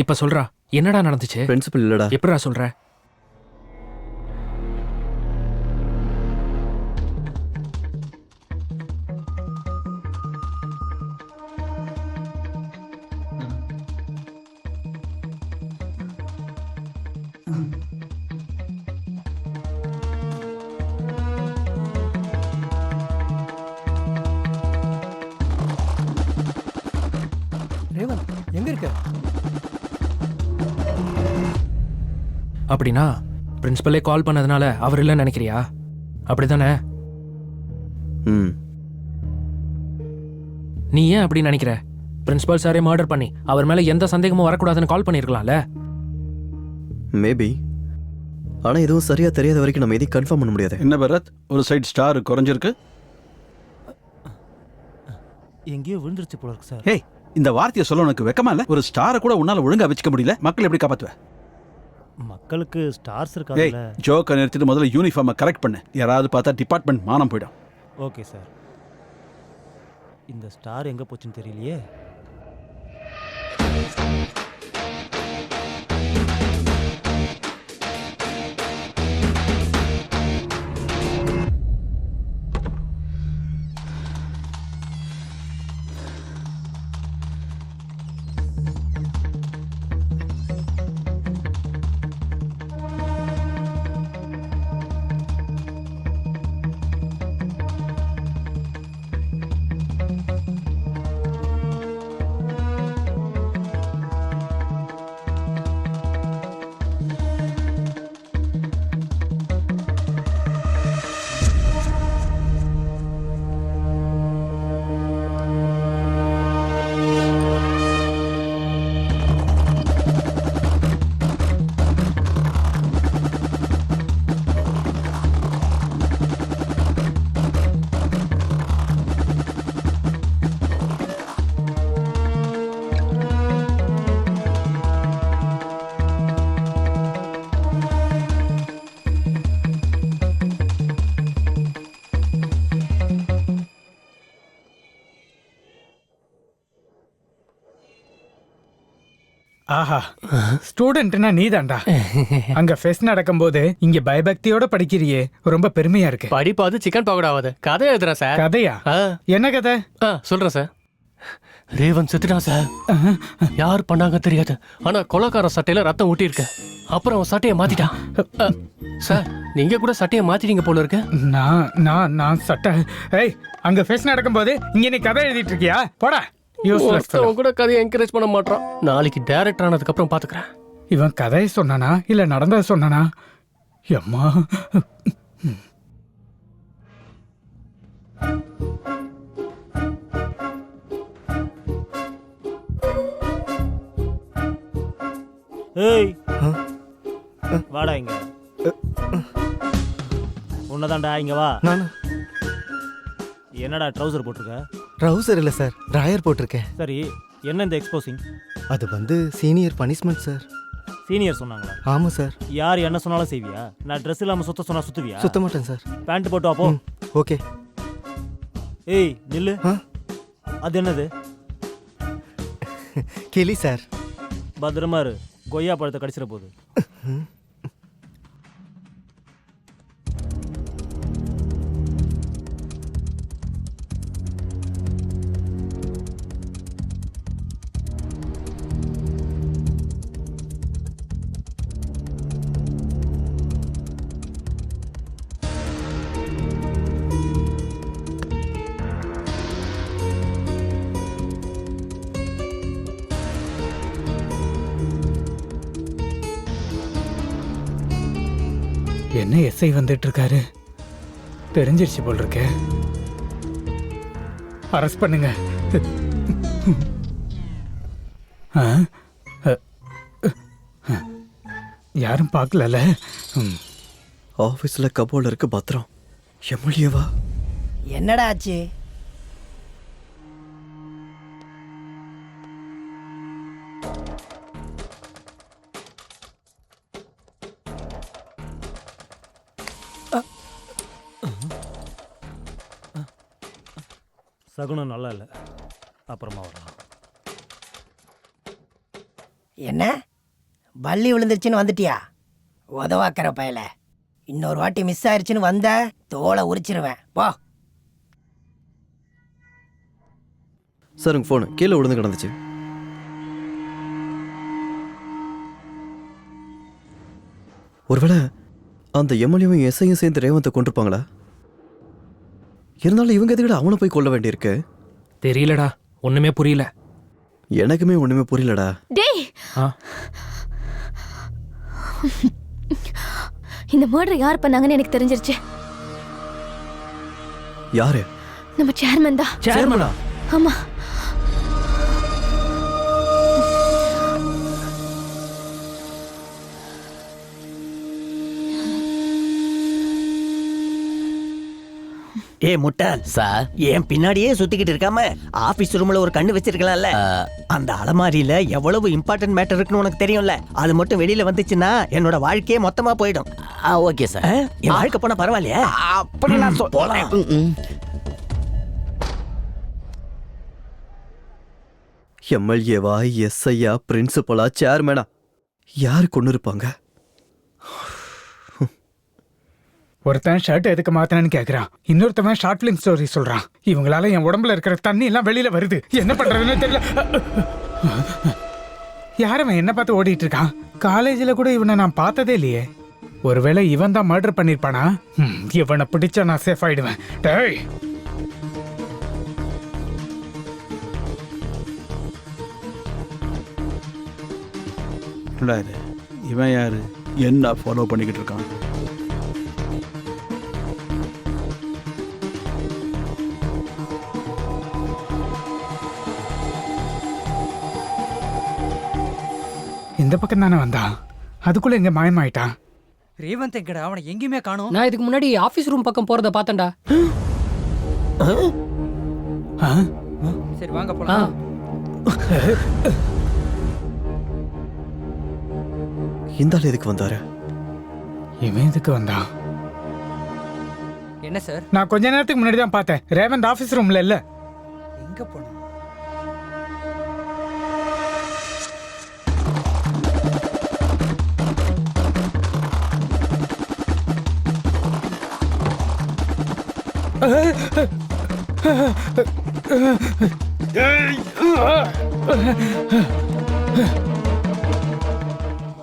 இப்ப சொல்றா, என்னடா நடந்துச்சு? பிரின்சிபல் இல்லடா. எப்படிடா சொல்ற? ரேவந்த் எங்க இருக்க? அப்படின்னா பிரின்சிபலே கால் பண்ணதுனால அவர் இல்லைன்னு நினைக்கிறியா? அப்படிதானே? நீ ஏன் அப்படி நினைக்கிற? பிரின்சிபல் சாரே மர்டர் பண்ணி அவர் மேல எந்த சந்தேகமும் வரக்கூடாதுன்னு கால் பண்ணிருக்கலாம்ல. மேபி. ஆனா எதுவும் சரியா தெரியாத வரைக்கும் நம்ம எதையும் கன்ஃபார்ம் பண்ண முடியாது. என்ன பரத், ஒரு சைடு ஸ்டார் குறைஞ்சிருக்கு. எங்கேயோ விழுந்துருச்சு போல இருக்கு சார். ஏய், இந்த வார்த்தையை சொல்ல உனக்கு வெக்கமா இல்ல? ஒரு ஸ்டாரை கூட உன்னால ஒழுங்கா வச்சுக்க முடியல. மக்கள் எப்படி காப்பாத்துவ? மக்களுக்கு ஸ்டார்ஸ் ஏய், இருக்காதுல்ல. ஜோக்கை நிறுத்திட்டு முதல்ல யூனிஃபார்மை கரெக்ட் பண்ணு. யாராவது பார்த்தா டிபார்ட்மெண்ட் மானம் போயிடும். Okay sir. இந்த ஸ்டார் எங்க போச்சுன்னு தெரியலையே. ஆஹா, ஸ்டூடெண்ட்னா நீதான்டா. அங்க ஃபெஸ்ட் நடக்கும்போது இங்க பயபக்தியோட படிக்கிறியே, ரொம்ப பெருமையா இருக்கு. படிப்பாது சிக்கன் பகோடாவது. கதை எழுதுறேன் சார். கதையா? என்ன கதை? சொல்றேன் சார். ரேவன் செத்துட்டான் சார். யார் பண்ணாங்க தெரியாது. ஆனா கொலைக்கார சட்டையில ரத்தம் ஊட்டி இருக்கு. அப்புறம் அவன் சட்டையை மாத்திட்டான். சார், நீங்க கூட சட்டையை மாத்திட்டீங்க போல இருக்கு. நான் சட்டை. ஏய், அங்க ஃபெஸ்ட் நடக்கும்போது இங்க நீ கதை எழுதிட்டு இருக்கியா? போடா. ஒருத்தவன் கூட கதையை என்கரேஜ் பண்ண மாட்டான். நாளைக்கு டைரக்டர் ஆனதுக்கு அப்புறம் பாத்துக்கிறேன். இவன் கதையை சொன்னானா இல்ல நடந்ததை சொன்னானா? அம்மா. ஏய், வாடா இங்க. உன்னதான்டா, இங்க வா. என்னடா ட்ரவுசர் போட்டிருக்க? ட்ரவுசர் இல்லை சார், ட்ராயர் போட்டிருக்கேன். சரி, என்ன இந்த எக்ஸ்போசிங்? அது வந்து சீனியர் பனிஷ்மெண்ட் சார். சீனியர் சொன்னாங்களா? ஆமாம் சார். யார் என்ன சொன்னாலும் செய்வியா? நான் ட்ரெஸ் இல்லாமல் சுத்த சொன்னா சுத்துவியா? சுத்த மாட்டேன் சார். பேண்ட் போட்டு அப்போ. ஓகே. ஏய் நில்லு. அது என்னது? கிளி சார். பத்திரமா இரு, கொய்யா பழத்தை கடிச்சிட போகுது. என்ன எஸ்ஐ வந்துட்டு இருக்காரு? தெரிஞ்சிருச்சு போல் இருக்க. அரெஸ்ட் பண்ணுங்க. யாரும் பார்க்கலல்ல? ஆஃபீஸில் கபோர்டில் இருக்க பத்திரம் எம்எல்ஏவா? என்னடா ஆச்சு? சகுனம் நல்லா இல்லை, அப்புறமா வரலாம். என்ன பள்ளி விழுந்துருச்சுன்னு வந்துட்டியா? உதவாக்கிற பயல, இன்னொரு வாட்டி மிஸ் ஆயிடுச்சுன்னு வந்த தோலை உரிச்சிருவேன். போ. சார் உங்கள் ஃபோனு கீழே விழுந்து கிடந்துச்சு. ஒருவேளை அந்த எம்எல்ஏவும் எஸ்ஐயும் சேர்ந்து ரேவந்தை கொண்டிருப்பாங்களா? இருந்தாலும் இவங்க எதுக்கிட்ட அவனை போய் கொல்ல வேண்டியிருக்கு? தெரியலடா, ஒண்ணுமே புரியல. எனக்குமே ஒண்ணுமே புரியலடா. டேய், இந்த மர்டர் யார் பண்ணாங்கன்னு எனக்கு தெரிஞ்சிருச்சு. யாரு? நம்ம சேர்மன் தான். சேர்மனா? ஆமா. ஏ முட்டாள் சார், ஏன் பின்னாடியே சுத்திக்கிட்டு இருக்காம ஆபீஸ் ரூம்ல ஒரு கண்ணு வச்சிருக்கலாம்ல? அந்த அலமாரியில எவ்வளவு இம்பார்ட்டன்ட் மேட்டர் இருக்குன்னு உனக்கு தெரியும்ல. அது மட்டும் வெளியில வந்துச்சுன்னா என்னோட வாழ்க்கையே மொத்தமா போயிடும். Okay sir. என் வாழ்க்கை போனா பரவாயில்லையா? அப்படி நான் போலாம். எம்எல்ஏவா, எஸ்ஐயா, பிரின்சிபலா, சேர்மேனா, யாரு கொண்டு இருப்பாங்க? ஒருத்தன் ஷர்ட் எதுக்கு மாத்தினு கேக்குறான், இன்னொருத்தவன் ஷார்ட் பிலிம் ஸ்டோரி சொல்றான். இவங்களால என் உடம்புல இருக்கிற தண்ணி எல்லாம் வெளியில வருது. என்ன பண்றதுன்னு தெரியல. யாரவன் என்ன பார்த்து ஓடிட்டு இருக்கான்? காலேஜில் கூட இவனை நான் பார்த்ததே இல்லையே. ஒருவேளை இவன் தான் மர்டர் பண்ணிருப்பானா? இவனை பிடிச்சா நான் சேஃப் ஆயிடுவேன். டேய், இவன் யாரு? என்ன ஃபாலோ பண்ணிக்கிட்டு இருக்கான்? இந்த பக்கம் தானே வந்தான், அதுக்குள்ள எங்க மாயமாயிட்டான்? ரேவந்த் எங்கடா? அவனை எங்கேயுமே காணோம். நான் இதுக்கு முன்னாடி ஆபீஸ் ரூம் பக்கம் போறத பார்த்தேன்டா. சரி வாங்க போலாம். இந்த ஆள் எதுக்கு வந்தாரு? இவன் எதுக்கு வந்தான்? என்ன சார்? நான் கொஞ்ச நேரத்துக்கு முன்னாடி தான் பார்த்தேன். ரேவந்த் ஆபீஸ் ரூம்ல இல்ல. எங்க போன?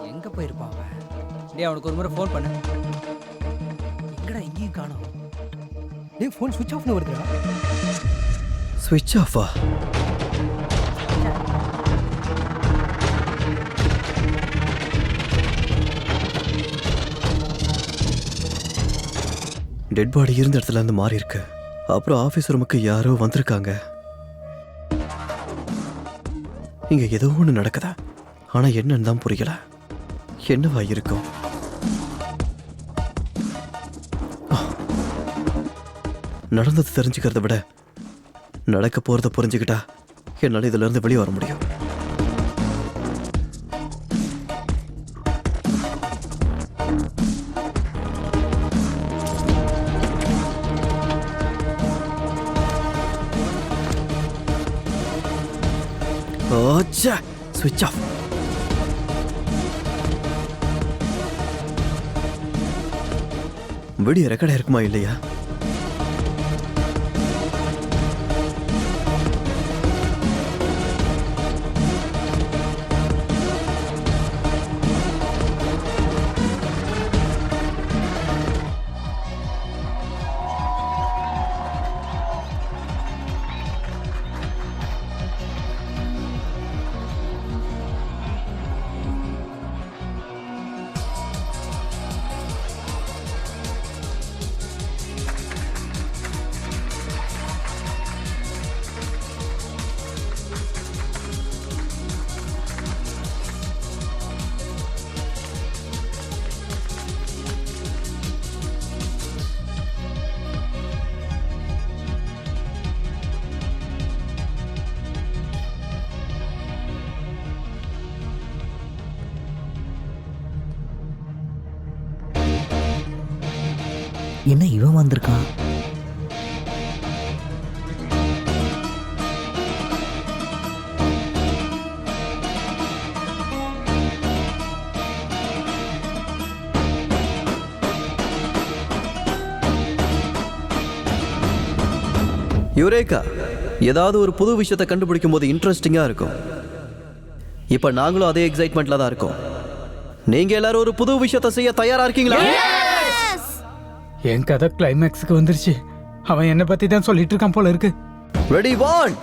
எங்க போயிருப்பான் அவன்? டேய், அவனுக்கு ஒரு முறை ஃபோன் பண்ணு. எங்கடா எங்கேயும் காணோம். டேய், ஃபோன் சுவிட்ச் ஆஃப்னு வருதுடா. ஸ்விட்ச் ஆஃபா? டெட் பாடி இருந்த இடத்துல இருந்து மாறி இருக்கு. அப்புறம் ஆபீஸ் ரூமுக்கு யாரோ வந்திருக்காங்க. இங்க ஏதோ ஒன்று நடக்குதா, ஆனா என்னன்னு தான் புரியல. என்னவா இருக்கும்? நடந்தது தெரிஞ்சுக்கிறத விட நடக்க போறத புரிஞ்சுக்கிட்டா என்னால இதுல இருந்து வெளியே வர முடியும். ஸ்விட்ச் ஆஃப். வீடியோ ரெக்கார்ட் இருக்குமா இல்லையா? என்ன இவன் வந்திருக்கான்? யுரேகா, ஏதாவது ஒரு புது விஷயத்தை கண்டுபிடிக்கும் போது இன்ட்ரெஸ்டிங்கா இருக்கும். இப்ப நாங்களும் அதே எக்ஸைட்மெண்ட்ல தான் இருக்கோம். நீங்க எல்லாரும் ஒரு புது விஷயத்தை செய்ய தயாரா இருக்கீங்களா? என் கதை கிளைமேக்ஸுக்கு வந்துருச்சு. அவன் என்ன பத்தி தான் சொல்லிட்டு இருக்கான் போல இருக்கு. ரெடி 1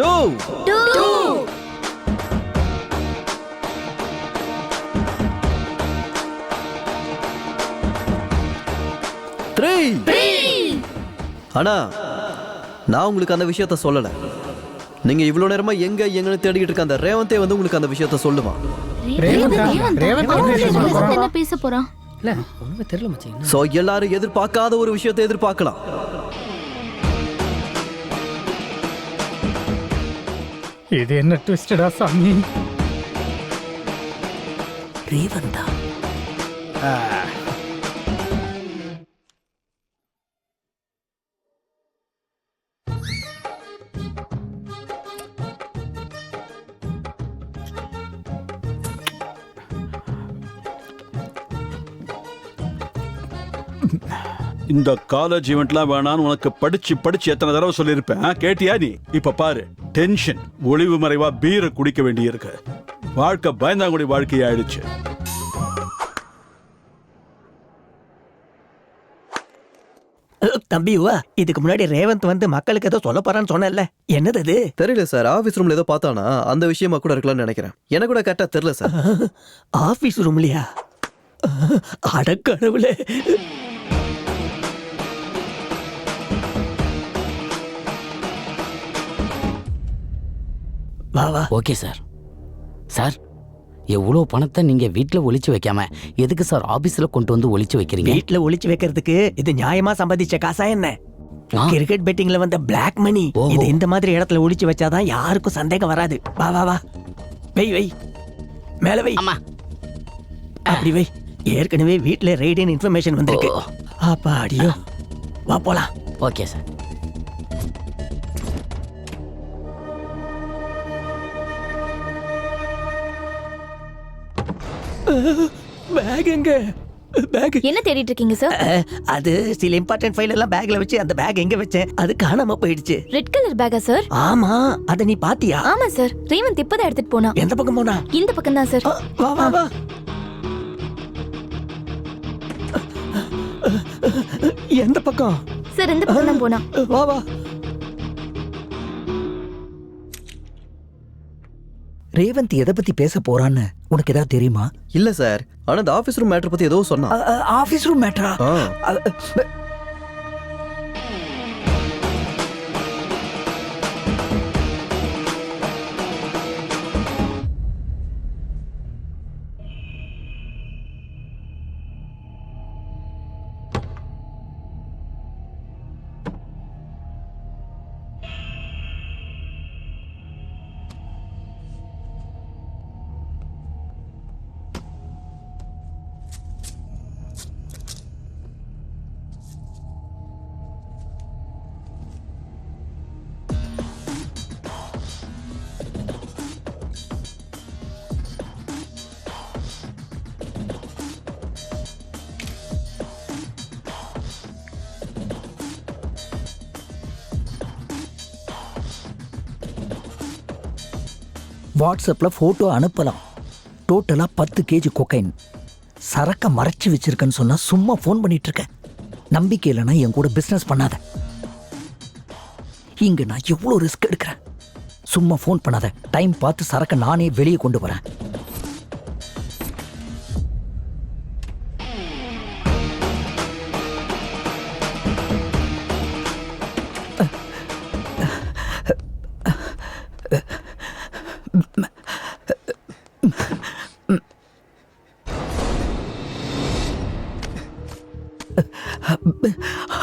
2 3. ஆனா நான் உங்களுக்கு அந்த விஷயத்த சொல்லல. நீங்க இவ்வளவு நேரமா எங்கன்னு தேடிட்டு இருக்க அந்த ரேவந்தே வந்து உங்களுக்கு அந்த விஷயத்த சொல்லுவான். என்ன பேச போறான்? இல்ல ஒண்ணுமே தெரியல மச்சான். சோ எல்லாரும் எதிர்பார்க்காத ஒரு விஷயத்தை எதிர்பார்க்கலாம். இது என்ன ட்விஸ்டடா சாமி? ரேவந்தா. இந்த காலேஜ் ஈவெண்ட்லாம் வேணான்னு உனக்கு படிச்சு எத்தனை தடவை சொல்லியிருப்பேன். கேட்டியா நீ? இப்ப பாரு, டென்ஷன், ஒளிவு மறைவா பீரை குடிக்க வேண்டியிருக்கு. வாழ்க்கை பயந்தாங்குடி வாழ்க்கையாயிடுச்சு. தம்பி இதுக்கு முன்னாடி ரேவந்த் வந்து மக்களுக்கு ஏதோ சொல்ல போறான்னு சொன்னல, என்னது அது? தெரியல சார். ஆபீஸ் ரூம்ல ஏதோ பார்த்தானா, அந்த விஷயமா கூட இருக்கலாம்னு நினைக்கிறேன். எனக்கு கூட கரெக்டா தெரியல சார். ஆபீஸ் ரூம்லயா? அடக்கடவுளே. வா. Okay sir. சார், எவ்வளோ பணத்தை நீங்க வீட்டில் ஒளிச்சு வைக்காம எதுக்கு சார் ஆபீஸ்ல கொண்டு வந்து ஒளிச்சு வைக்கிறீங்க? வீட்டுல ஒளிச்சு வைக்கிறதுக்கு இது நியாயமா சம்பாதிச்ச காசா என்ன? கிரிக்கெட் பெட்டிங்ல வந்த பிளாக் மணி. இது இந்த மாதிரி இடத்துல ஒளிச்சு வச்சாதான் யாருக்கும் சந்தேகம் வராது. வா. வை மேல வை. அப்படி வை. ஏற்கனவே வீட்டுல ரெய்டின் இன்ஃபர்மேஷன் வந்திருக்கு. அப்பா அடியோ. வா போலாம். Okay sir. பேக் எங்க? பேக் என்ன தேடிட்டு இருக்கீங்க சார்? அது சில இம்பார்ட்டன்ட் ஃபைல் எல்லாம் பேக்ல வச்சு அந்த பேக் எங்க வச்சேன், அது காணாம போயிடுச்சு. ரெட் கலர் பேக்கா சார்? ஆமா, அத நீ பாத்தியா? ஆமா சார், ரேவந்த் இப்பதான் எடுத்துட்டு போனா. எந்த பக்கம் போனா? இந்த பக்கம் தான் சார். வா. எந்த பக்கம்? சார் இந்த பக்கம் தான் போனா. வா. ரேவந்த் எதை பத்தி பேச போறான்னு உனக்கு ஏதாவது தெரியுமா? இல்ல சார். ஆனா அந்த ஆபீஸ் ரூம் மேட்டர் பத்தி ஏதோ சொன்னா. ஆபீஸ் ரூம் மேட்டரா? வாட்ஸ்அப்பில் ஃபோட்டோ அனுப்பலாம். டோட்டலாக 10 kg கொக்கைன். சரக்கை மறைச்சி வச்சிருக்கேன்னு சொன்னால் சும்மா ஃபோன் பண்ணிட்டு இருக்கேன். நம்பிக்கை இல்லைன்னா என் கூட பிஸ்னஸ் பண்ணாத. இங்கே நான் எவ்வளோ ரிஸ்க் எடுக்கிறேன். சும்மா ஃபோன் பண்ணாத. டைம் பார்த்து சரக்கை நானே வெளியே கொண்டு வரேன்.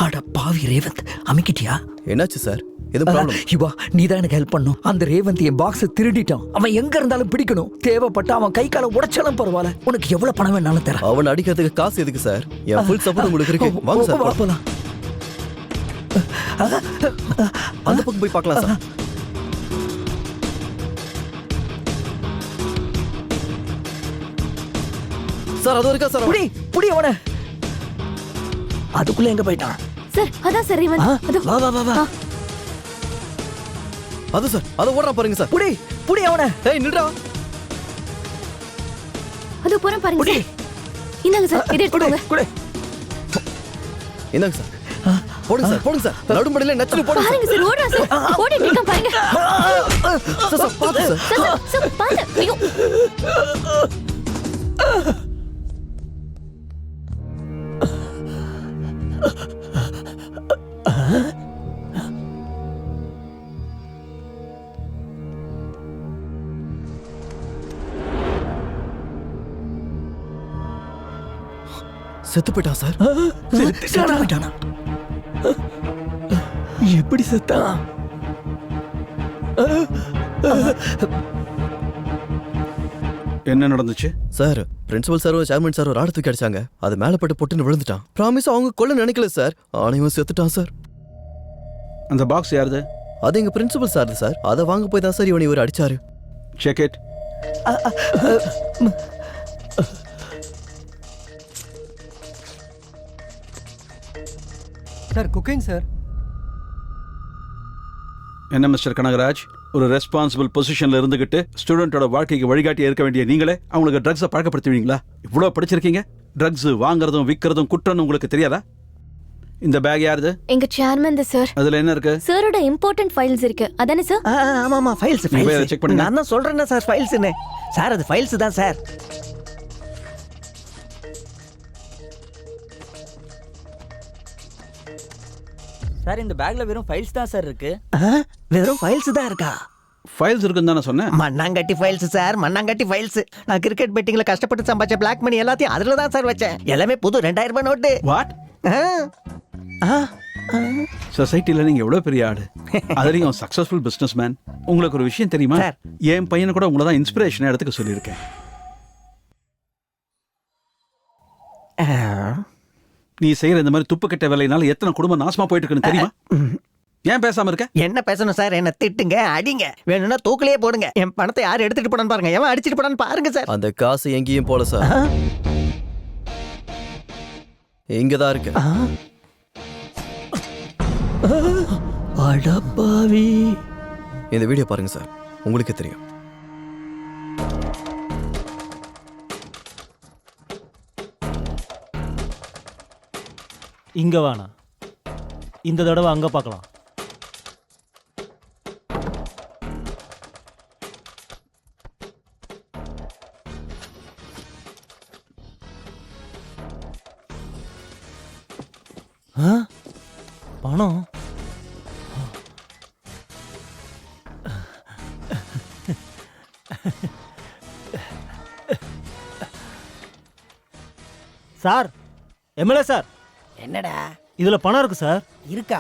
அட பாவி ரேவந்த், அமைக்கிட்டியா? என்னாச்சு சார்? எதுவும் ப்ராப்ளம்? யுவா நீ தான் எனக்கு ஹெல்ப் பண்ணும். அந்த ரேவந்த் என் பாக்ஸை திருடிட்டான். அவன் எங்க இருந்தாலும் பிடிக்கணும். தேவைப்பட்ட அவன் கை காலை உடைச்சாலும் பரவாயில்ல. உனக்கு எவ்வளவு பணம் வேணாலும் தரேன். அவன் அடிக்கிறதுக்கு காசு எதுக்கு சார்? என் ஃபுல் சப்போர்ட் உங்களுக்கு இருக்கு. வாங்க சார் போலாம். அந்த பக்கம் போய் பார்க்கலாம் சார். சார் அது இருக்கா சார்? புடி அவனை. அதுக்குள்ள எங்க போயிட்டான்? சார் அதான் சார் ரேவந்த். அதோ வா வா வா வா. அது சார் அது ஓடுறா பாருங்க சார். புடி அவனை. ஏய் நில்றா. அதோ போறேன் பாருங்க சார். இந்தாங்க சார் இதை எடுத்துக்கோங்க. இந்தாங்க சார். போடுங்க சார் போடுங்க சார். நடுமடியில நச்சுன்னு போடுங்க பாருங்க சார் ஓடுறா சார். ஓடிட்டு இருக்கான் பாருங்க. சார் பாத்து சார். சார் பாத்து. ஐயோ. செத்து போயிட்டான் சார். செத்து போயிட்டானா? எப்படி செத்தான்? என்ன நடந்துச்சு சார்? பிரின்சிபல் சாரும் சேர்மன் சாரும் ராடு தூக்கி அடிச்சாங்க. அது மேல பட்டு பொட்டுன்னு விழுந்துட்டான். ப்ராமிஸ் அவங்க கொல்ல நினைக்கல சார். ஆனா இவன் செத்துட்டான் சார். அந்த பாக்ஸ் யாருது? அது எங்க பிரின்சிபல் சார் சார். அதை வாங்க போய் தான் சார் இவர் அடிச்சாரு. Check it. Sir cooking sir. என்ன மிஸ்டர் கனகராஜ், ஒரு ரெஸ்பான்சிபிள் பொசிஷன்ல இருந்துகிட்டு ஸ்டூடெண்டோட வாழ்க்கைக்கு வழிகாட்டியா இருக்க வேண்டிய நீங்களே அவங்களுக்கு ட்ரக்ஸை பழக்கப்படுத்துவீங்களா? இவ்வளோ படிச்சிருக்கீங்க. ட்ரக்ஸ் வாங்குறதும் விற்கிறதும் குற்றம்னு உங்களுக்கு தெரியாதா? இந்த பேக் யாருது? எங்க சேர்மன் தான் சார். அதுல என்ன இருக்கு? சாரோட இம்பார்ட்டன்ட் ஃபைல்ஸ் இருக்கு. அதானே சார்? ஆமா ஆமா ஃபைல்ஸ் ஃபைல்ஸ் செக் பண்ணுங்க. நான் தான் சொல்றேன்னா சார் ஃபைல்ஸ்னு. சார் அது ஃபைல்ஸ் தான் சார். சார் இந்த பேக்ல வெறும் ஃபைல்ஸ் தான் சார் இருக்கு. வெறும் ஃபைல்ஸ் தான் இருக்கா? ஃபைல்ஸ் இருக்குன்னு தானே சொன்னேன். மண்ணாங்கட்டி ஃபைல்ஸ் சார், மண்ணாங்கட்டி ஃபைல்ஸ். நான் கிரிக்கெட் பெட்டிங்ல கஷ்டப்பட்டு சம்பாதிச்ச பிளாக் மணி எல்லாத்தையும் அதுல தான் சார் வச்சேன். எல்லாமே புது 2000 ரூபாய் நோட்டு. வாட்? சொசைட்டில நீங்க எவ்வளவு பெரிய ஆடு. அதுலயும் சக்சஸ்ஃபுல் பிசினஸ் மேன். உங்களுக்கு ஒரு விஷயம் தெரியுமா? என் பையனை கூட உங்களை தான் இன்ஸ்பிரேஷன் எடுத்துக்க சொல்லியிருக்கேன். நீ செய்யற இந்த மாதிரி துப்பு கட்ட வேலையினால எத்தனை குடும்பம் நாசமா போயிட்டு இருக்குன்னு தெரியுமா? ஏன் பேசாம இருக்க? என்ன பேசணும் சார்? என்ன திட்டுங்க, அடிங்க, வேணும்னா தூக்கிலே போடுங்க. என் பணத்தை யார் எடுத்துட்டு போனான்னு பாருங்க. எவன் அடிச்சிட்டு போனான்னு பாருங்க சார். அந்த காசு எங்கேயும் போல சார். இங்கதான் இருக்கு. அடப்பாவி. இந்த வீடியோ பாருங்க சார், உங்களுக்கு தெரியும். இங்க வேணாம், இந்த தடவை அங்க பார்க்கலாம். பணம் சார், எம்எல்ஏ சார். என்னடா இதுல பணம் இருக்கு சார். இருக்கா?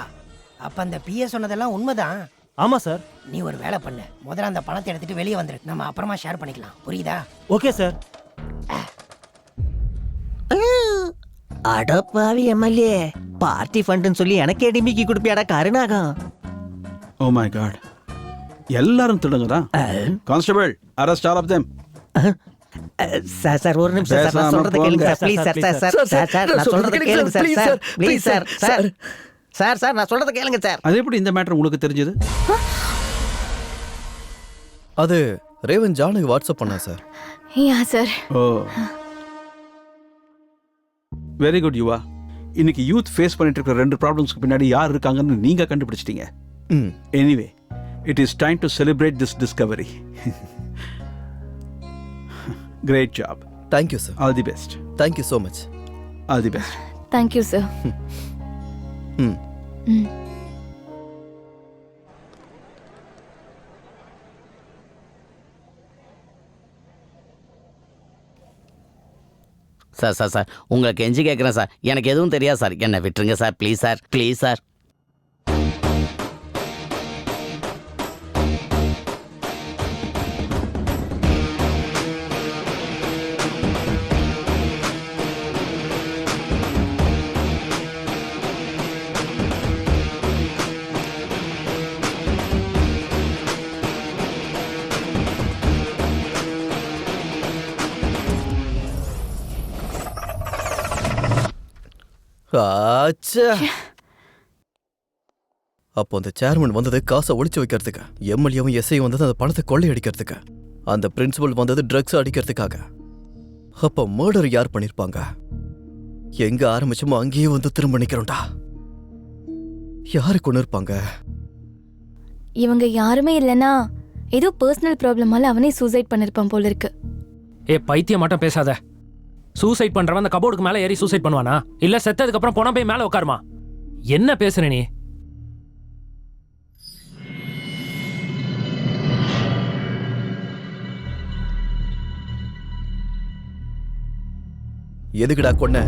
அப்ப அந்த பிஏ சொன்னதெல்லாம் உண்மைதான். ஆமா சார். நீ ஒரு வேலை பண்ணு, முதல்ல அந்த பணத்தை எடுத்துட்டு வெளியே வந்துரு. நம்ம அப்புறமா ஷேர் பண்ணிக்கலாம், புரியுதா? Okay sir. அடப்பாவி எம்எல்ஏ, பார்ட்டி ஃபண்ட்னு சொல்லி எனக்கே டிமிக்கி கொடுப்பியாடா கருணாகம். ஓ மை காட், எல்லாரும் திருடுங்கதான். Constable, arrest all of them. Sir sir ஒரு நிமிஷம் சார், நான் சொல்றத கேளுங்க sir please sir. Sir sir sir sir நான் சொல்றத கேளுங்க sir. Sir please sir. Sir sir sir நான் சொல்றத கேளுங்க சார். அது எப்படி இந்த மேட்டர் உங்களுக்கு தெரிஞ்சது? அது ரேவன் ஜானுக்கு வாட்ஸ்அப் பண்ணா சார். யா சார். ஓ வெரி குட் யுவா. இன்னைக்கு யூத் ஃபேஸ் பண்ணிட்டு இருக்கிற ரெண்டு ப்ராப்ளம்ஸ்க்கு பின்னாடி யார் இருக்காங்கன்னு நீங்க கண்டுபிடிச்சிட்டீங்க. Anyway, it is time to celebrate this Discovery. Great job. Thank you, sir. All the best. Thank you so much. All the best. Thank you, sir. Sir sir sir உங்களுக்கு கெஞ்சி கேட்குறேன் சார். எனக்கு எதுவும் தெரியாது சார். என்னை விட்டுருங்க sir. Please sir, please sir. ஆச்சே. அப்போ அந்த சேர்மன் வந்தது காசை ஒளிச்சு வைக்கிறதுக்கு, எம்எல்ஏவும் எஸ்ஐயும் வந்தது அந்த பணத்தை கொள்ளையடிக்கிறதுக்கு, அந்த பிரின்சிபல் வந்தது ட்ரக்ஸ் அடிக்கிறதுக்காக. அப்போ மர்டர் யார் பண்ணிருப்பாங்க? எங்க ஆரம்பிச்சோமோ அங்கேயே வந்து திரும்ப நிக்கிறோம்டா. யாரு கொண்டு இருப்பாங்க? இவங்க யாருமே இல்லனா ஏதோ பர்சனல் ப்ராப்ளமால அவனே சூசைட் பண்ணிருப்பான் போல இருக்கு. ஏ பைத்தியம் மட்டும் பேசாத. சூசைட் பண்றவன் அந்த கபோர்டுக்கு மேல ஏறி சூசைட் பண்ணுவானா? இல்ல செத்ததுக்கு அப்புறம் போனா போய் மேல உட்காருமா? என்ன பேசுற நீ? எதுக்குடா கொன்ன?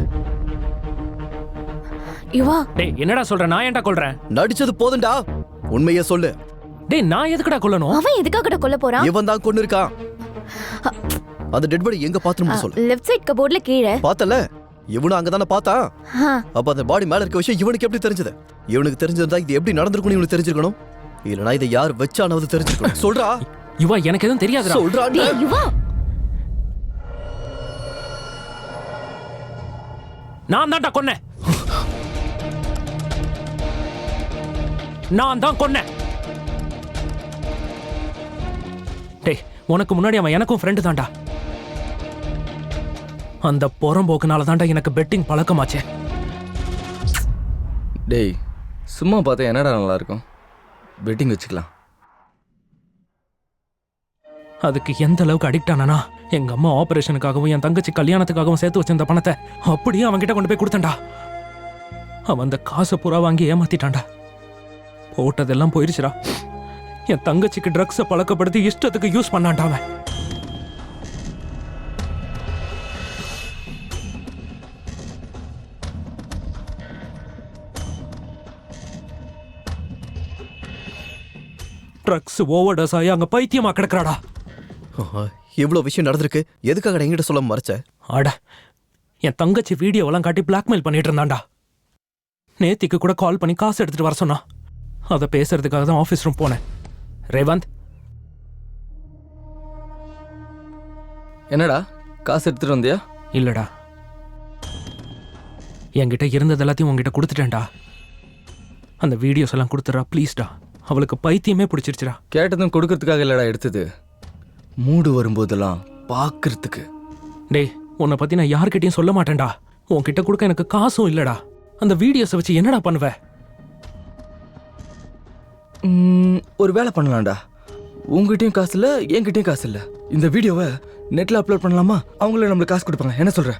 யுவா, டேய் என்னடா சொல்ற? நான் ஏன்டா கொல்றேன்? நடிச்சது போதும்டா, உண்மையே சொல்லு. டேய் நான் எதுக்குடா கொல்லணும்? அவன் எதுக்காக கொல்ல போறான்? இவன் தான் கொன்னு இருக்கான். அந்த டெட் பாடி எங்க பாத்ரூம்ல சொல்லு. லெஃப்ட் சைடு கபோர்ட்ல கீழே. பார்த்தல, இவனும் அங்கதானே பார்த்தா. அப்ப அந்த பாடி மேல இருக்க விஷயம் இவனுக்கு எப்படி தெரிஞ்சது? இவனுக்கு தெரிஞ்சிருந்தா இது எப்படி நடந்திருக்கும்னு இவனுக்கு தெரிஞ்சிருக்கணும். இல்லனா இதை யார் வச்சானது தெரிஞ்சிருக்கணும். சொல்றா. யுவா எனக்கு எதுவும் தெரியாதுடா. சொல்றா. டேய் யுவா, நான் தான்டா கொன்னேன். நான் தான் கொன்னேன். டேய் உனக்கு முன்னாடி அவன் எனக்கும் ஃப்ரெண்டு தான்டா. அந்த புறம்போக்குனால தான்டா எனக்கு பெட்டிங் பழக்கமாச்சே. டேய் சும்மா பார்த்தா என்னடா நல்லா இருக்கும்? பெட்டிங் வச்சுக்கலாம். அதுக்கு எந்த அளவுக்கு அடிக்ட் ஆனானா, எங்க அம்மா ஆபரேஷனுக்காகவும் என் தங்கச்சி கல்யாணத்துக்காகவும் சேர்த்து வச்சிருந்த பணத்தை அப்படியே அவன் கிட்ட கொண்டு போய் கொடுத்தேன்டா. அவன் அந்த காசை பூரா வாங்கி ஏமாத்திட்டான்டா. போட்டதெல்லாம் போயிருச்சுடா. என் தங்கச்சிக்கு ட்ரக்ஸை பழக்கப்படுத்தி இஷ்டத்துக்கு யூஸ் பண்ணான்டா அவன். ட்ரக்ஸ் ஓவர்டோஸ் ஆகி அங்க பைத்தியமா கிடக்குறாடா. இவ்வளவு விஷயம் நடந்திருக்கு, எதுக்காக என்கிட்ட சொல்ல மறைச்ச? ஆட என் தங்கச்சி வீடியோவெல்லாம் காட்டி பிளாக்மெயில் பண்ணிட்டு இருந்தான்டா. நேத்திக்கு கூட கால் பண்ணி காசு எடுத்துட்டு வர சொன்னா. அதை பேசுறதுக்காக தான் ஆஃபீஸ் ரூம் போனேன். ரேவந்த், என்னடா காசு எடுத்துட்டு வந்தியா? இல்லடா, என்கிட்ட இருந்தது எல்லாத்தையும் உங்ககிட்ட கொடுத்துட்டேன்டா. அந்த வீடியோஸ் எல்லாம் கொடுத்துடா ப்ளீஸ்டா. அவளுக்கு பைத்தியமே பிடிச்சிருச்சுடா. கேட்டதும் கொடுக்கறதுக்காக இல்லடா எடுத்தது, மூடு வரும்போதெல்லாம் பார்க்கறதுக்கு. டேய் உன்னை பத்தி நான் யார்கிட்டயும் சொல்ல மாட்டேன்டா. உன்கிட்ட கொடுக்க எனக்கு காசும் இல்லடா. அந்த வீடியோஸை வச்சு என்னடா பண்ணுவ? ஒரு வேலை பண்ணலாம்டா. உங்ககிட்டயும் காசு இல்லை, என்கிட்டயும் காசு இல்லை. இந்த வீடியோவை நெட்ல அப்லோட் பண்ணலாமா? அவங்களே நம்மளுக்கு காசு கொடுப்பாங்க. என்ன சொல்ற?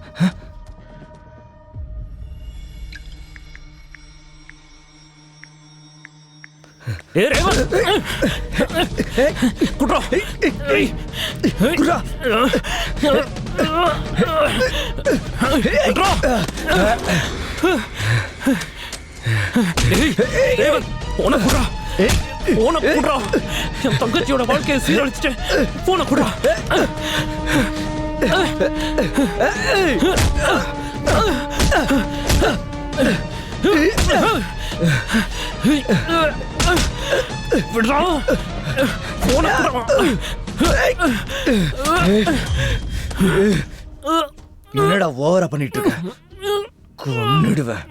என் தங்கச்சியோட வாழ்க்கையை சீரழிச்சிட்டேன். போன குடா. என்னடா ஓவரா பண்ணிட்டு இருக்க? கொன்னுடுவேன்.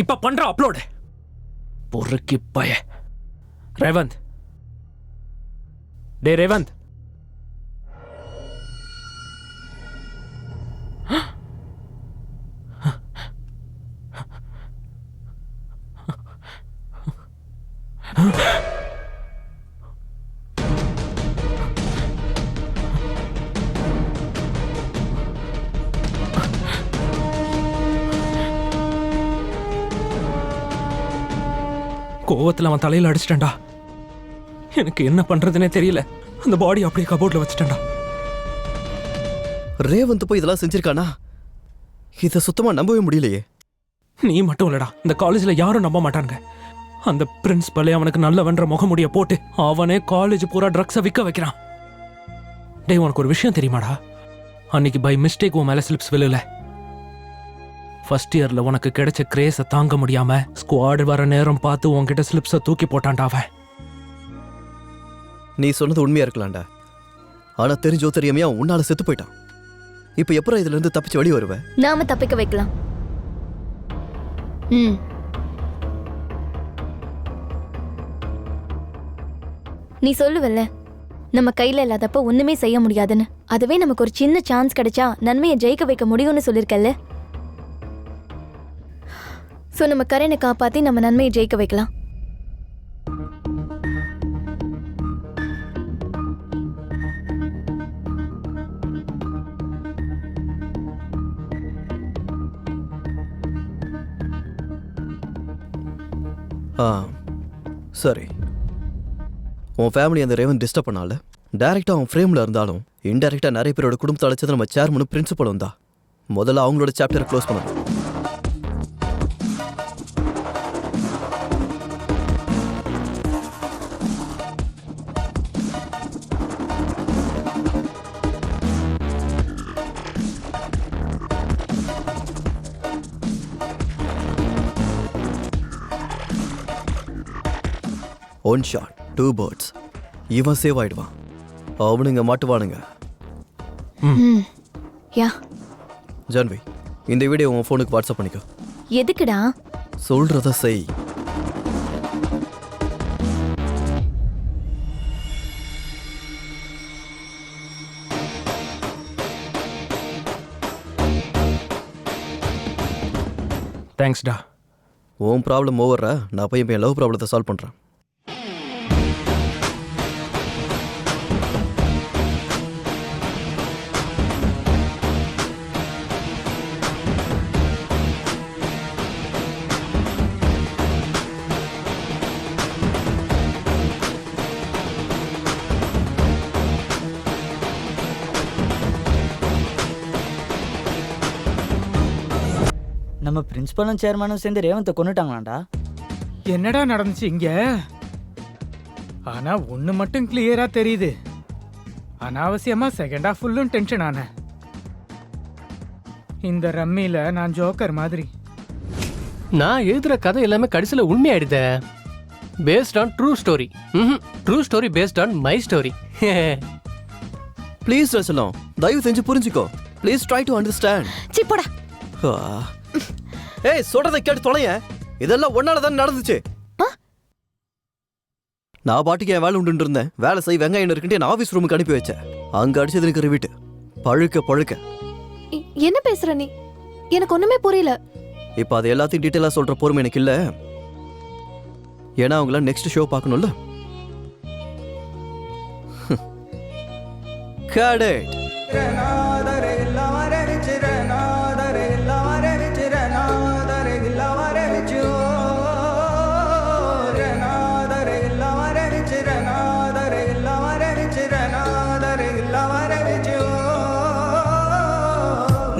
இப்ப பண்ற அப்லோடு பொறுக்கி பய. ரேவந்த், டே ரேவந்த், கோவத்துல அவன் தலையில அடிச்சிட்டேன்டா. எனக்கு என்ன பண்றதுனே தெரியல. அந்த பாடி அப்படியே கபோர்ட்ல வச்சுட்டேன்டா. ரேவந்த் போய் இதெல்லாம் செஞ்சிருக்கானா? இதை சுத்தமா நம்பவே முடியலையே. நீ மட்டும் இல்லடா, இந்த காலேஜ்ல யாரும் நம்ப மாட்டாங்க. அந்த பிரின்சிபலே அவனுக்கு நல்லவன்ற முகமுடிய போட்டு அவனே காலேஜ் பூரா ட்ரக்ஸை விற்க வைக்கிறான். டேய், உனக்கு ஒரு விஷயம் தெரியுமாடா? அன்னைக்கு பை மிஸ்டேக் உன் மேல ஸ்லிப்ஸ் விழுல. ஃபர்ஸ்ட் இயர்ல உனக்கு கிடைச்ச கிரேஸை தாங்க முடியாம ஸ்குவாட் வர நேரம் பார்த்து உன்கிட்ட ஸ்லிப்ஸை தூக்கி போட்டான்டா அவன். நீ சொன்னது உண்மையா இருக்கலாம்டா. ஆனா தெரிஞ்சோ தெரியாமையா உன்னால செத்து போயிட்டான். இப்ப எப்பறம் இதுல இருந்து தப்பிச்சு வெளியே வருவேன்? நாம தப்பிக்க வைக்கலாம். நீ சொல்லுவல்ல, நம்ம கையில இல்லாதப்ப ஒண்ணுமே செய்ய முடியாதுன்னு. அதுவே நமக்கு ஒரு சின்ன சான்ஸ் கிடைச்சா நன்மையை ஜெயிக்க வைக்க முடியும்னு சொல்லிருக்கல்ல. சோ நம்ம கரனை காப்பாத்தி நம்ம நன்மையை ஜெயிக்க வைக்கலாம். சரி, உன் ஃபேமிலி அந்த ரேவன் டிஸ்டர்ப் பண்ணால டைரக்டா அவன் ஃப்ரேம்ல இருந்தாலும் இன்டைரக்டா நிறைய பேரோட குடும்பத்தை அழைச்சது நம்ம சேர்மனும் பிரின்சிபலும் தான். முதல்ல அவங்களோட சாப்டரை க்ளோஸ் பண்ணணும். One shot 2 birds. இவன் சேவ் ஆயிடுவான், அவனுங்க மாட்டுவானுங்க. யா ஜான்வி, இந்த வீடியோ உன் ஃபோனுக்கு வாட்ஸ்அப் பண்ணிக்கோ. எதுக்குடா? சொல்றத செய். தேங்க்ஸ்டா. உன் ப்ராப்ளம் ஓவர்ரா, நான் போய் என் லவ் ப்ராப்ளத்தை சால்வ் பண்ணுறேன். நம்ம பிரின்சிபலும் சேர்மனும் சேர்ந்து ரேவந்தை கொண்டுட்டாங்களாண்டா. என்னடா நடந்துச்சு இங்க? ஆனா ஒண்ணு மட்டும் கிளியரா தெரியுது. அனாவசியமா செகண்ட் ஹாஃப் ஃபுல்லும் டென்ஷன் ஆன. இந்த ரம்மியில நான் ஜோக்கர் மாதிரி. நான் எழுதுற கதை எல்லாமே கடைசியில உண்மையாயிடுதே. Based on true story. True story based on my story. Please Rasalam, தயவு செஞ்சு புரிஞ்சுக்கோ. Please try to understand. சிப்படா. ஏய், சொல்றதை கேட்டு தொலைய. இதெல்லாம் ஒன்னால தான் நடந்துச்சு. நான் பாட்டுக்கு என் வேலை உண்டு இருந்தேன். வேலை செய் வெங்காயம் இருக்குன்ட்டு என் ஆஃபீஸ் ரூமுக்கு அனுப்பி வச்சேன். அங்க அடிச்சது எனக்கு வீட்டு பழுக்க பழுக்க. என்ன பேசுற நீ? எனக்கு ஒண்ணுமே புரியல. இப்ப அது எல்லாத்தையும் டீட்டெயிலா சொல்ற பொறுமை எனக்கு இல்ல. ஏன்னா அவங்கள நெக்ஸ்ட் ஷோ பார்க்கணும்ல. Cadet.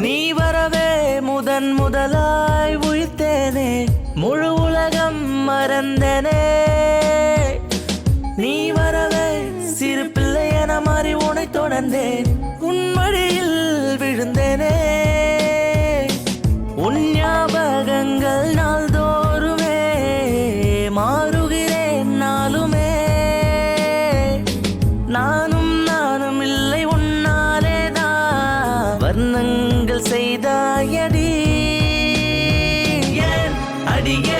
நீ வரவே முதலாய் உயிர்த்தேனே, முழு உலகம் மறந்தனே. நீ வரவே சிறு பிள்ளை என மாறி உனை தொடர்ந்தேன், உன் மடியில் விழுந்தேனே. உன் ஞாபகங்கள் நாள்தோறுமே மாறுகிறேன் நாளுமே. நானும் இல்லை உன்னாலேதான் வர்ணங்கள் செய்தாயடி. ஏன் அடியே